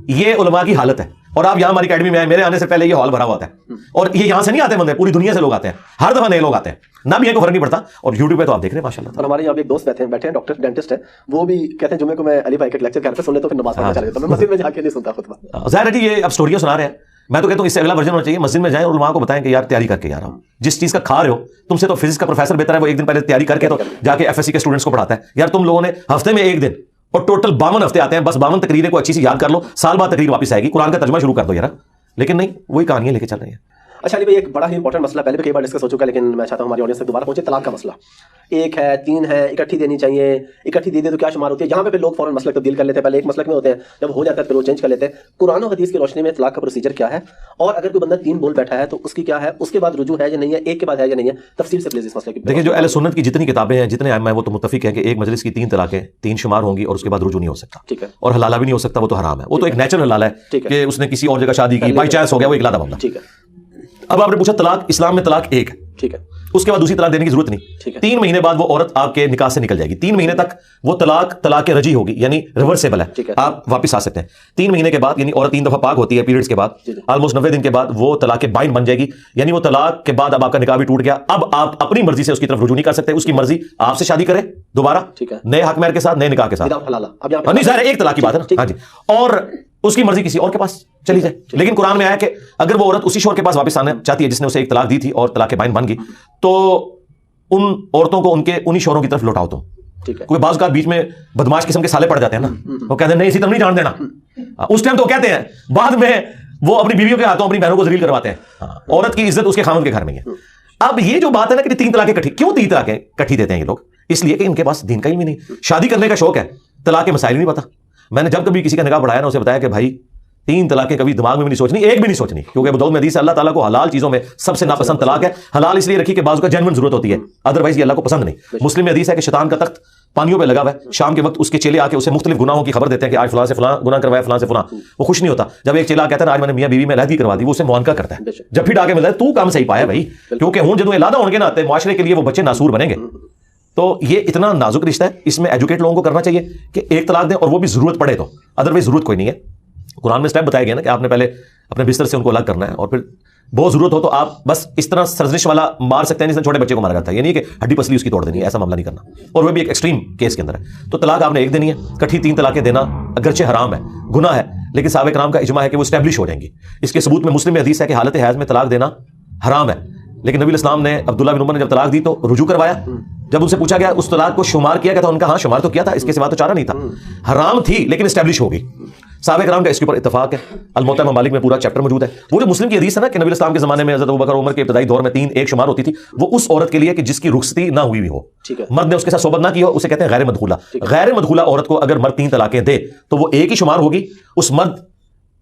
یہ علماء کی حالت ہے. اور آپ یہاں ہماری اکیڈمی میں آئے, میرے آنے سے پہلے یہ ہال بھرا ہوا ہوتا ہے, اور یہ یہاں سے نہیں آتے بندے, پوری دنیا سے لوگ آتے ہیں, ہر دفعہ نئے لوگ آتے ہیں, نہ بھی ان کو فرق نہیں پڑتا. اور یوٹیوب پہ تو آپ دیکھ رہے ہیں ماشاء اللہ. اور ہمارے یہاں ایک دوست بیٹھے ہیں ڈاکٹر ڈینٹسٹ ہے, وہ بھی کہتے ہیں جمعے کو میں علی بھائی کا لیکچر گھر پہ سن لیتا ہوں, پھر نماز پڑھنے چلا جاتا ہوں, میں مسجد میں جا کے نہیں سنتا خطبہ. ظاہر ہے جی یہ اب اسٹوریاں سنا رہے ہیں, میں تو کہتا ہوں اس سے اگلا ورژن ہونا چاہیے, مسجد میں جائیں اور علماء کو بتائیں کہ یار تیاری کر کے جا رہا ہوں, جس چیز کا کھا رہے ہو تم سے تو فزکس کا پروفیسر بہتر ہے, وہ ایک دن پہلے تیاری کر کے تو جا کے FSC کے اسٹوڈنٹس کو پڑھاتا ہے. یار تم لوگوں نے ہفتے میں ایک دن اور ٹوٹل 52 ہفتے آتے ہیں, بس 52 تقریریں کو اچھی سی یاد کر لو, سال بعد تقریر واپس آئے گی, قرآن کا ترجمہ شروع کر دو یار. لیکن نہیں, وہی کہانیاں لے کے چل رہی ہیں. اچھا علی بھائی, ایک بڑا ہی امپورٹنٹ مسئلہ پہلے بھی کئی بار ڈسکس ہو چکا ہے, لیکن میں چاہتا ہوں ہماری آڈینس سے دوبارہ پہنچے, طلاق کا مسئلہ. ایک ہے, 3 ہے, اکٹھی دینی چاہیے, اکٹھی دے دے تو کیا شمار ہوتی ہے. یہاں پہ لوگ فوراً مسئلہ تبدیل کر لیتے ہیں, پہلے ایک مسئلہ میں ہوتے ہیں, جب ہو جاتا ہے پھر وہ چینج کر لیتے ہیں. قرآن و حدیث کی روشنی میں طلاق کا پروسیجر کیا ہے, اور اگر کوئی بندہ 3 بول بیٹھا ہے تو اس کی کیا ہے, اس کے بعد رجوع ہے یا نہیں ہے, ایک کے بعد ہے یا نہیں ہے, تفصیل سے پلیز اس مسئلے کی. دیکھیں جو اہل سنت کی جتنی کتابیں ہیں, جتنے ائمہ ہیں, وہ تو متفق ہیں کہ ایک مجلس کی 3 طلاقیں 3 شمار ہوں گی اور اس کے بعد رجوع نہیں ہو سکتا. ٹھیک ہے, اور حلالہ بھی نہیں ہو سکتا, وہ تو حرام ہے, وہ تو ایک نیچرل حلال ہے کہ اس نے کسی اور جگہ شادی کی, بائی چانس ہو گیا, وہ ایک لادا معاملہ. ٹھیک ہے. اب آپ نے پوچھا طلاق اسلام میں طلاق ایک ہے, ٹھیک ہے, اس کے بعد دوسری طلاق دینے کی ضرورت نہیں. 3 مہینے بعد وہ عورت آپ کے نکاح سے نکل جائے گی. 3 مہینے تک وہ طلاق رجی ہوگی, یعنی ریورسیبل ہے, آپ واپس آ سکتے ہیں. 3 مہینے کے بعد, یعنی عورت 3 دفعہ پاک ہوتی ہے پیریڈز کے بعد, آلموسٹ 90 دن کے بعد وہ طلاق بائن بن جائے گی, یعنی وہ طلاق کے بعد اب آپ کا نکاح بھی ٹوٹ گیا. اب آپ اپنی مرضی سے اس کی طرف رجوع نہیں کر سکتے, اس کی مرضی آپ سے شادی کرے دوبارہ نئے حق مہر کے ساتھ, نئے نکاح کے ساتھ. نہیں ظاہر ایک طلاق کی بات ہے نا, ہاں جی, اور اس کی مرضی کسی اور کے پاس چلی جائے. لیکن قرآن میں آیا کہ اگر وہ عورت اسی شوہر کے پاس واپس آنا چاہتی ہے جس نے اسے ایک طلاق دی تھی اور طلاق بائن بن گئی, تو ان عورتوں کو انہی شوہروں کی طرف لوٹاؤ. تم کوئی بعض کا بیچ میں بدماش قسم کے سالے پڑ جاتے ہیں نا, وہ کہتے ہیں نہیں اسی طرف نہیں جان دینا, اس ٹائم تو کہتے ہیں, بعد میں وہ اپنی بیویوں کے ہاتھوں اپنی بہنوں کو ذلیل کرواتے ہیں. عورت کی عزت اس کے خاوند کے گھر میں ہے. اب یہ جو بات ہے نا کہ 3 طلاقیں کٹھی, کیوں 3 طلاقیں کٹھی دیتے ہیں یہ لوگ؟ اس لیے کہ ان کے پاس دین کا علم ہی نہیں, شادی کرنے کا شوق ہے, طلاق کے مسائل نہیں پتا. میں نے جب کبھی کسی کا نکاح بڑھایا نا, اسے بتایا کہ بھائی 3 طلاقیں کبھی دماغ میں بھی نہیں سوچنی, ایک بھی نہیں سوچنی, کیونکہ ابو داؤد میں حدیث ہے اللہ تعالیٰ کو حلال چیزوں میں سب سے ناپسند طلاق ہے. حلال اس لیے رکھی کہ بعض کا جینوئن ضرورت ہوتی ہے, ادروائز یہ اللہ کو پسند نہیں. مسلم میں حدیث ہے کہ شیطان کا تخت پانیوں پہ لگا ہوا ہے, شام کے وقت اس کے چیلے آ کے اسے مختلف گناہوں کی خبر دیتے ہیں کہ آج فلاں سے فلاں گناہ کروایا, فلاں سے فلاں. وہ خوش نہیں ہوتا. جب ایک چیلا کہتا ہے آج میں نے میاں بیوی میں علیحدگی کروا دی, وہ اسے معانقہ کرتا ہے. جب پھر آگے ملتا ہے تو کام صحیح پایا بھائی, کیونکہ ہوں جدوں علیحدہ ہوں گے نا معاشرے کے لیے وہ بچے ناسور بنیں گے. تو یہ اتنا نازک رشتہ ہے, اس میں ایجوکیٹ لوگوں کو کرنا چاہیے کہ ایک طلاق دیں, اور وہ بھی ضرورت پڑے تو, ادروائز ضرورت کوئی نہیں ہے. قرآن میں اسٹیپ بتایا گیا نا کہ آپ نے پہلے اپنے بستر سے ان کو الگ کرنا ہے, اور پھر بہت ضرورت ہو تو آپ بس اس طرح سرزنش والا مار سکتے ہیں جس نے چھوٹے بچے کو مارا جاتا ہے, یعنی کہ ہڈی پسلی اس کی توڑ دینی ہے, ایسا معاملہ نہیں کرنا, اور وہ بھی ایک ایکسٹریم کیس کے اندر ہے. تو طلاق آپ نے ایک دینی ہے, کٹھی 3 طلاقیں دینا اگرچہ حرام ہے, گناہ ہے, لیکن صحابہ کرام کا اجماع ہے کہ وہ اسٹیبلش ہو جائیں گی. اس کے ثبوت میں مسلم میں حدیث ہے کہ حالت حیض میں طلاق دینا حرام ہے, لیکن نبی الاسلام نے عبداللہ بن عمر نے جب طلاق دی تو رجوع کروایا. جب ان سے پوچھا گیا اس طلاق کو شمار کیا گیا تھا, ان کا ہاں شمار تو کیا تھا, اس کے سوا تو چارہ نہیں تھا. حرام تھی لیکن اسٹیبلش ہو گئی. صحابہ کرام کا اس کے اوپر اتفاق ہے. الموطا ممالک میں پورا چیپٹر موجود ہے. وہ جو مسلم کی حدیث ہے نا کہ نبی الاسلام کے زمانے میں حضرت ابوبکر عمر کے ابتدائی دور میں 3 ایک شمار ہوتی تھی, وہ اس عورت کے لیے کہ جس کی رخصتی نہ ہوئی ہو, مرد نے اس کے ساتھ صحبت نہ کی ہو, اسے کہتے ہیں غیر مدخولہ. غیر مدخولہ عورت کو اگر مرد 3 طلاقیں دے تو وہ ایک ہی شمار ہوگی. اس مرد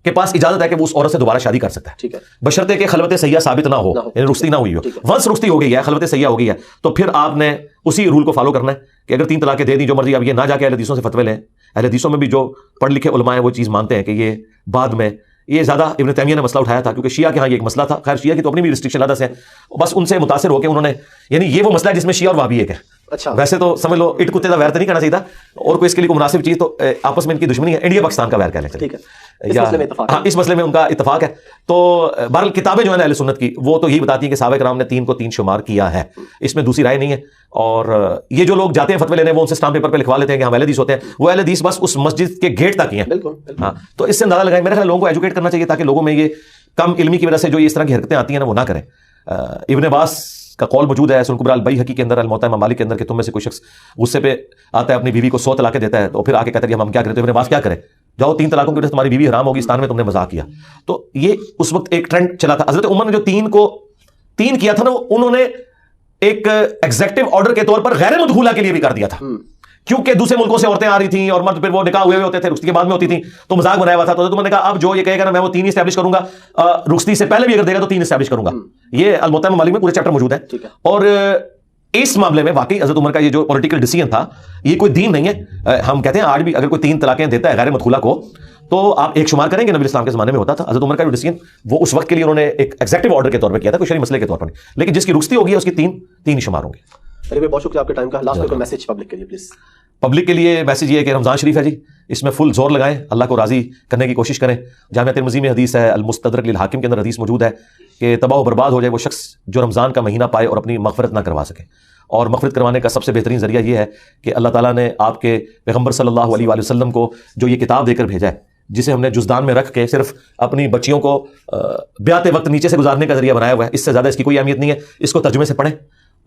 کے پاس اجازت ہے کہ وہ اس عورت سے دوبارہ شادی کر سکتا ہے, بشرطے کہ خلوت سیاح ثابت نہ ہو, یعنی رخصتی نہ ہوئی ہو. ونس رخصتی ہو گئی ہے, خلوت سیاح ہو گئی ہے, تو پھر آپ نے اسی رول کو فالو کرنا ہے کہ اگر 3 طلاقیں دے دی جو مرضی. اب یہ نہ جا کے اہل حدیثوں سے فتوے لیں, اہل حدیثوں میں بھی جو پڑھ لکھے علماء ہیں وہ چیز مانتے ہیں کہ یہ بعد میں یہ زیادہ ابن تیمیہ نے مسئلہ اٹھایا تھا, کیونکہ شیعہ کے ہاں یہ ایک مسئلہ تھا. خیر شیعہ کی تو اپنی بھی ریسٹرکشن عادت سے ہیں, بس ان سے متاثر ہو کے انہوں نے, یعنی یہ وہ مسئلہ ہے جس میں شیعہ اور وہابی ایک ہے. اچھا ویسے تو سمجھ لو اٹ کتے کا ویر تو نہیں کرنا چاہیے تھا, اور کوئی اس کے لیے کوئی مناسب چیز تو آپس میں ان کی دشمنی ہے. انڈیا پاکستان کا ویر کہہ لیں, اس مسئلے میں ان کا اتفاق ہے. تو بہرحال کتابیں جو ہیں اہل سنت کی وہ تو یہی بتاتی ہیں کہ صحابہ کرام نے 3 کو 3 شمار کیا ہے, اس میں دوسری رائے نہیں ہے. اور یہ جو لوگ جاتے ہیں فتوے لینے, وہ ان سے اسٹامپ پیپر پہ لکھوا لیتے ہیں کہ ہم اہل حدیث ہوتے ہیں. وہ اہل حدیث بس اس مسجد کے گیٹ تک ہی ہیں. ہاں, تو اس سے اندازہ لگائیں. میرے خیال لوگوں کو ایجوکیٹ کرنا چاہیے تاکہ لوگوں میں یہ کم علمی کی وجہ سے جو اس طرح کی حرکتیں آتی ہیں نا وہ نہ کریں. ابن عباس کا قول موجود ہے سنن کبری البیہقی کے اندر, الموطا ممالک کے اندر, کہ تم میں سے کوئی شخص غصے پہ آتا ہے اپنی بیوی کو 100 طلاقیں دیتا ہے, تو پھر آ کے کہتا ہے ہم کیا کریں. تو ابن عباس کیا کرے, جاؤ 3 طلاقوں کی وجہ سے تمہاری بیوی حرام ہوگی, استان میں تم نے مذاق کیا. تو یہ اس وقت ایک ٹرینڈ چلا تھا. حضرت عمر نے جو 3 کو 3 کیا تھا نا, انہوں نے ایک ایگزیکٹو آرڈر کے طور پر غیر مدخولہ کے لیے بھی کر دیا تھا, کیونکہ دوسرے ملکوں سے عورتیں آ رہی تھیں اور مرد پھر وہ نکاح ہوئے ہوتے تھے, رخصتی کے بعد میں ہوتی تھیں, تو مذاق بنایا ہوا تھا. تو تم نے کہا اب جو یہ کہے گا نا میں وہ 3 ہی اسٹیبلش کروں گا, رخصتی سے پہلے بھی اگر دے گا تو 3 اسٹیبلش کروں گا. یہ الموطا ممالک میں پورے چیپٹر موجود ہے. اور اس معاملے میں واقعی حضرت عمر کا یہ جو پولیٹیکل ڈیسیژن تھا یہ کوئی دین نہیں ہے. ہم کہتے ہیں آج بھی اگر کوئی 3 طلاقیں دیتا ہے غیر مدخولہ کو تو آپ ایک شمار کریں گے, نبی اسلام کے زمانے میں ہوتا تھا. حضرت عمر کا جو ڈیسیژن وہ اس وقت کے لیے انہوں نے ایک ایگزیکٹو آرڈر کے طور پہ کیا تھا, کوئی شرعی مسئلے کے طور پر نہیں, لیکن جس کی رخصتی ہوگی اس کی 3 ہی شمار ہوں گے. بہت شکریہ آپ کے ٹائم کا. لاسٹ میں کوئی میسج پبلک کے لیے پلیز. پبلک کے لیے میسج یہ ہے کہ رمضان شریف ہے جی، اس میں فل زور لگائیں، اللہ کو راضی کرنے کی کوشش کریں. جامعہ ترمذی میں حدیث ہے، المستدرک للحاکم کے اندر حدیث موجود ہے کہ تباہ و برباد ہو جائے وہ شخص جو رمضان کا مہینہ پائے اور اپنی مغفرت نہ کروا سکے. اور مغفرت کروانے کا سب سے بہترین ذریعہ یہ ہے کہ اللہ تعالیٰ نے آپ کے پیغمبر صلی اللہ علیہ وآلہ وسلم کو جو یہ کتاب دے کر بھیجا ہے، جسے ہم نے جزدان میں رکھ کے صرف اپنی بچیوں کو بیات وقت نیچے سے گزارنے کا ذریعہ بنایا ہوا ہے. اس سے زیادہ اس کی کوئی اہمیت نہیں ہے. اس کو ترجمے سے پڑھیں،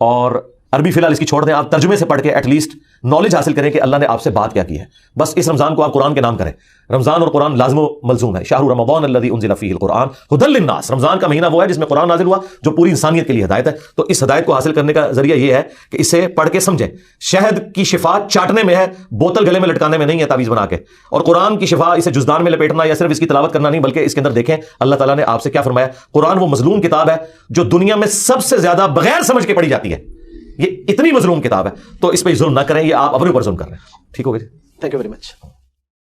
اور عربی فی الحال اس کی چھوڑ دیں، آپ ترجمے سے پڑھ کے ایٹ لیسٹ نالج حاصل کریں کہ اللہ نے آپ سے بات کیا کی ہے. بس اس رمضان کو آپ قرآن کے نام کریں. رمضان اور قرآن لازم و ملزوم ہے. شہر رمضان الذی انزل فیہ القرآن ھدی للناس. رمضان کا مہینہ وہ ہے جس میں قرآن نازل ہوا جو پوری انسانیت کے لیے ہدایت ہے. تو اس ہدایت کو حاصل کرنے کا ذریعہ یہ ہے کہ اسے پڑھ کے سمجھیں. شہد کی شفا چاٹنے میں ہے، بوتل گلے میں لٹکانے میں نہیں ہے تعویذ بنا کے. اور قرآن کی شفا اسے جزدان میں لپیٹنا یا صرف اس کی تلاوت کرنا نہیں، بلکہ اس کے اندر دیکھیں اللہ تعالیٰ نے آپ سے کیا فرمایا. قرآن وہ مظلوم کتاب ہے جو دنیا میں سب سے زیادہ بغیر سمجھ کے پڑھی جاتی ہے. یہ اتنی مظلوم کتاب ہے، تو اس پہ ظلم نہ کریں. یہ آپ اپنے اوپر ظلم کر رہے ہیں. ٹھیک ہو گیا جی. Thank you very much.